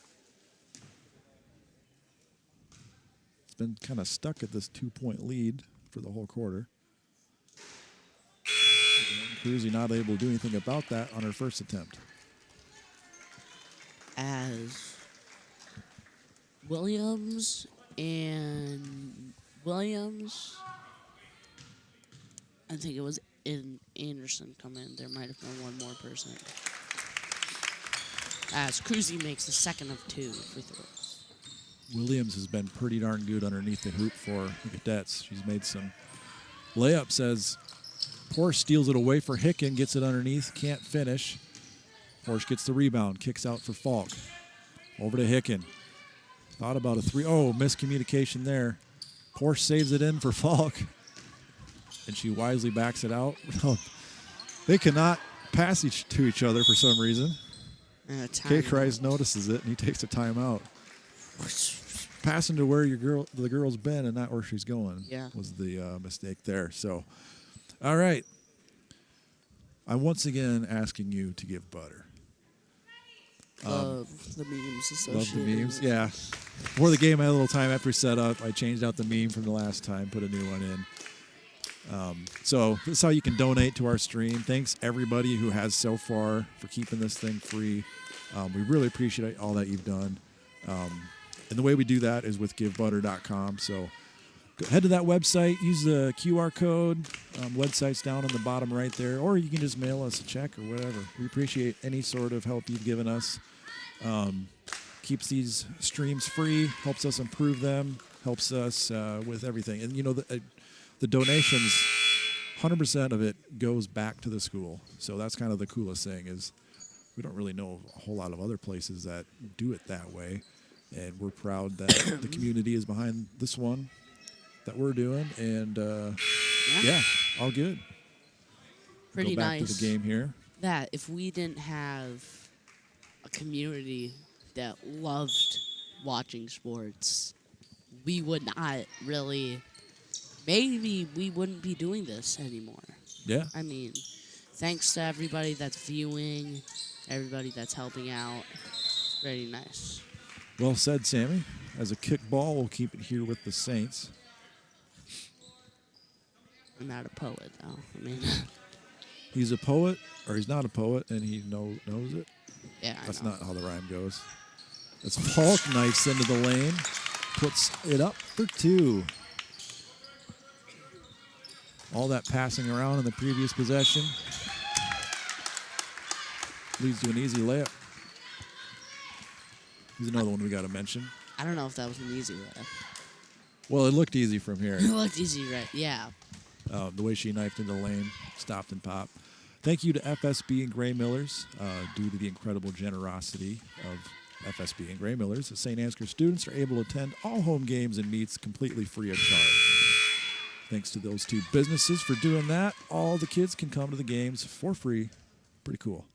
Speaker 7: It's been kind of stuck at this 2-point lead for the whole quarter. Cruzy not able to do anything about that on her first attempt.
Speaker 8: As Williams, I think it was in Anderson come in. There might have been one more person. As Cruzy makes the second of 2 free throws.
Speaker 7: Williams has been pretty darn good underneath the hoop for the Cadets. She's made some layups as Porsche steals it away for Hicken, gets it underneath, can't finish. Porsche gets the rebound, kicks out for Falk. Over to Hicken. Thought about a 3. Oh, miscommunication there. Porsche saves it in for Falk. And she wisely backs it out. They cannot pass to each other for some reason. K. Kreis notices it, and he takes a timeout. Passing to where the girl's been and not where she's going was the mistake there. So, all right. I'm once again asking you to give butter.
Speaker 8: Love the memes associated.
Speaker 7: Love the memes, yeah. Before the game, I had a little time after setup. I changed out the meme from the last time, put a new one in. So this is how you can donate to our stream. Thanks everybody who has so far for keeping this thing free. We really appreciate all that you've done. And the way we do that is with givebutter.com. So head to that website, use the QR code. Website's down on the bottom right there, or you can just mail us a check or whatever. We appreciate any sort of help you've given us. Keeps these streams free, helps us improve them, helps us with everything. And you know, the donations, 100% of it goes back to the school. So that's kind of the coolest thing is we don't really know a whole lot of other places that do it that way. And we're proud that the community is behind this one that we're doing. And, yeah, all good.
Speaker 8: Pretty
Speaker 7: Go back
Speaker 8: nice.
Speaker 7: to the game here.
Speaker 8: That if we didn't have a community that loved watching sports, we would not really, maybe we wouldn't be doing this anymore.
Speaker 7: Yeah.
Speaker 8: I mean, thanks to everybody that's viewing, everybody that's helping out. It's very nice.
Speaker 7: Well said, Sammy. As a kick ball, we'll keep it here with the Saints.
Speaker 8: I'm not a poet, though. I mean,
Speaker 7: He's a poet, or he's not a poet, and he knows it.
Speaker 8: Yeah, I
Speaker 7: That's
Speaker 8: know.
Speaker 7: not how the rhyme goes. As Falk knifes into the lane, puts it up for 2. All that passing around in the previous possession leads to an easy layup. Here's another one we got to mention.
Speaker 8: I don't know if that was an easy layup.
Speaker 7: Well, it looked easy from here.
Speaker 8: It looked easy, right? Yeah.
Speaker 7: The way she knifed into the lane, stopped and popped. Thank you to FSB and Gray Millers. Due to the incredible generosity of FSB and Gray Millers, the Saint Ansgar students are able to attend all home games and meets completely free of charge. Thanks to those 2 businesses for doing that. All the kids can come to the games for free. Pretty cool.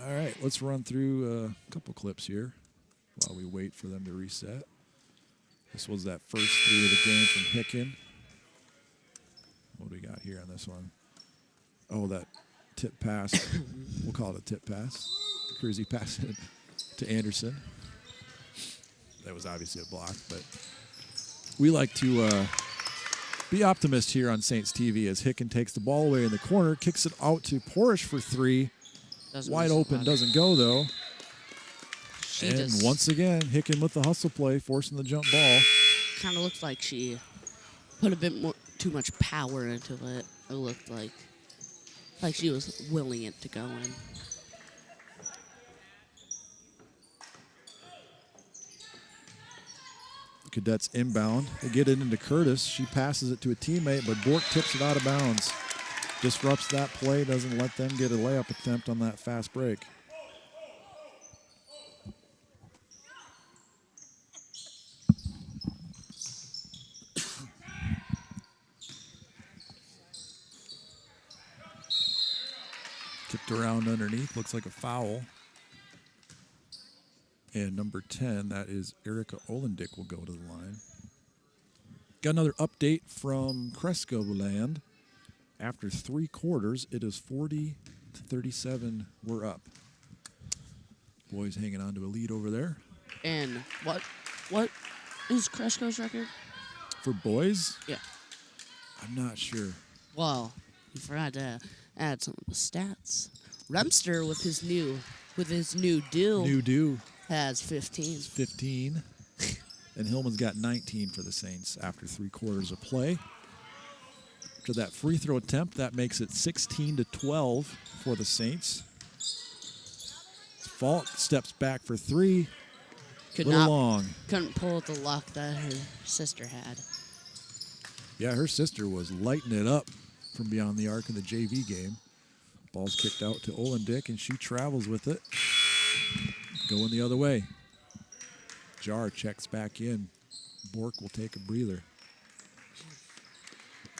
Speaker 7: All right, let's run through a couple clips here. while we wait for them to reset. This was that first three of the game from Hicken. What do we got here on this one? Oh, that tip pass. We'll call it a tip pass. Cruzy passed it to Anderson. That was obviously a block, but we like to be optimist here on Saints TV as Hicken takes the ball away in the corner, kicks it out to Porish for three. Wide open, doesn't go though. And once again, Hicken with the hustle play, forcing the jump ball.
Speaker 8: Kind of looked like she put a bit more, too much power into it. It looked like she was willing it to go in.
Speaker 7: Cadets inbound. They get it into Curtis. She passes it to a teammate, but Bork tips it out of bounds. Disrupts that play, doesn't let them get a layup attempt on that fast break. Tipped around underneath, looks like a foul. And number 10, that is Erica Olendick, will go to the line. Got another update from Cresco land. After 3 quarters, it is 40-37. We're up. Boys hanging on to a lead over there.
Speaker 8: And what is Cresco's record?
Speaker 7: For boys?
Speaker 8: Yeah.
Speaker 7: I'm not sure.
Speaker 8: Well, you forgot to add some of the stats. Remster with his new do. Has 15.
Speaker 7: 15. And Hillman's got 19 for the Saints after 3 quarters of play. After that free throw attempt, that makes it 16-12 for the Saints. Falk steps back for 3. Long.
Speaker 8: Couldn't pull the luck that her sister had.
Speaker 7: Yeah, her sister was lighting it up from beyond the arc in the JV game. Ball's kicked out to Olendick, and she travels with it. Going the other way. Jar checks back in. Bork will take a breather.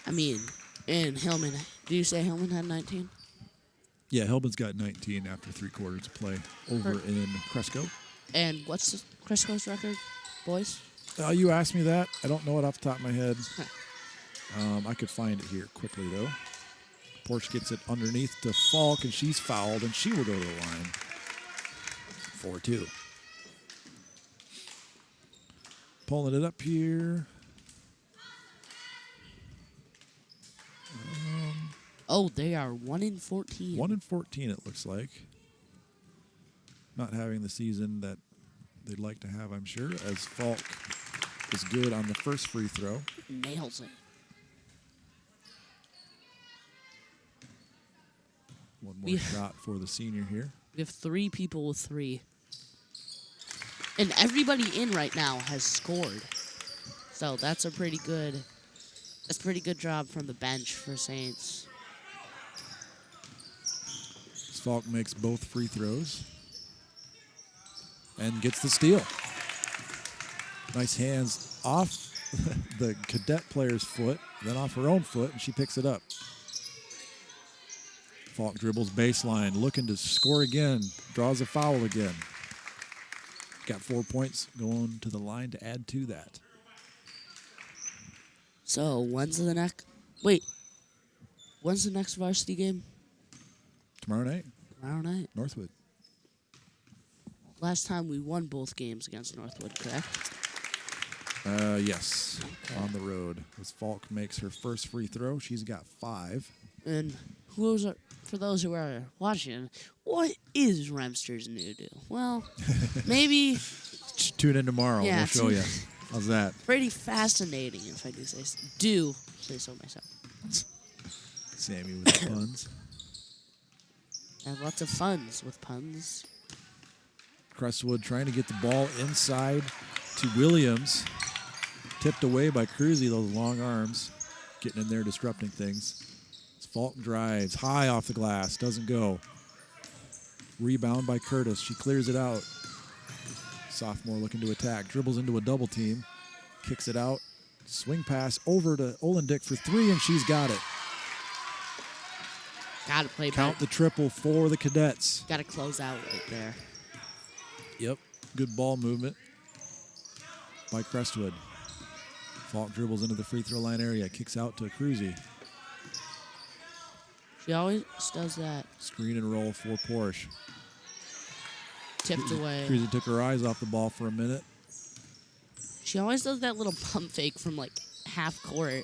Speaker 8: I mean, and Hillman, did you say Hillman had 19?
Speaker 7: Yeah, Hillman's got 19 after 3 quarters of play over in Cresco.
Speaker 8: And what's Cresco's record, boys?
Speaker 7: You asked me that. I don't know it off the top of my head. I could find it here quickly, though. Porsche gets it underneath to Falk, and she's fouled, and she will go to the line. 4-2. Pulling it up here.
Speaker 8: They are 1-14.
Speaker 7: 1-14, it looks like. Not having the season that they'd like to have, I'm sure, as Falk is good on the first free throw.
Speaker 8: Nails it.
Speaker 7: One more shot for the senior here.
Speaker 8: We have 3 people with 3. And everybody in right now has scored. So that's a pretty good job from the bench for Saints.
Speaker 7: Falk makes both free throws and gets the steal. Nice hands off the cadet player's foot, then off her own foot, and she picks it up. Falk dribbles baseline, looking to score again, draws a foul again. Got 4 points, going to the line to add to that.
Speaker 8: So when's the next varsity game?
Speaker 7: Tomorrow night.
Speaker 8: Tomorrow night.
Speaker 7: Northwood.
Speaker 8: Last time we won both games against Northwood, correct?
Speaker 7: Yes, on the road. As Falk makes her first free throw, she's got 5.
Speaker 8: And for those who are watching, what is Remster's new do? Well, maybe
Speaker 7: tune in tomorrow.
Speaker 8: Yeah,
Speaker 7: we'll show you. How's that?
Speaker 8: Pretty fascinating, if I do say so myself.
Speaker 7: Sammy with the puns.
Speaker 8: Have lots of funs with puns.
Speaker 7: Crestwood trying to get the ball inside to Williams. Tipped away by Cruzy, those long arms. Getting in there, disrupting things. Falk drives high off the glass, doesn't go. Rebound by Curtis. She clears it out. Sophomore looking to attack. Dribbles into a double team. Kicks it out. Swing pass over to Olendick for 3, and she's got it.
Speaker 8: Gotta play
Speaker 7: Count the triple for the Cadets.
Speaker 8: Gotta close out right there.
Speaker 7: Yep. Good ball movement by Crestwood. Falk dribbles into the free throw line area, kicks out to Cruzy.
Speaker 8: She always does that.
Speaker 7: Screen and roll for Porsche.
Speaker 8: Tipped away.
Speaker 7: Cruzy took her eyes off the ball for a minute.
Speaker 8: She always does that little pump fake from like half court.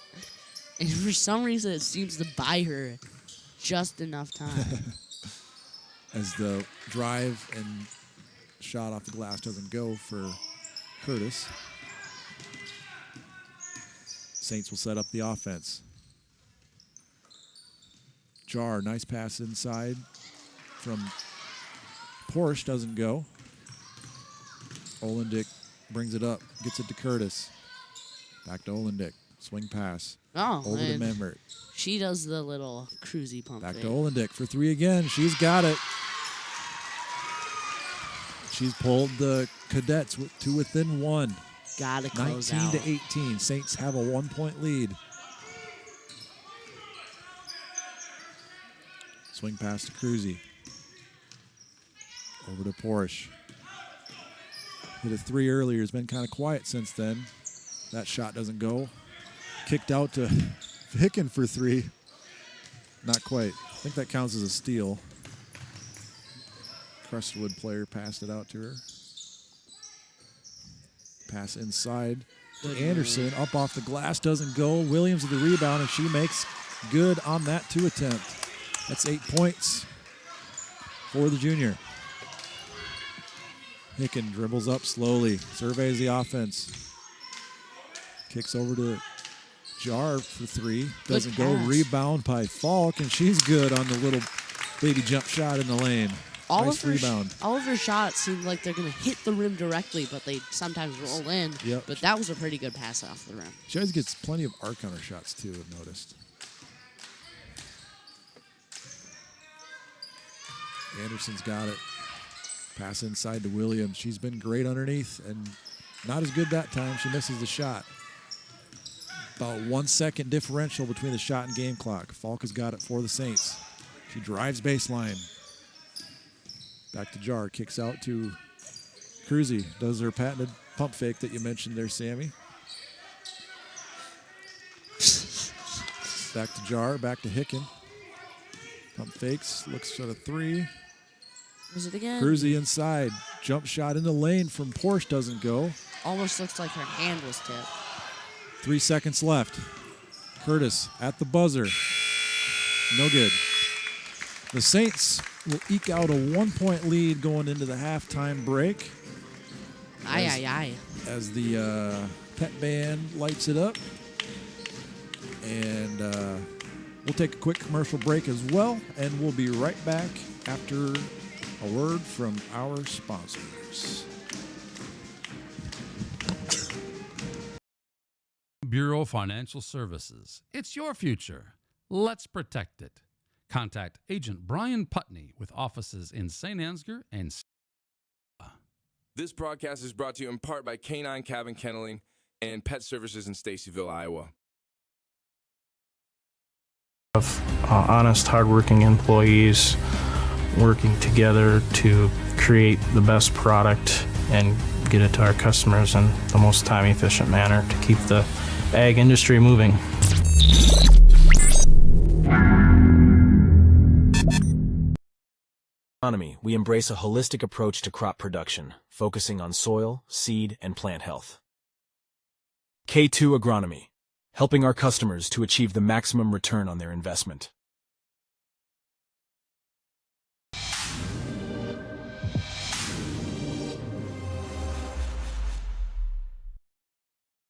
Speaker 8: And for some reason, it seems to buy her just enough time.
Speaker 7: As the drive and shot off the glass doesn't go for Curtis. Saints will set up the offense. Jar, nice pass inside from Porsche, doesn't go. Olendick brings it up, gets it to Curtis. Back to Olendick, swing pass.
Speaker 8: Oh,
Speaker 7: over to Membert.
Speaker 8: She does the little cruisy pump
Speaker 7: Back
Speaker 8: fake.
Speaker 7: to Olendick for three again. She's got it. She's pulled the Cadets to within one.
Speaker 8: Gotta close
Speaker 7: 19
Speaker 8: out.
Speaker 7: to 18. Saints have a 1-point lead. Swing pass to Cruzy. Over to Porsche. Hit a three earlier. Has been kind of quiet since then. That shot doesn't go. Kicked out to Hicken for three. Not quite. I think that counts as a steal. Crestwood player passed it out to her. Pass inside to Anderson. Up off the glass, doesn't go. Williams with the rebound, and she makes good on that two attempt. That's 8 points for the junior. Hicken dribbles up slowly, surveys the offense. Kicks over to Jar for three. Doesn't go. Rebound by Falk, and she's good on the little baby jump shot in the lane. Nice rebound.
Speaker 8: All of her shots seem like they're going to hit the rim directly, but they sometimes roll in.
Speaker 7: Yep.
Speaker 8: But that was a pretty good pass off the rim.
Speaker 7: She always gets plenty of arc on her shots, too, I've noticed. Anderson's got it. Pass inside to Williams. She's been great underneath, and not as good that time. She misses the shot. About 1 second differential between the shot and game clock. Falk has got it for the Saints. She drives baseline. Back to Jar, kicks out to Cruzy. Does her patented pump fake that you mentioned there, Sammy. Back to Jar, back to Hicken. Pump fakes, looks at a three.
Speaker 8: Was it again?
Speaker 7: Cruzy inside. Jump shot in the lane from Porsche doesn't go.
Speaker 8: Almost looks like her hand was tipped.
Speaker 7: 3 seconds left. Curtis at the buzzer. No good. The Saints will eke out a 1-point lead going into the halftime break. As the pet band lights it up. And we'll take a quick commercial break as well, and we'll be right back after a word from our sponsors.
Speaker 2: Bureau Financial Services. It's your future. Let's protect it. Contact Agent Brian Putney with offices in Saint Ansgar and
Speaker 14: This broadcast is brought to you in part by Canine Cabin Kenneling and Pet Services in Stacyville, Iowa.
Speaker 15: Honest, hardworking employees working together to create the best product and get it to our customers in the most time-efficient manner to keep the ag industry moving.
Speaker 16: We embrace a holistic approach to crop production, focusing on soil, seed, and plant health. K2 Agronomy, helping our customers to achieve the maximum return on their investment.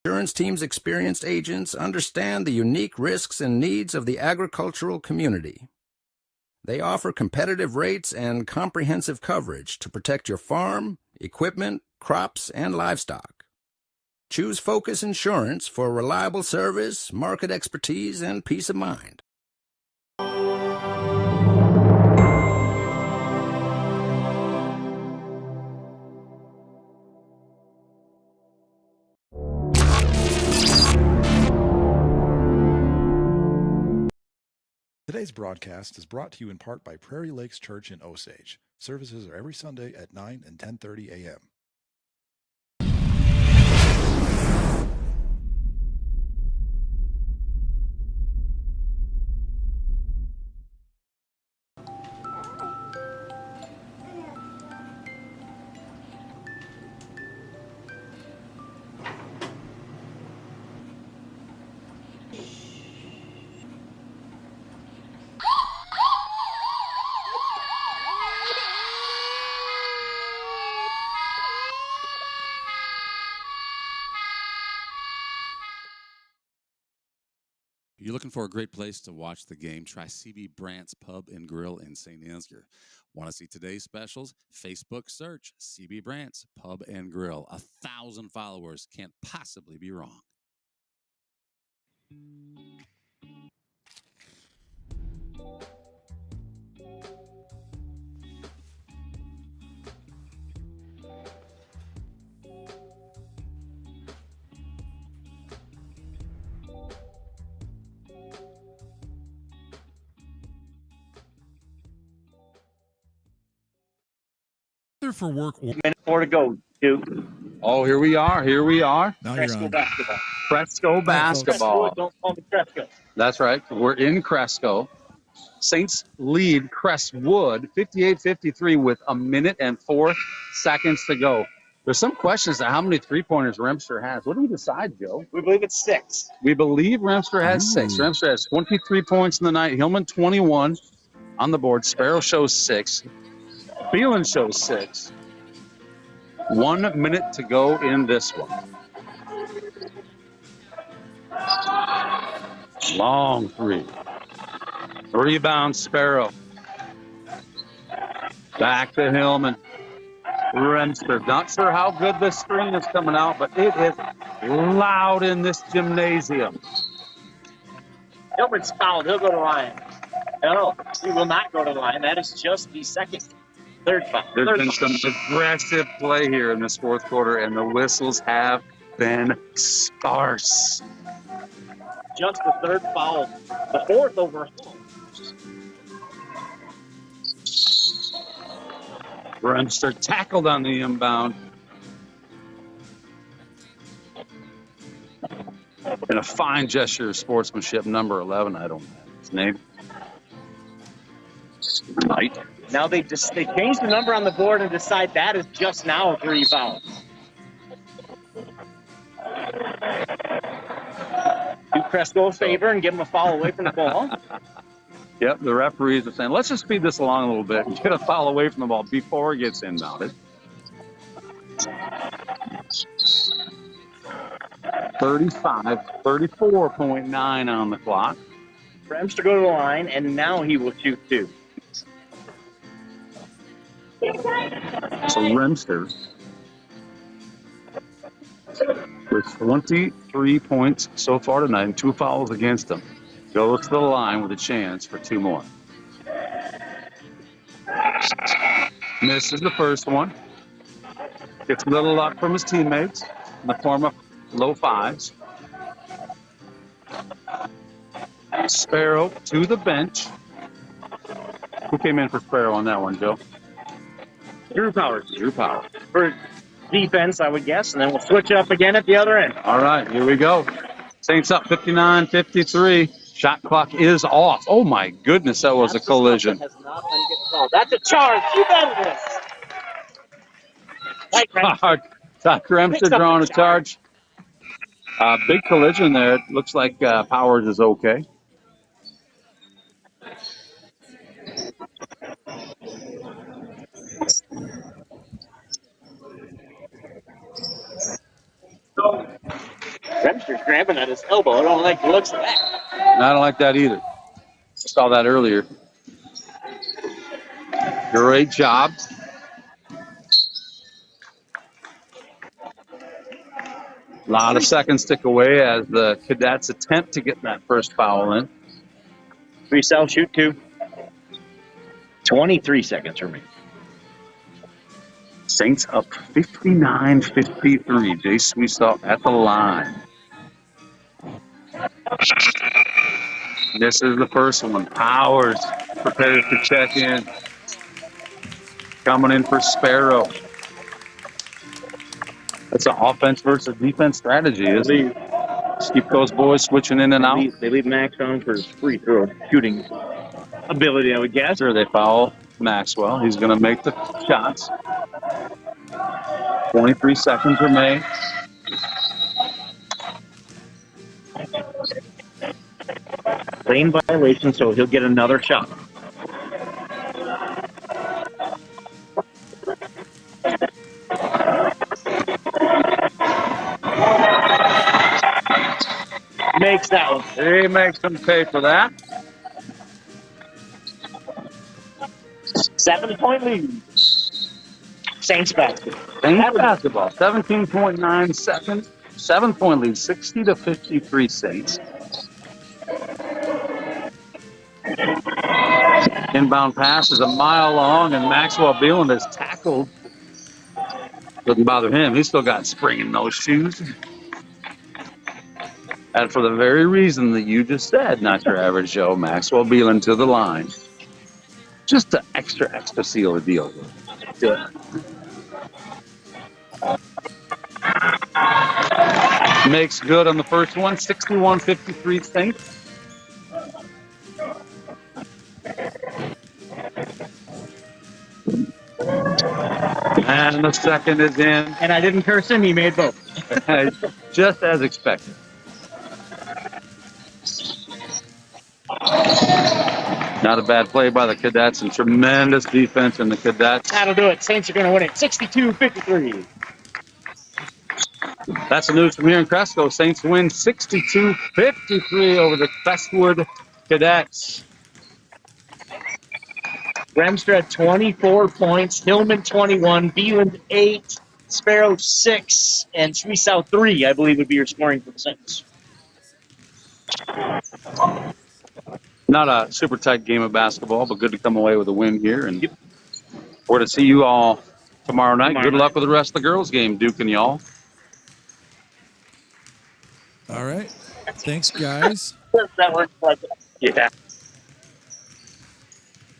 Speaker 17: Insurance team's experienced agents understand the unique risks and needs of the agricultural community. They offer competitive rates and comprehensive coverage to protect your farm, equipment, crops, and livestock. Choose Focus Insurance for reliable service, market expertise, and peace of mind.
Speaker 18: Today's broadcast is brought to you in part by Prairie Lakes Church in Osage. Services are every Sunday at 9 and 10:30 a.m.
Speaker 2: You're looking for a great place to watch the game? Try CB Brandt's Pub and Grill in Saint Ansgar. Want to see today's specials? Facebook search CB Brandt's Pub and Grill. 1,000 followers, can't possibly be wrong.
Speaker 13: For work.
Speaker 9: Minute 4 to go, Duke.
Speaker 6: Oh, here we are. Here we are.
Speaker 7: Now you're on.
Speaker 9: Basketball.
Speaker 6: Cresco basketball.
Speaker 9: Crestwood, don't call me Cresco.
Speaker 6: That's right. We're in Cresco. Saints lead Crestwood 58-53 with a minute and 4 seconds to go. There's some questions to how many three-pointers Remster has. What do we decide, Joe?
Speaker 9: We believe it's 6.
Speaker 6: We believe Remster has 6. Remster has 23 points in the night. Hillman 21 on the board. Sparrow shows 6. Phelan shows 6. 1 minute to go in this one. Long three. Rebound, Sparrow. Back to Hillman. Remster. Not sure how good this screen is coming out, but it is loud in this gymnasium.
Speaker 9: Hillman's fouled. He'll go to the line. No, he will not go to the line. That is just the third foul.
Speaker 6: There's been some aggressive play here in this fourth quarter, and the whistles have been sparse.
Speaker 9: Just the third foul. The fourth overall.
Speaker 6: Remster tackled on the inbound. And a fine gesture of sportsmanship, number 11, I don't have his name. Knight.
Speaker 9: Now they changed the number on the board and decide that is just now a 3 foul. Do Cresco a favor and give him a foul away from the ball.
Speaker 6: Yep, the referees are saying, let's just speed this along a little bit and get a foul away from the ball before it gets inbounded. 34.9 on the clock.
Speaker 9: Remster to go to the line, and now he will shoot 2.
Speaker 6: So Remster with 23 points so far tonight and 2 fouls against him. Goes to the line with a chance for 2 more. Misses the first one. Gets a little luck from his teammates in the form of low 5s. Sparrow to the bench. Who came in for Sparrow on that one, Joe?
Speaker 9: Drew Powers.
Speaker 6: Drew Powers.
Speaker 9: For defense, I would guess, and then we'll switch up again at the other end.
Speaker 6: All right, here we go. Saints up 59-53. Shot clock is off. Oh, my goodness, that was a collision.
Speaker 9: Has not been getting called. That's a charge. You bet it is.
Speaker 6: Doc Remster drawing a charge. Big collision there. It looks like Powers is okay.
Speaker 9: Remster's grabbing at his elbow. I don't like the looks of that.
Speaker 6: I don't like that either. Saw that earlier. Great job. A lot of seconds tick away as the Cadets attempt to get that first foul in.
Speaker 9: Freestyle shoot 2. 23 seconds remaining.
Speaker 6: Saints up 59-53. Jace Sweetsaw at the line. This is the first one. Powers prepared to check in. Coming in for Sparrow. That's an offense versus defense strategy, isn't it? Just keep those boys switching in and out.
Speaker 9: They leave Max on for his free throw shooting ability, I would guess.
Speaker 6: Sure, they foul Maxwell. He's going to make the shots. 23 seconds remain.
Speaker 9: Lane violation, so he'll get another shot. makes that one.
Speaker 6: He makes them pay for that.
Speaker 9: 7-point lead. Saints basketball.
Speaker 6: Saints basketball. 17.9 seconds. 7-point lead. 60-53 Saints. Inbound pass is a mile long, and Maxwell Beeland is tackled. Doesn't bother him. He's still got spring in those shoes. And for the very reason that you just said, not your average Joe, Maxwell Beeland to the line. Just to extra seal the deal. Yeah. Makes good on the first one, 61-53 Saints. And the second is in.
Speaker 9: And I didn't curse him, he made both.
Speaker 6: Just as expected. Not a bad play by the Cadets and tremendous defense in the Cadets.
Speaker 9: That'll do it. Saints are going to win it 62-53.
Speaker 6: That's the news from here in Cresco. Saints win 62-53 over the Crestwood Cadets.
Speaker 9: Remster had 24 points, Hillman 21, Beeland 8, Sparrow 6, and Sweesow 3, I believe, would be your scoring for the Saints.
Speaker 6: Not a super tight game of basketball, but good to come away with a win here. And we're to see you all tomorrow night. Good luck with the rest of the girls' game, Duke and y'all.
Speaker 7: All right. Thanks, guys.
Speaker 9: That works like that. Yeah.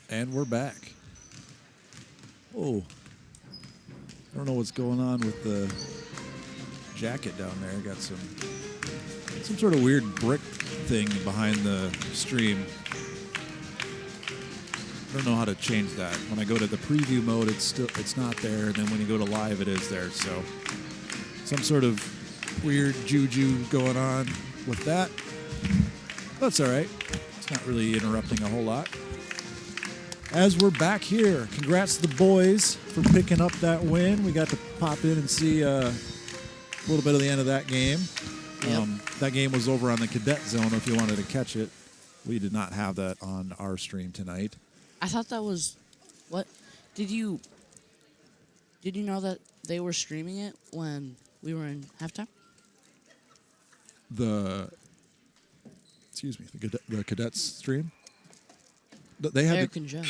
Speaker 7: And we're back. Oh. I don't know what's going on with the jacket down there. Got some sort of weird brick thing behind the stream. I don't know how to change that. When I go to the preview mode, it's not there, and then when you go to live, it is there. So some sort of weird juju going on with that. That's all right. It's not really interrupting a whole lot. As we're back here, congrats to the boys for picking up that win. We got to pop in and see a little bit of the end of that game.
Speaker 8: Yep.
Speaker 7: That game was over on the Cadet Zone if you wanted to catch it. We did not have that on our stream tonight.
Speaker 8: I thought that was... What? Did you know that they were streaming it when we were in halftime?
Speaker 7: The Cadets stream? They had
Speaker 8: Eric and Joe.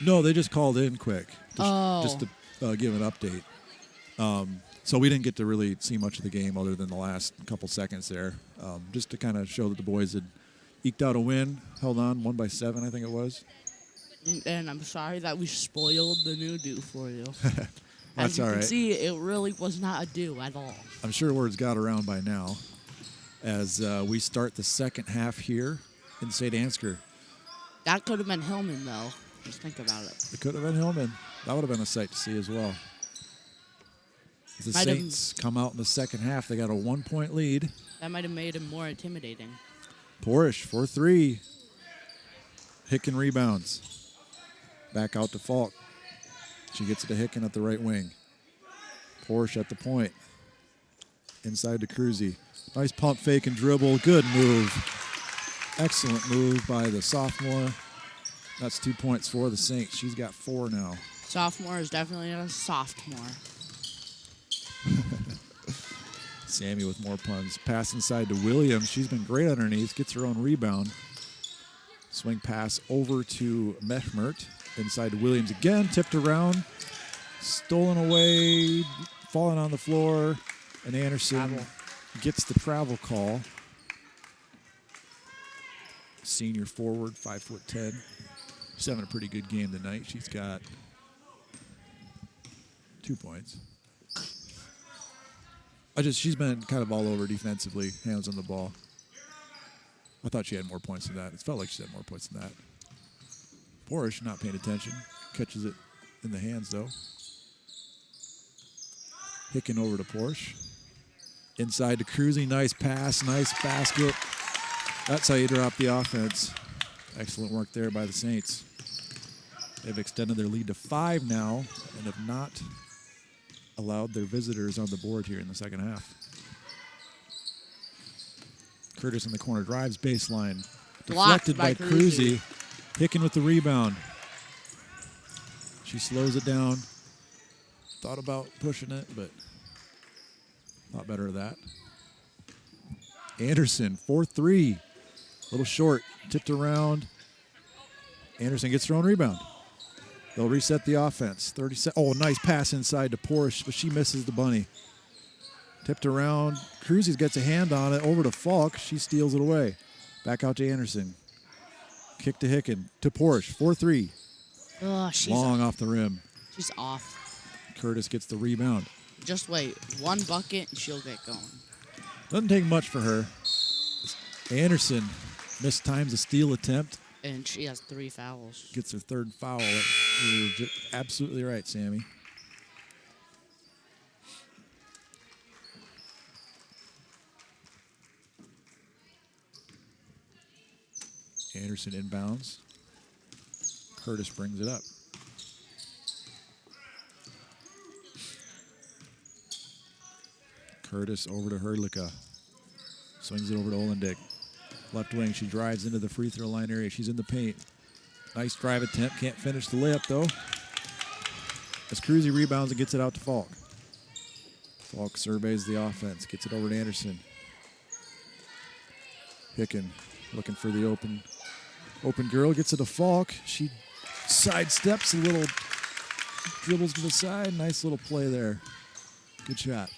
Speaker 7: No, they just called in quick just to give an update. So we didn't get to really see much of the game other than the last couple seconds there, just to kind of show that the boys had eked out a win, held on 1 by 7, I think it was.
Speaker 8: And I'm sorry that we spoiled the new do for you.
Speaker 7: That's all right.
Speaker 8: As you can see, it really was not a do at all.
Speaker 7: I'm sure words got around by now as we start the second half here in Saint Ansgar.
Speaker 8: That could have been Hillman, though. Just think about it.
Speaker 7: It could have been Hillman. That would have been a sight to see as well. As the Saints come out in the second half, they got a 1-point lead.
Speaker 8: That might have made him more intimidating.
Speaker 7: Porish for 3. Hicken rebounds. Back out to Falk. She gets it to Hicken at the right wing. Porish at the point. Inside to Cruzy. Nice pump fake and dribble. Good move. Excellent move by the sophomore. That's 2 points for the Saints. She's got 4 now.
Speaker 8: Sophomore is definitely a sophomore.
Speaker 7: Sammy with more puns. Pass inside to Williams. She's been great underneath. Gets her own rebound. Swing pass over to Meshmert. Inside to Williams again. Tipped around. Stolen away. Falling on the floor. And Anderson gets the travel call. Senior forward, 5'10". She's having a pretty good game tonight. She's got 2 points. She's been kind of all over defensively, hands on the ball. I thought she had more points than that. It felt like she had more points than that. Porish not paying attention. Catches it in the hands, though. Hicken over to Porish. Inside to Cruzy. Nice pass, nice basket. That's how you drop the offense. Excellent work there by the Saints. They've extended their lead to 5 now and have not allowed their visitors on the board here in the second half. Curtis in the corner drives baseline.
Speaker 8: Blocked
Speaker 7: Deflected
Speaker 8: by
Speaker 7: by Cruzy. Hicken with the rebound. She slows it down. Thought about pushing it, but thought better of that. Anderson, 4-3. A little short. Tipped around. Anderson gets her own rebound. They'll reset the offense. 30 Oh, nice pass inside to Porsche, but she misses the bunny. Tipped around. Cruzy gets a hand on it. Over to Falk. She steals it away. Back out to Anderson. Kick to Hicken. To Porsche. 4-3.
Speaker 8: Oh, she's
Speaker 7: Long off the rim.
Speaker 8: She's off.
Speaker 7: Curtis gets the rebound.
Speaker 8: Just wait. One bucket and she'll get going.
Speaker 7: Doesn't take much for her. Anderson mistimes a steal attempt.
Speaker 8: And she has 3 fouls.
Speaker 7: Gets her 3rd foul. You're absolutely right, Sammy. Anderson inbounds. Curtis brings it up. Curtis over to Herdlicka. Swings it over to Olendick. Left wing, she drives into the free throw line area. She's in the paint. Nice drive attempt. Can't finish the layup, though. As Cruzy rebounds and gets it out to Falk. Falk surveys the offense. Gets it over to Anderson. Hicken looking for the open girl. Gets it to Falk. She sidesteps a little. Dribbles to the side. Nice little play there. Good shot.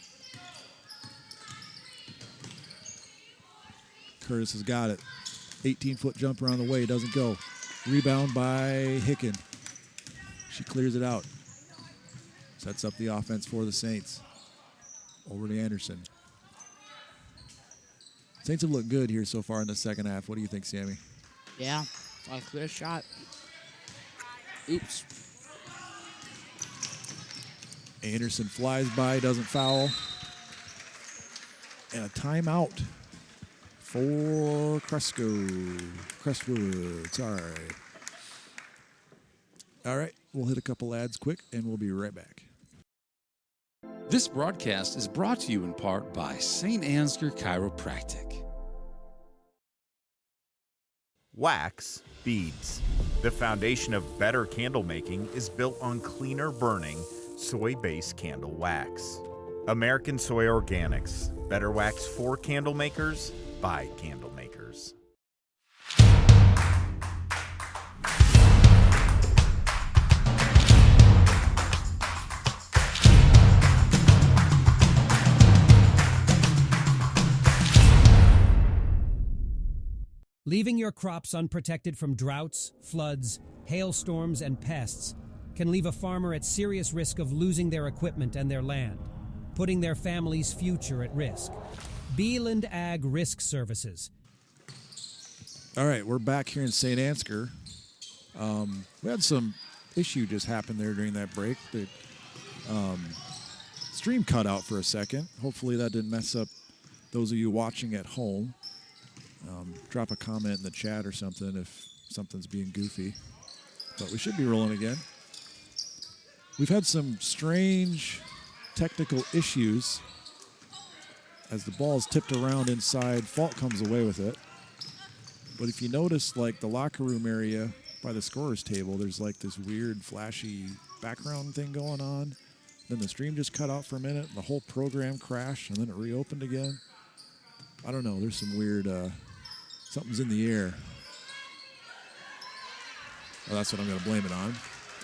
Speaker 7: Curtis has got it. 18-foot jumper on the way. Doesn't go. Rebound by Hicken. She clears it out. Sets up the offense for the Saints. Over to Anderson. Saints have looked good here so far in the second half. What do you think, Sammy?
Speaker 8: Yeah. A good shot. Oops.
Speaker 7: Anderson flies by. Doesn't foul. And a timeout for Crestwood. Sorry. All right, we'll hit a couple ads quick, and we'll be right back.
Speaker 2: This broadcast is brought to you in part by Saint Ansgar Chiropractic.
Speaker 20: Wax beads. The foundation of better candle making is built on cleaner burning, soy-based candle wax. American Soy Organics. Better wax for candle makers by candle makers.
Speaker 12: Leaving your crops unprotected from droughts, floods, hailstorms, and pests can leave a farmer at serious risk of losing their equipment and their land, putting their family's future at risk. Beeland Ag Risk Services.
Speaker 7: All right, we're back here in Saint Ansgar. We had some issue just happen there during that break. The stream cut out for a second. Hopefully that didn't mess up those of you watching at home. Drop a comment in the chat or something if something's being goofy. But we should be rolling again. We've had some strange technical issues as the ball's tipped around inside. Falk comes away with it. But if you notice, like the locker room area by the scorer's table, there's like this weird flashy background thing going on. Then the stream just cut out for a minute. The whole program crashed and then it reopened again. I don't know. There's some weird, something's in the air. Well, that's what I'm going to blame it on.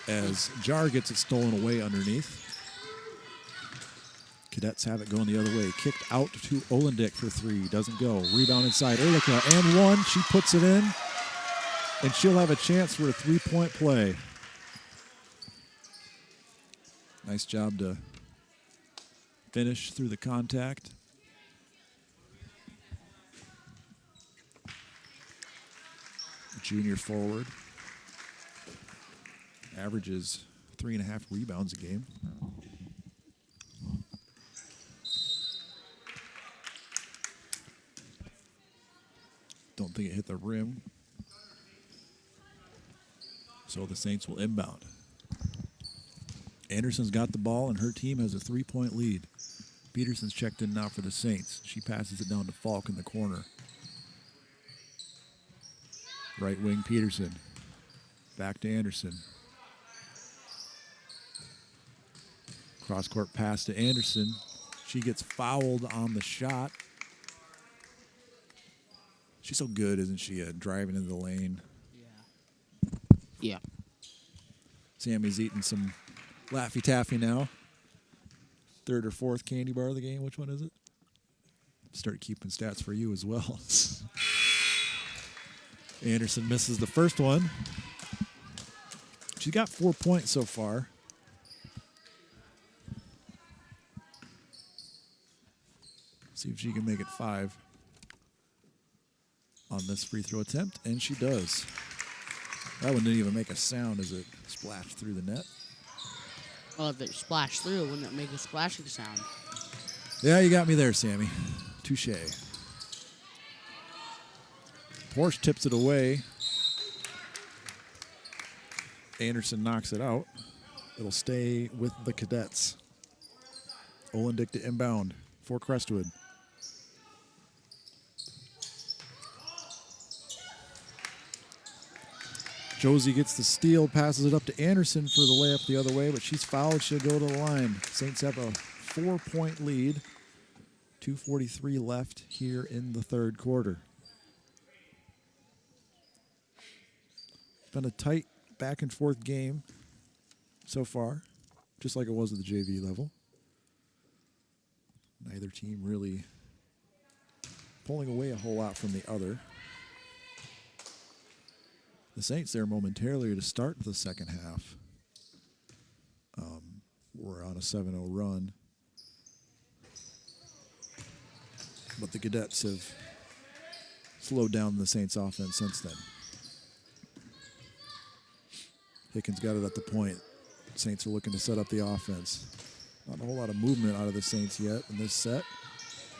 Speaker 7: As Jar gets it stolen away underneath. Cadets have it going the other way. Kicked out to Olendick for 3. Doesn't go. Rebound inside. Erlicka and 1. She puts it in. And she'll have a chance for a 3-point play. Nice job to finish through the contact. Junior forward. Averages 3.5 rebounds a game. Don't think it hit the rim. So the Saints will inbound. Anderson's got the ball, and her team has a 3-point lead. Peterson's checked in now for the Saints. She passes it down to Falk in the corner. Right wing Peterson. Back to Anderson. Cross court pass to Anderson. She gets fouled on the shot. She's so good, isn't she, at driving into the lane?
Speaker 8: Yeah.
Speaker 7: Sammy's eating some Laffy Taffy now. Third or fourth candy bar of the game. Which one is it? Start keeping stats for you as well. Anderson misses the first one. She's got 4 points so far. See if she can make it 5 on this free throw attempt, and she does. That one didn't even make a sound as it splashed through the net.
Speaker 8: Well, if it splashed through, wouldn't it make a splashing sound?
Speaker 7: Yeah, you got me there, Sammy. Touche. Porsche tips it away. Anderson knocks it out. It'll stay with the Cadets. Olendick to inbound for Crestwood. Josie gets the steal, passes it up to Anderson for the layup the other way, but she's fouled. She'll go to the line. Saints have a 4-point lead. 2:43 left here in the third quarter. It's been a tight back and forth game so far, just like it was at the JV level. Neither team really pulling away a whole lot from the other. The Saints there momentarily to start the second half. We're on a 7-0 run. But the Cadets have slowed down the Saints offense since then. Hickens got it at the point. Saints are looking to set up the offense. Not a whole lot of movement out of the Saints yet in this set.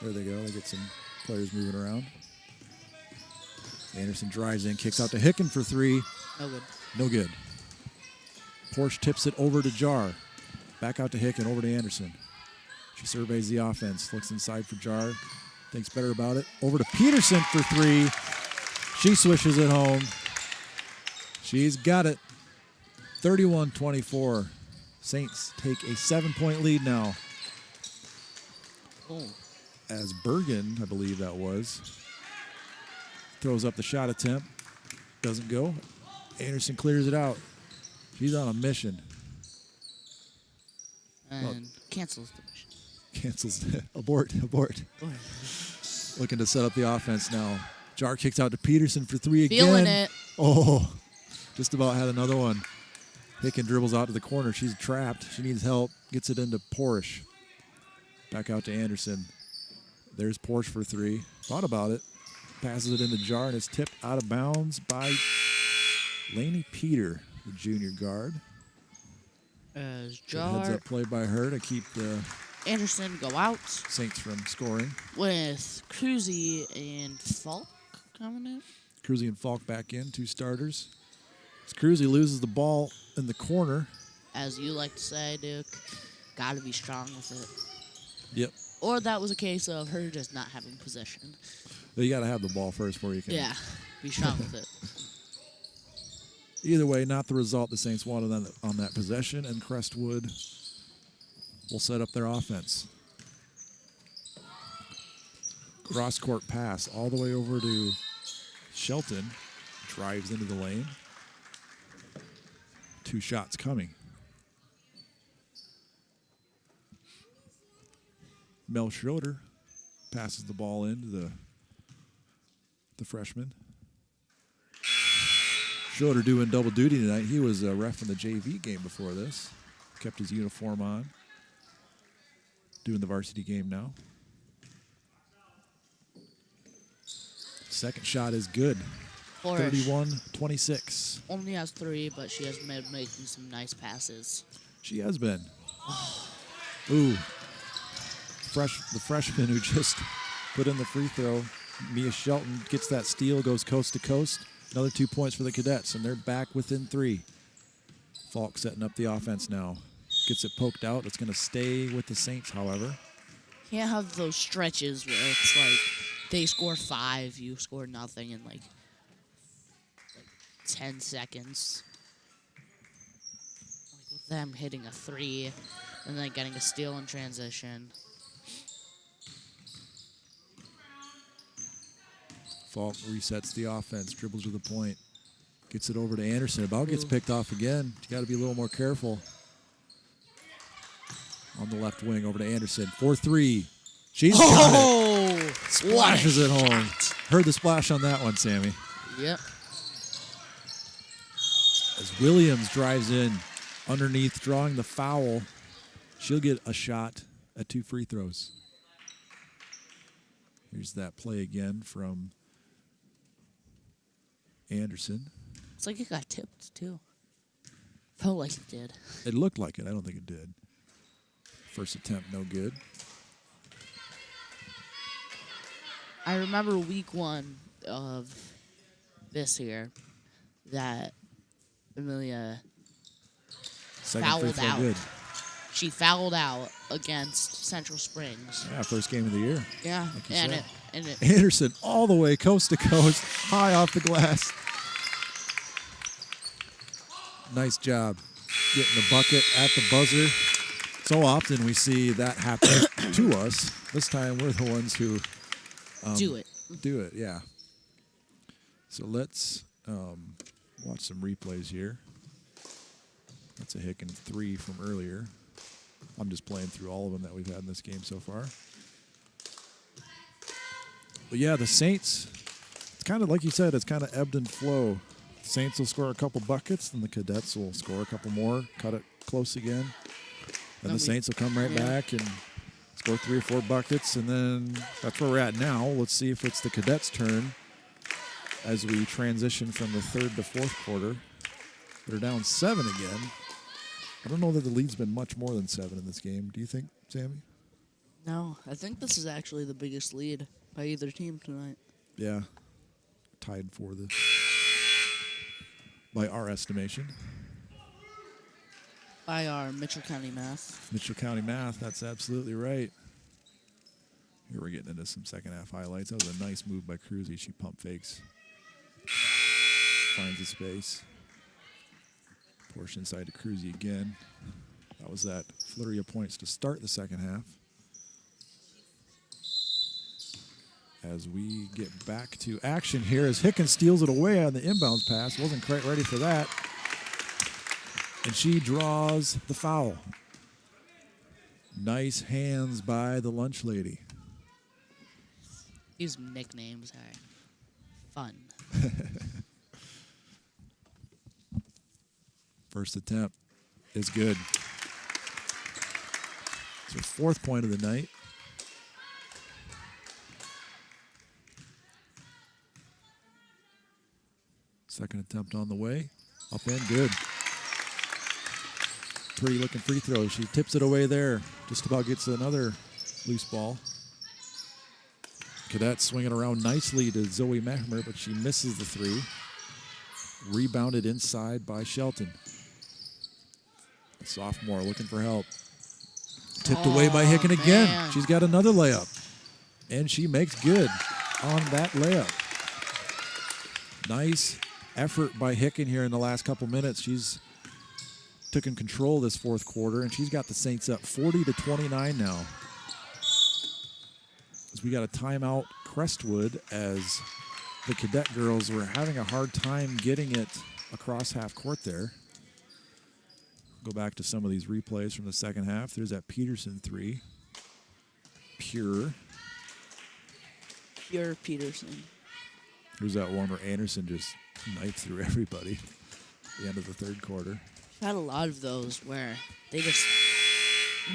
Speaker 7: There they go. They get some players moving around. Anderson drives in, kicks out to Hicken for 3.
Speaker 8: No good.
Speaker 7: No good. Porsche tips it over to Jar. Back out to Hicken, over to Anderson. She surveys the offense, looks inside for Jar, thinks better about it. Over to Peterson for 3. She swishes it home. She's got it. 31-24. Saints take a 7-point lead now.
Speaker 8: Oh.
Speaker 7: As Bergen, I believe that was, throws up the shot attempt. Doesn't go. Anderson clears it out. She's on a mission.
Speaker 8: And cancels the mission.
Speaker 7: Cancels. Abort. Looking to set up the offense now. Jar kicks out to Peterson for 3 again.
Speaker 8: Feeling it.
Speaker 7: Oh, just about had another one. Hicken dribbles out to the corner. She's trapped. She needs help. Gets it into Porsche. Back out to Anderson. There's Porsche for 3. Thought about it. Passes it into Jar, and it's tipped out of bounds by Lainey Peter, the junior guard.
Speaker 8: As
Speaker 7: Good heads
Speaker 8: Jar
Speaker 7: up play by her to keep the
Speaker 8: Anderson go out
Speaker 7: Saints from scoring.
Speaker 8: with Cruzy and Falk coming in.
Speaker 7: Cruzy and Falk back in, 2 starters. As Cruzy loses the ball in the corner.
Speaker 8: As you like to say, Duke, gotta be strong with it.
Speaker 7: Yep.
Speaker 8: Or that was a case of her just not having possession.
Speaker 7: You got to have the ball first before you can.
Speaker 8: Yeah, be strong with it.
Speaker 7: Either way, not the result the Saints wanted on that possession, and Crestwood will set up their offense. Cross-court pass all the way over to Shelton. Drives into the lane. 2 shots coming. Mel Schroeder passes the ball into the freshman. Schroeder doing double duty tonight. He was a ref in the JV game before this. Kept his uniform on. Doing the varsity game now. Second shot is good. 31-26.
Speaker 8: Only has 3, but she has been making some nice passes.
Speaker 7: She has been. Ooh. The freshman who just put in the free throw, Mia Shelton, gets that steal, goes coast to coast. Another 2 points for the Cadets, and they're back within 3. Falk setting up the offense now. Gets it poked out. It's going to stay with the Saints, however.
Speaker 8: Can't have those stretches where it's like they score 5, you score nothing, and like 10 seconds. Like with them hitting a 3 and then getting a steal in transition.
Speaker 7: Falk resets the offense, dribbles to the point, gets it over to Anderson. About gets picked off again. You got to be a little more careful. On the left wing, over to Anderson. 4-3. She's got it. Splashes it home. Heard the splash on that one, Sammy.
Speaker 8: Yep.
Speaker 7: As Williams drives in underneath, drawing the foul, she'll get a shot at 2 free throws. Here's that play again from Anderson.
Speaker 8: It's like it got tipped, too. Felt like it did.
Speaker 7: It looked like it. I don't think it did. First attempt, no good.
Speaker 8: I remember week 1 of this year that Amelia fouled out. Good. She fouled out against Central Springs.
Speaker 7: Yeah, first game of the year.
Speaker 8: Yeah,
Speaker 7: like
Speaker 8: and it
Speaker 7: Anderson all the way coast to coast, high off the glass. Nice job getting the bucket at the buzzer. So often we see that happen to us. This time we're the ones who
Speaker 8: do it.
Speaker 7: Do it, yeah. So let's watch some replays here. That's a Hicken 3 from earlier. I'm just playing through all of them that we've had in this game so far. But yeah, the Saints, it's kind of like you said, it's kind of ebbed and flow. Saints will score a couple buckets, and the Cadets will score a couple more, cut it close again. And the Saints will come right back and score 3 or 4 buckets, and then that's where we're at now. Let's see if it's the Cadets' turn as we transition from the 3rd to 4th quarter. They're down 7 again. I don't know that the lead's been much more than 7 in this game. Do you think, Sammy?
Speaker 8: No, I think this is actually the biggest lead by either team tonight.
Speaker 7: Yeah. Tied for this, by our estimation.
Speaker 8: By our Mitchell County math.
Speaker 7: Mitchell County math, that's absolutely right. Here we're getting into some second half highlights. That was a nice move by Cruzy. She pump fakes. Finds the space. Portion inside to Cruzy again. That was that flurry of points to start the second half. As we get back to action here, as Hicken steals it away on the inbounds pass. Wasn't quite ready for that. And she draws the foul. Nice hands by the lunch lady.
Speaker 8: These nicknames are fun.
Speaker 7: First attempt is good. It's her 4th point of the night. Second attempt on the way. Up and good. Pretty looking free throw. She tips it away there. Just about gets another loose ball. Cadets swinging around nicely to Zoe Mehmer, but she misses the 3. Rebounded inside by Shelton. The sophomore looking for help. Tipped away by Hicken again.
Speaker 8: Man.
Speaker 7: She's got another layup. And she makes good on that layup. Nice effort by Hicken here in the last couple minutes. She's taken control this 4th quarter, and she's got the Saints up 40-29 now. As we got a timeout, Crestwood, as the Cadet girls were having a hard time getting it across half court there. Go back to some of these replays from the second half. There's that Peterson 3. Pure
Speaker 8: Peterson.
Speaker 7: Here's that one where Anderson just knifed through everybody at the end of the 3rd quarter.
Speaker 8: We've had a lot of those where we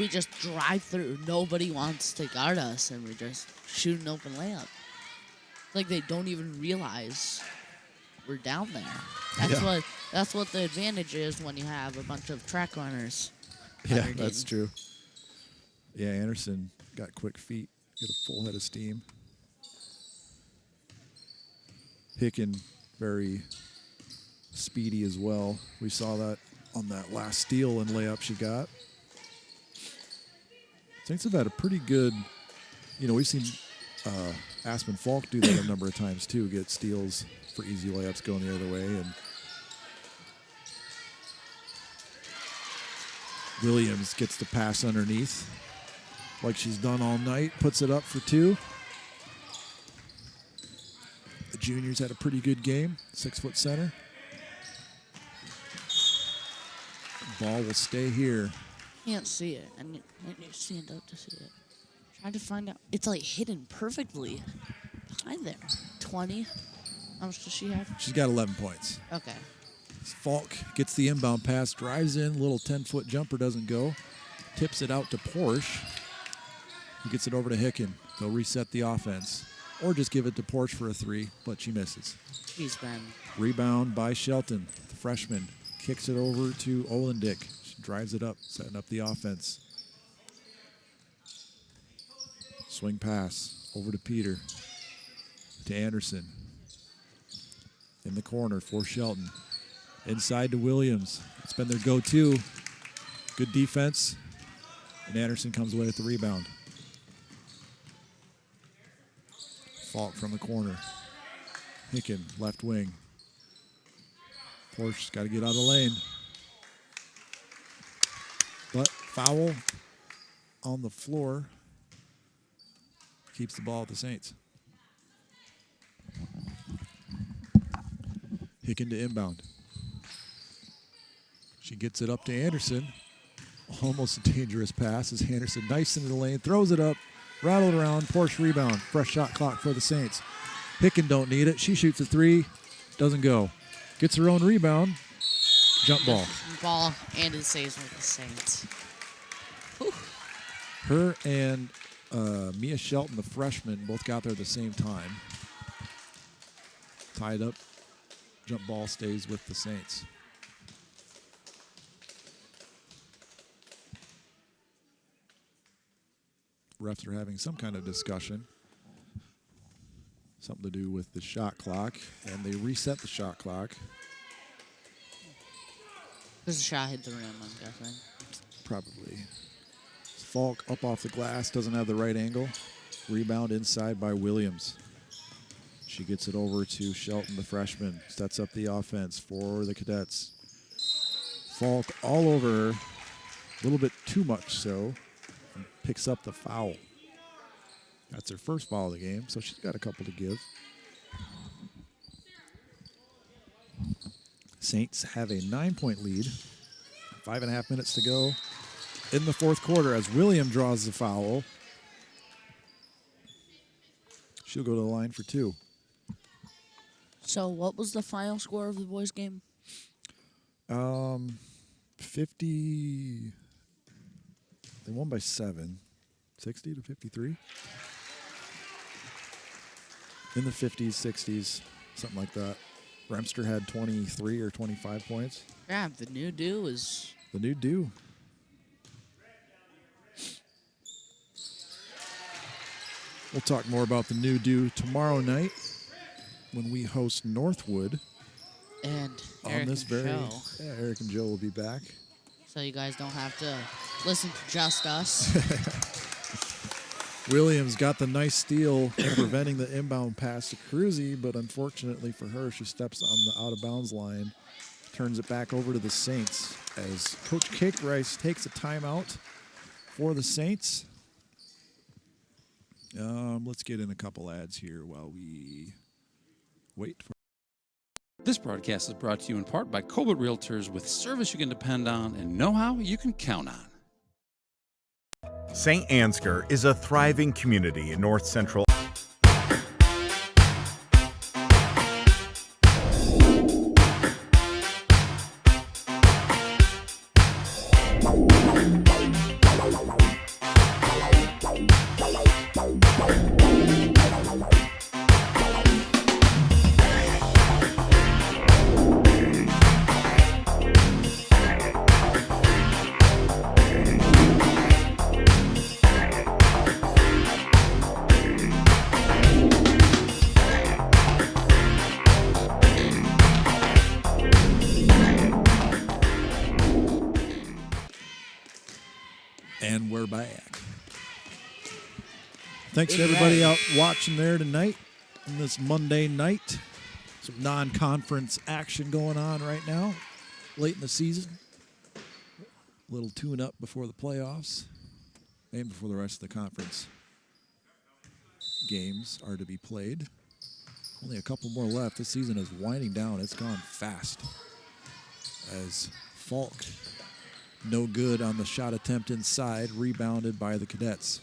Speaker 8: just drive through. Nobody wants to guard us, and we just shoot an open layup. Like they don't even realize we're down there. That's what the advantage is when you have a bunch of track runners.
Speaker 7: Yeah, that's true. Yeah, Anderson got quick feet, get a full head of steam. Hicken, very speedy as well. We saw that on that last steal and layup she got. Saints have had a pretty good, we've seen Aspen Falk do that a number of times too, get steals for easy layups going the other way. And Williams gets the pass underneath, like she's done all night, puts it up for 2. The juniors had a pretty good game, 6-foot center. Ball will stay here.
Speaker 8: Can't see it. I need to stand up to see it. Trying to find out. It's like hidden perfectly behind there. 20. How much does she have?
Speaker 7: She's got 11 points.
Speaker 8: Okay.
Speaker 7: Falk gets the inbound pass, drives in, little 10-foot jumper doesn't go. Tips it out to Porsche. He gets it over to Hicken. They'll reset the offense. Or just give it to Porsche for a 3, but she misses.
Speaker 8: She's been.
Speaker 7: Rebound by Shelton, the freshman. Kicks it over to Olendick. She drives it up, setting up the offense. Swing pass over to Peter. To Anderson. In the corner for Shelton. Inside to Williams. It's been their go-to. Good defense. And Anderson comes away with the rebound. Falk from the corner. Hicken, left wing. Porsche's got to get out of the lane. But foul on the floor. Keeps the ball at the Saints. Hicken to inbound. She gets it up to Anderson. Almost a dangerous pass as Anderson knifes into the lane, throws it up, rattled around, Porsche rebound. Fresh shot clock for the Saints. Hicken don't need it. She shoots a 3, doesn't go. Gets her own rebound, jump ball.
Speaker 8: Ball, and it stays with the Saints. Whew.
Speaker 7: Her and Mia Shelton, the freshman, both got there at the same time. Tied up, jump ball stays with the Saints. Refs are having some kind of discussion. Something to do with the shot clock, and they reset the shot clock.
Speaker 8: Because the shot hit the rim, I'm guessing.
Speaker 7: Probably. Falk up off the glass, doesn't have the right angle. Rebound inside by Williams. She gets it over to Shelton, the freshman. Sets up the offense for the Cadets. Falk all over her, a little bit too much so. And picks up the foul. That's her first foul of the game, so she's got a couple to give. Saints have a 9-point lead. 5.5 minutes to go in the fourth quarter as William draws the foul. She'll go to the line for 2.
Speaker 8: So what was the final score of the boys' game?
Speaker 7: 50. They won by 7. 60 to 53. In the 50s, 60s, something like that. Remster had 23 or 25 points.
Speaker 8: Yeah, the new do is...
Speaker 7: The new do. We'll talk more about the new do tomorrow night when we host Northwood.
Speaker 8: And
Speaker 7: on
Speaker 8: Eric
Speaker 7: this
Speaker 8: and
Speaker 7: very,
Speaker 8: Joe.
Speaker 7: Yeah, Eric and Joe will be back.
Speaker 8: So you guys don't have to listen to just us.
Speaker 7: Williams got the nice steal preventing the inbound pass to Cruzy, but unfortunately for her, she steps on the out-of-bounds line, turns it back over to the Saints as Coach Cake Rice takes a timeout for the Saints. Let's get in a couple ads here while we wait for...
Speaker 2: This broadcast is brought to you in part by Colbert Realtors, with service you can depend on and know-how you can count on.
Speaker 20: Saint Ansgar is a thriving community in north central.
Speaker 7: And we're back. Thanks to everybody out watching there tonight on this Monday night. Some non-conference action going on right now, late in the season. little tune-up before the playoffs and before the rest of the conference games are to be played. Only a couple more left. This season is winding down. It's gone fast. As Falk, no good on the shot attempt inside, rebounded by the Cadets.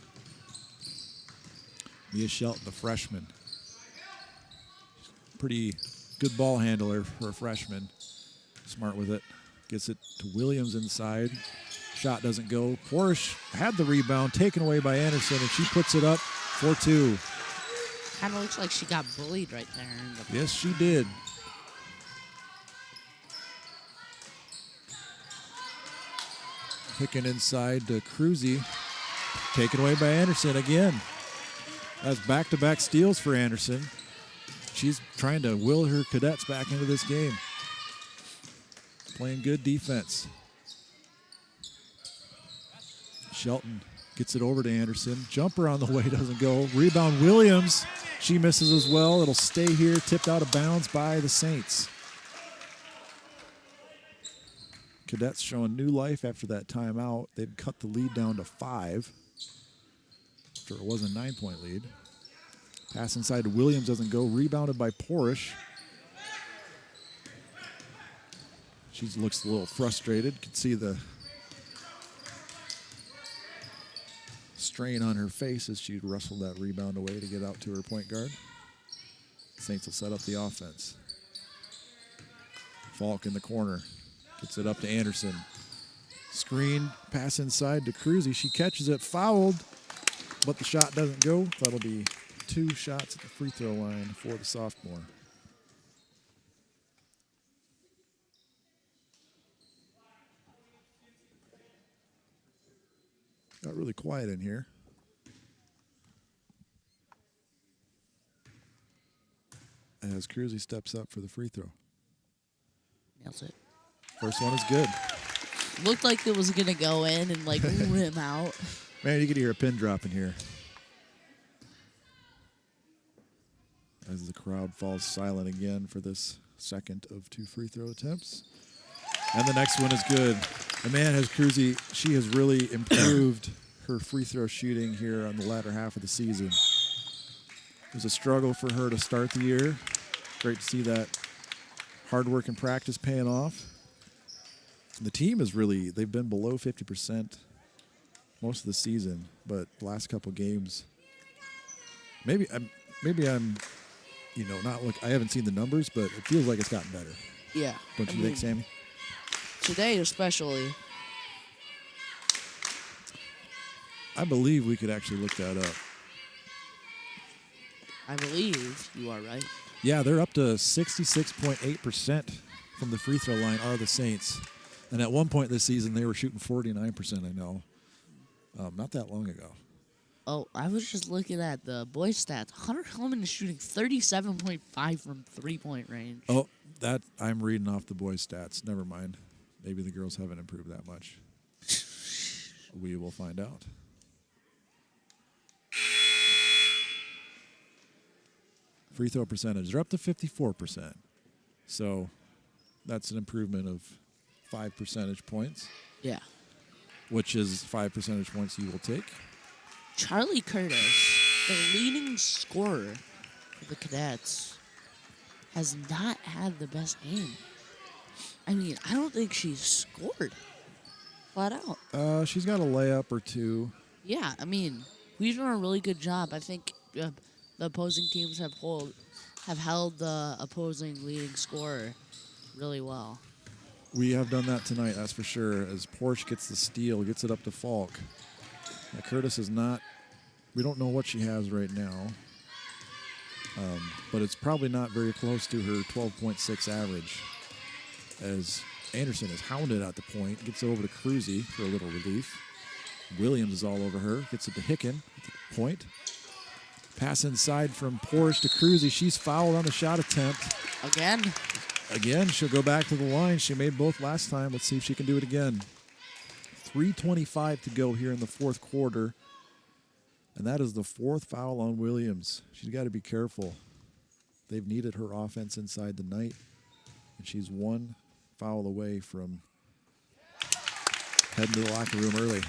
Speaker 7: Mia Shelton, the freshman. Pretty good ball handler for a freshman. Smart with it. Gets it to Williams inside. Shot doesn't go. Porsche had the rebound taken away by Anderson, and she puts it up 4-2.
Speaker 8: Kind of looks like she got bullied right there.
Speaker 7: Yes, she did. Picking inside to Cruzy. Taken away by Anderson again. That's back-to-back steals for Anderson. She's trying to will her Cadets back into this game. Playing good defense. Shelton gets it over to Anderson. Jumper on the way, doesn't go. Rebound Williams. She misses as well. It'll stay here, tipped out of bounds by the Saints. Cadets showing new life after that timeout. They'd cut the lead down to 5. After it was a 9-point lead. Pass inside to Williams, doesn't go. Rebounded by Porish. She looks a little frustrated. Can see the strain on her face as she wrestled that rebound away to get out to her point guard. Saints will set up the offense. Falk in the corner. Gets it up to Anderson. Screen, pass inside to Cruzy. She catches it, fouled, but the shot doesn't go. That'll be 2 shots at the free throw line for the sophomore. Got really quiet in here. As Cruzy steps up for the free throw.
Speaker 8: Nails it.
Speaker 7: First one is good.
Speaker 8: Looked like it was going to go in and, like, rim out.
Speaker 7: Man, you could hear a pin drop in here. As the crowd falls silent again for this second of 2 free throw attempts. And the next one is good. The man has Cruzy. She has really improved her free throw shooting here on the latter half of the season. It was a struggle for her to start the year. Great to see that hard work and practice paying off. The team is really, they've been below 50% most of the season, but the last couple games, maybe I'm, you know, not look. I haven't seen the numbers, but it feels like it's gotten better.
Speaker 8: Yeah.
Speaker 7: Don't you think, Sammy?
Speaker 8: Today especially.
Speaker 7: I believe we could actually look that up.
Speaker 8: I believe you are right.
Speaker 7: Yeah, they're up to 66.8% from the free throw line are the Saints. And at one point this season, they were shooting 49%, I know. Not that long ago.
Speaker 8: Oh, I was just looking at the boys' stats. Hunter Hellman is shooting 37.5 from three-point range.
Speaker 7: Oh, that I'm reading off the boys' stats. Never mind. Maybe the girls haven't improved that much. We will find out. Free throw percentage, they're up to 54%. So that's an improvement of 5 percentage points.
Speaker 8: Yeah.
Speaker 7: Which is 5 percentage points you will take.
Speaker 8: Charlie Curtis, the leading scorer for the Cadets, has not had the best game. I mean, I don't think she's scored flat out.
Speaker 7: She's got a layup or two.
Speaker 8: Yeah, I mean, we've done a really good job. I think the opposing teams have held the opposing leading scorer really well.
Speaker 7: We have done that tonight, that's for sure, as Porsche gets the steal, gets it up to Falk. Now, Curtis is not, we don't know what she has right now, but it's probably not very close to her 12.6 average, as Anderson is hounded at the point, gets it over to Cruzy for a little relief. Williams is all over her, gets it to Hicken at the point. Pass inside from Porsche to Cruzy. She's fouled on the shot attempt. Again, she'll go back to the line. She made both last time. Let's see if she can do it again. 3:25 to go here in the fourth quarter. And that is the 4th foul on Williams. She's got to be careful. They've needed her offense inside the night. And she's 1 foul away from heading to the locker room early.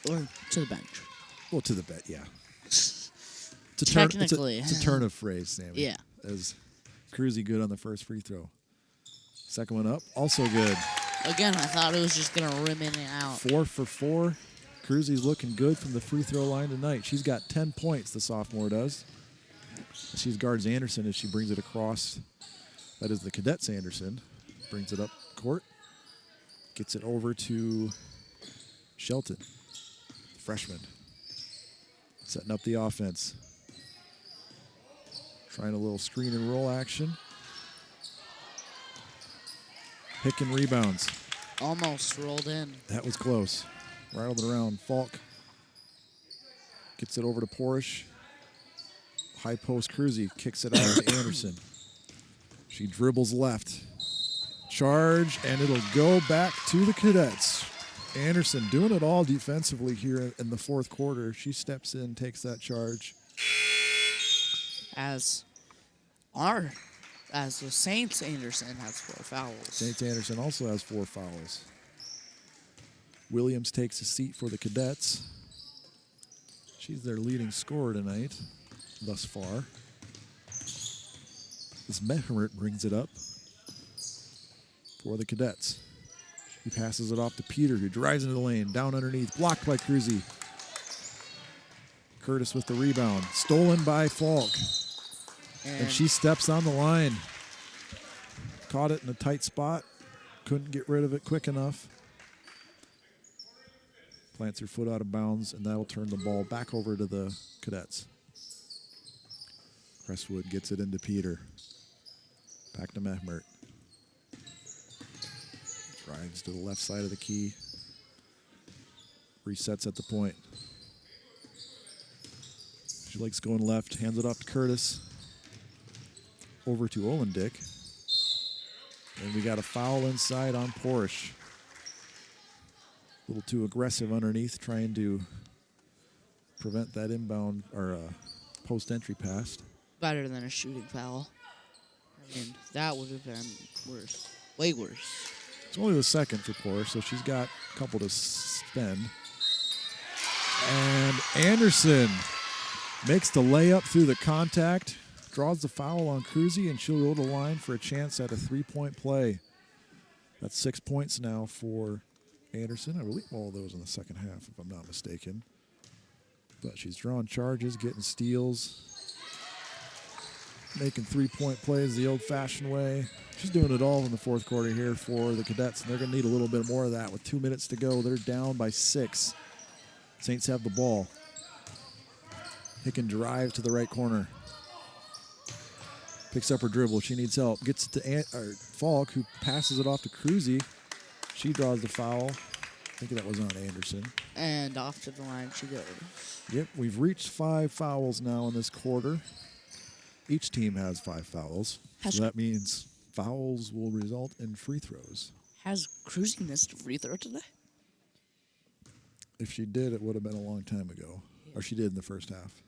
Speaker 8: Or to the bench.
Speaker 7: Well, to the bench, yeah. It's a
Speaker 8: Technically.
Speaker 7: it's a turn of phrase, Sammy.
Speaker 8: Yeah.
Speaker 7: As Cruzy good on the first free throw. Second one up, also good.
Speaker 8: Again, I thought it was just going to rim in and out.
Speaker 7: 4 for 4. Cruzy's looking good from the free throw line tonight. She's got 10 points, the sophomore does. She guards Anderson as she brings it across. That is the Cadets Anderson. Brings it up court. Gets it over to Shelton, freshman. Setting up the offense. Trying a little screen and roll action. Hicken rebounds.
Speaker 8: Almost rolled in.
Speaker 7: That was close. Rattled it around. Falk gets it over to Porish. High post Cruzy kicks it out to Anderson. She dribbles left. Charge, and it'll go back to the Cadets. Anderson doing it all defensively here in the fourth quarter. She steps in, takes that charge.
Speaker 8: As the Saints Anderson has 4 fouls.
Speaker 7: Saints Anderson also has 4 fouls. Williams takes a seat for the Cadets. She's their leading scorer tonight, thus far. As Mehmet brings it up for the Cadets. He passes it off to Peter, who drives into the lane, down underneath, blocked by Cruzy. Curtis with the rebound, stolen by Falk. And she steps on the line. Caught it in a tight spot. Couldn't get rid of it quick enough. Plants her foot out of bounds, and that'll turn the ball back over to the Cadets. Crestwood gets it into Peter. Back to Mehmet. Drives to the left side of the key. Resets at the point. She likes going left. Hands it off to Curtis. Over to Olendick. And we got a foul inside on Porish. A little too aggressive underneath, trying to prevent that inbound or post-entry pass.
Speaker 8: Better than a shooting foul. I mean, that would have been worse. Way worse.
Speaker 7: It's only the second for Porish, so she's got a couple to spend. And Anderson makes the layup through the contact. Draws the foul on Cruzy, and she'll go to the line for a chance at a 3-point play. That's 6 points now for Anderson. I believe all of those in the second half, if I'm not mistaken. But she's drawing charges, getting steals, making 3-point plays the old-fashioned way. She's doing it all in the fourth quarter here for the Cadets, and they're going to need a little bit more of that. With 2 minutes to go, they're down by 6. Saints have the ball. Hicken drive to the right corner. Picks up her dribble. She needs help. Gets it to Falk, who passes it off to Cruzy. She draws the foul. I think that was on Anderson.
Speaker 8: And off to the line she goes.
Speaker 7: Yep, we've reached 5 fouls now in this quarter. Each team has 5 fouls. So that means fouls will result in free throws.
Speaker 8: Has Cruzy missed a free throw today?
Speaker 7: If she did, it would have been a long time ago. Or she did in the first half.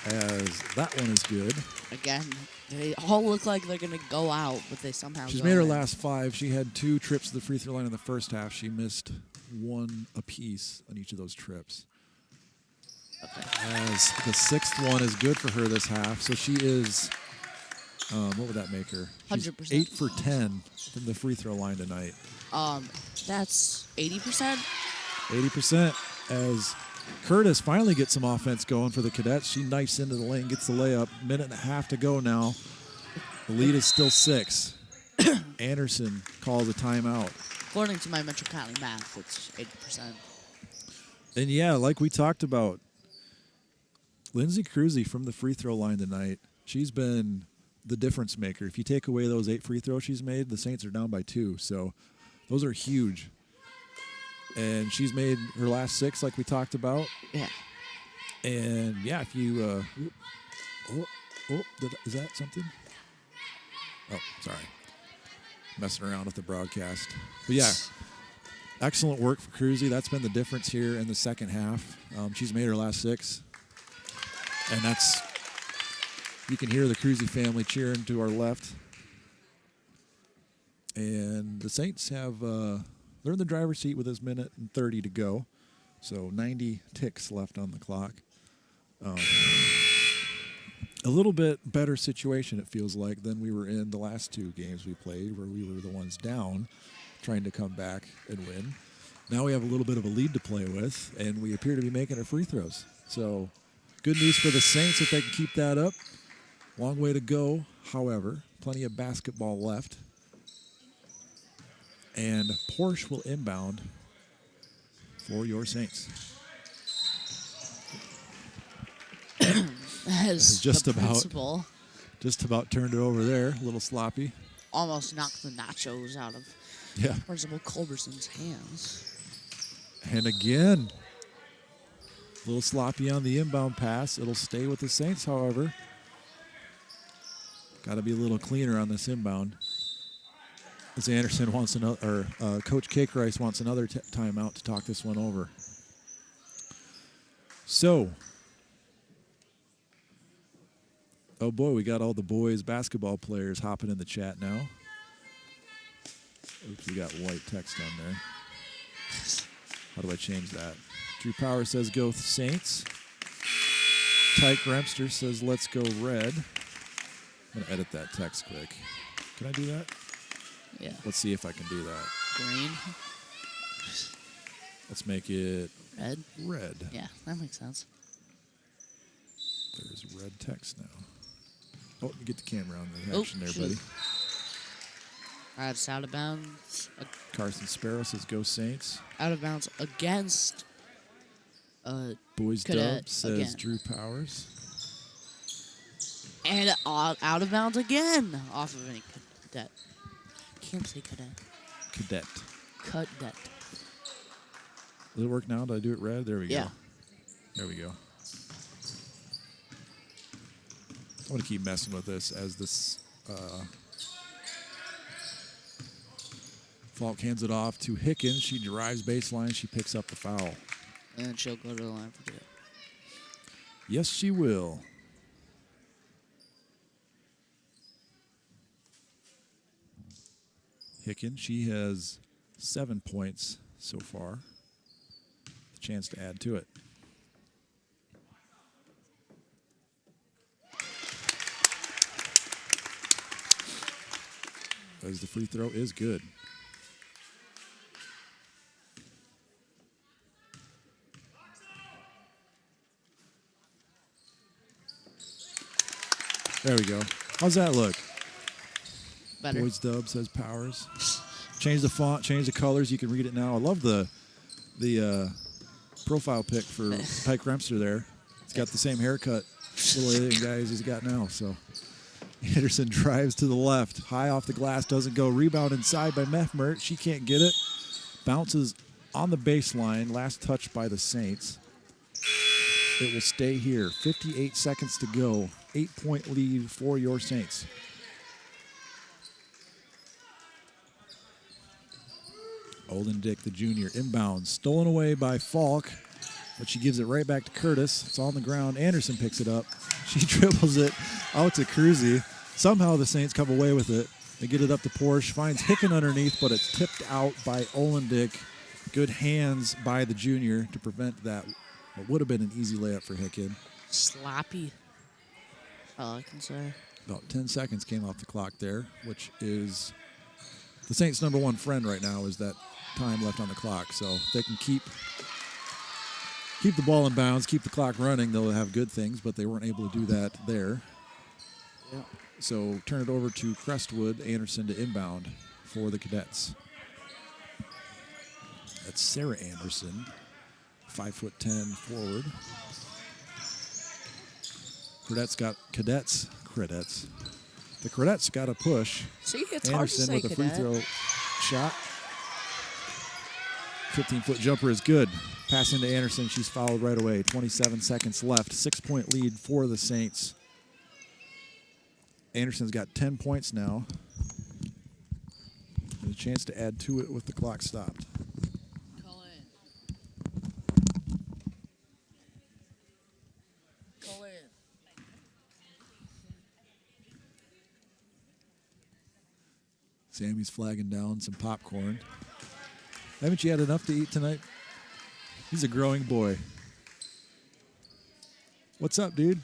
Speaker 7: As that one is good.
Speaker 8: Again, they all look like they're going to go out, but they somehow
Speaker 7: She's
Speaker 8: go
Speaker 7: made her
Speaker 8: in.
Speaker 7: last 5. She had 2 trips to the free throw line in the first half. She missed 1 apiece on each of those trips.
Speaker 8: Okay.
Speaker 7: As the 6th one is good for her this half. So she is, what would that make her? She's
Speaker 8: 100%.
Speaker 7: 8 for 10 from the free throw line tonight.
Speaker 8: That's 80%.
Speaker 7: 80% as Curtis finally gets some offense going for the Cadets. She knifes into the lane, gets the layup. Minute and a half to go now. The lead is still 6. Anderson calls a timeout.
Speaker 8: According to my Metro County math, it's 80%.
Speaker 7: And yeah, like we talked about, Lindsay Cruzy from the free throw line tonight, she's been the difference maker. If you take away those 8 free throws she's made, the Saints are down by 2. So those are huge. And she's made her last 6 like we talked about.
Speaker 8: Yeah.
Speaker 7: And yeah, if you, is that something? Oh, sorry. Messing around with the broadcast. But yeah, excellent work for Cruzy. That's been the difference here in the second half. She's made her last 6. And that's, you can hear the Cruzy family cheering to our left. And the Saints have, they're in the driver's seat with this minute and 30 to go. So 90 ticks left on the clock. A little bit better situation, it feels like, than we were in the last 2 games we played, where we were the ones down, trying to come back and win. Now we have a little bit of a lead to play with, and we appear to be making our free throws. So good news for the Saints if they can keep that up. Long way to go, however. Plenty of basketball left. And Porsche will inbound for your Saints.
Speaker 8: As
Speaker 7: just
Speaker 8: the
Speaker 7: about
Speaker 8: principal
Speaker 7: turned it over there. A little sloppy.
Speaker 8: almost knocked the nachos out of Principal Culberson's hands.
Speaker 7: And again, a little sloppy on the inbound pass. It'll stay with the Saints, however. Got to be a little cleaner on this inbound. As Anderson wants another, or Coach Cake Rice wants another timeout to talk this one over. So, oh boy, we got all the boys basketball players hopping in the chat now. Oops, we got white text on there. How do I change that? Drew Power says go Saints. Tyke Remster says let's go red. I'm going to edit that text quick. Can I do that?
Speaker 8: Yeah.
Speaker 7: Let's see if I can do that.
Speaker 8: Green.
Speaker 7: Let's make it
Speaker 8: Red.
Speaker 7: Red.
Speaker 8: Yeah, that makes sense.
Speaker 7: There's red text now. Oh, get the camera on the action there, buddy.
Speaker 8: All right, it's out of bounds.
Speaker 7: Carson Sparrow says go Saints.
Speaker 8: Out of bounds against
Speaker 7: Boys
Speaker 8: Cadet
Speaker 7: Dub says
Speaker 8: again.
Speaker 7: Drew Powers.
Speaker 8: And out of bounds again off of any cadet. Can't say cadet.
Speaker 7: Cadet.
Speaker 8: Cadet.
Speaker 7: Does it work now? Did I do it red? There we go.
Speaker 8: Yeah.
Speaker 7: There we go. I'm going to keep messing with this as this Falk hands it off to Hickens. She drives baseline. She picks up the foul.
Speaker 8: And then she'll go to the line for two.
Speaker 7: Yes, she will. Hicken, she has 7 points so far. The chance to add to it. As the free throw is good. There we go. How's that look?
Speaker 8: Better.
Speaker 7: Boys Dub says Powers. Change the font, change the colors. You can read it now. I love the profile pic for Tyke Remster there. He's got the same haircut, little alien guy, as he's got now. So Anderson drives to the left. High off the glass, doesn't go. Rebound inside by Mefmert. She can't get it. Bounces on the baseline. Last touch by the Saints. It will stay here. 58 seconds to go. 8-point lead for your Saints. Olden Dick, the junior, inbounds. Stolen away by Falk, but she gives it right back to Curtis. It's on the ground. Anderson picks it up. She dribbles it out to Cruzy. Somehow the Saints come away with it. They get it up to Porsche. Finds Hicken underneath, but it's tipped out by Olden Dick. Good hands by the junior to prevent that. What would have been an easy layup for Hicken.
Speaker 8: Sloppy. All I can say.
Speaker 7: About 10 seconds came off the clock there, which is the Saints' number one friend right now is that time left on the clock. So if they can keep the ball in bounds, keep the clock running, they'll have good things, but they weren't able to do that there.
Speaker 8: Yeah.
Speaker 7: So turn it over to Crestwood, Anderson to inbound for the Cadets. That's Sarah Anderson, 5'10" forward. Cadets. The Cadets got a push.
Speaker 8: See, it's
Speaker 7: Anderson
Speaker 8: hard to say
Speaker 7: with a free
Speaker 8: cadet.
Speaker 7: throw shot. 15-foot jumper is good. Pass into Anderson. She's fouled right away. 27 seconds left. 6-point lead for the Saints. Anderson's got 10 points now. And a chance to add to it with the clock stopped. Sammy's flagging down some popcorn. Haven't you had enough to eat tonight? He's a growing boy. What's up, dude?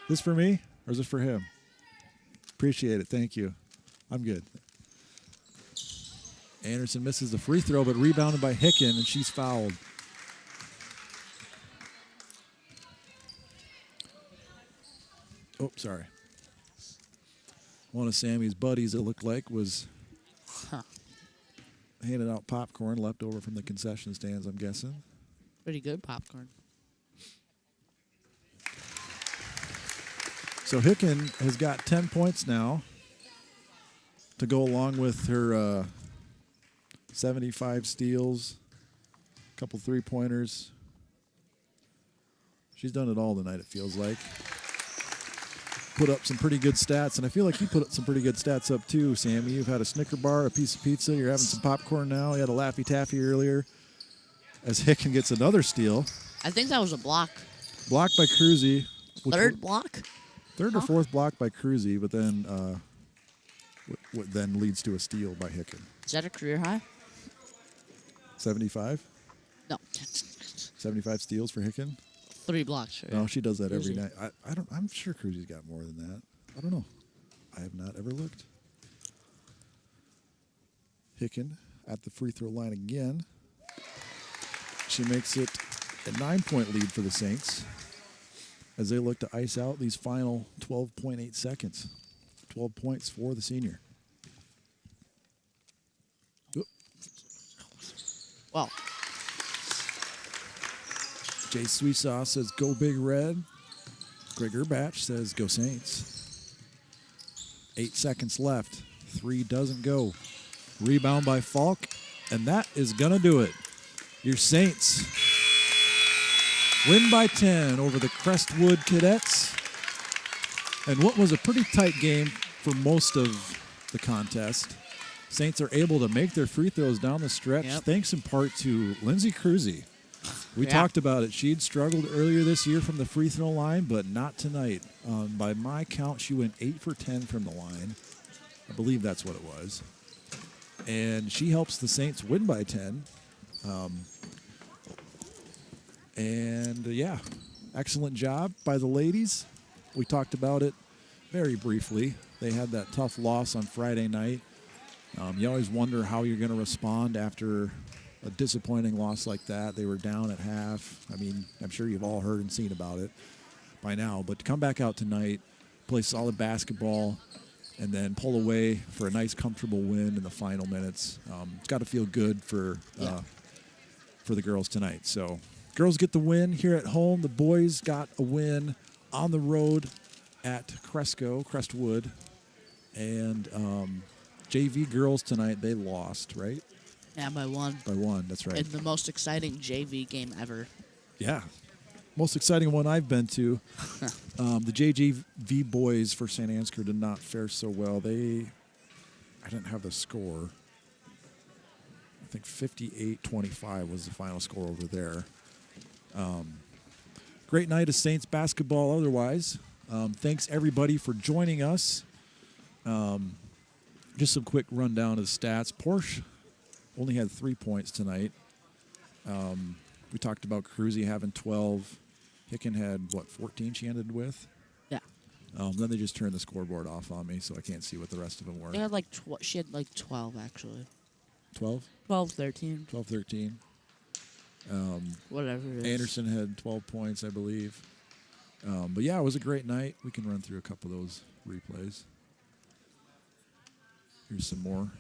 Speaker 7: This for me or is this for him? Appreciate it. Thank you. I'm good. Anderson misses the free throw, but rebounded by Hicken, and she's fouled. Oh, sorry. One of Sammy's buddies, it looked like, was handing out popcorn left over from the concession stands, I'm guessing.
Speaker 8: Pretty good popcorn.
Speaker 7: So Hicken has got 10 points now to go along with her 75 steals, a couple three-pointers. She's done it all tonight, it feels like. Put up some pretty good stats, and I feel like you put up some pretty good stats up too, Sammy. You've had a Snicker bar, a piece of pizza. You're having some popcorn now. You had a Laffy Taffy earlier. As Hicken gets another steal.
Speaker 8: I think that was a block.
Speaker 7: Blocked by Cruzy.
Speaker 8: Third block?
Speaker 7: Third or fourth block by Cruzy, but then what then leads to a steal by Hicken.
Speaker 8: Is that a career high?
Speaker 7: 75?
Speaker 8: No.
Speaker 7: 75 steals for Hicken?
Speaker 8: 3 blocks. Right?
Speaker 7: No, she does that every
Speaker 8: Cruzy.
Speaker 7: night. I'm sure Cruzy's got more than that. I don't know. I have not ever looked. Hicken at the free throw line again. She makes it a 9-point lead for the Saints as they look to ice out these final 12.8 seconds. 12 points for the senior. Oop.
Speaker 8: Well.
Speaker 7: Jay Sweetsaw says, go Big Red. Greg Urbach says, go Saints. 8 seconds left. 3 doesn't go. Rebound by Falk, and that is going to do it. Your Saints win by 10 over the Crestwood Cadets. And what was a pretty tight game for most of the contest. Saints are able to make their free throws down the stretch, thanks in part to Lindsay Cruzy. We talked about it. She'd struggled earlier this year from the free throw line, but not tonight. By my count, she went 8 for 10 from the line. I believe that's what it was. And she helps the Saints win by 10. Excellent job by the ladies. We talked about it very briefly. They had that tough loss on Friday night. You always wonder how you're going to respond after a disappointing loss like that. They were down at half. I mean, I'm sure you've all heard and seen about it by now. But to come back out tonight, play solid basketball, and then pull away for a nice, comfortable win in the final minutes, it's got to feel good for the girls tonight. So girls get the win here at home. The boys got a win on the road at Crestwood. And JV girls tonight, they lost, right?
Speaker 8: Yeah, by 1.
Speaker 7: By 1, that's right.
Speaker 8: In the most exciting JV game ever.
Speaker 7: Yeah. Most exciting one I've been to. The JGV boys for Saint Ansgar did not fare so well. I didn't have the score. I think 58-25 was the final score over there. Great night of Saints basketball otherwise. Thanks, everybody, for joining us. Just some quick rundown of the stats. Porsche only had 3 points tonight. We talked about Cruzy having 12. Hicken had, 14 she ended with?
Speaker 8: Yeah.
Speaker 7: Then they just turned the scoreboard off on me, so I can't see what the rest of them were.
Speaker 8: They had she had 12, actually.
Speaker 7: 12?
Speaker 8: 12, 13.
Speaker 7: 12, 13.
Speaker 8: Whatever it is.
Speaker 7: Anderson had 12 points, I believe. But yeah, it was a great night. We can run through a couple of those replays. Here's some more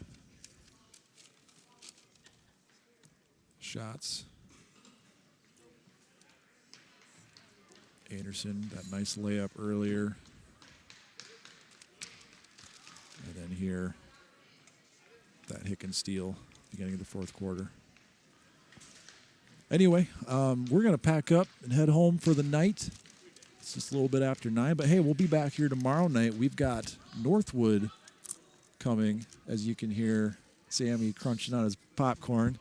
Speaker 7: shots. Anderson, that nice layup earlier. And then here, that Hicken steal, beginning of the fourth quarter. Anyway, we're going to pack up and head home for the night. It's just a little bit after 9, but hey, we'll be back here tomorrow night. We've got Northwood coming, as you can hear Sammy crunching on his popcorn.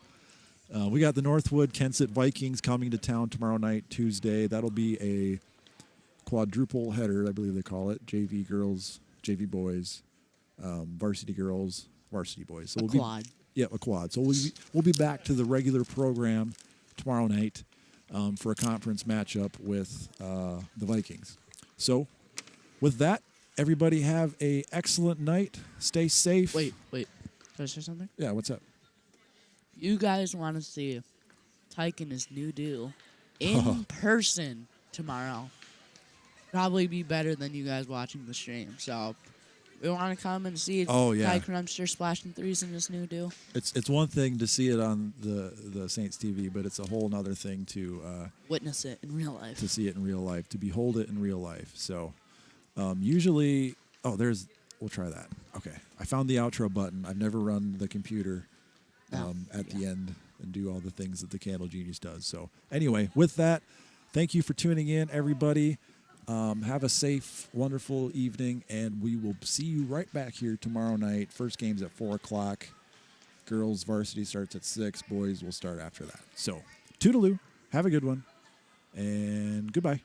Speaker 7: We got the Northwood Kensett Vikings coming to town tomorrow night, Tuesday. That'll be a quadruple header, I believe they call it. JV girls, JV boys, varsity girls, Varsity boys. So
Speaker 8: A
Speaker 7: we'll
Speaker 8: quad.
Speaker 7: A quad. So we'll be back to the regular program tomorrow night for a conference matchup with the Vikings. So with that, everybody have a excellent night. Stay safe.
Speaker 8: Wait. Can I say something?
Speaker 7: Yeah, what's up?
Speaker 8: You guys want to see Tyke and his new do in person tomorrow. Probably be better than you guys watching the stream. So we want to come and see Tyke Remster splashing threes in this new do.
Speaker 7: It's one thing to see it on the Saints TV, but it's a whole other thing to
Speaker 8: witness it in real life.
Speaker 7: To see it in real life, to behold it in real life. So usually, we'll try that. Okay, I found the outro button. I've never run the computer at the end and do all the things that the Candle Genius does. So anyway, with that, thank you for tuning in, everybody. Have a safe, wonderful evening, and we will see you right back here tomorrow night. First game's at 4 o'clock. Girls varsity starts at 6. Boys will start after that. So, toodaloo. Have a good one, and goodbye.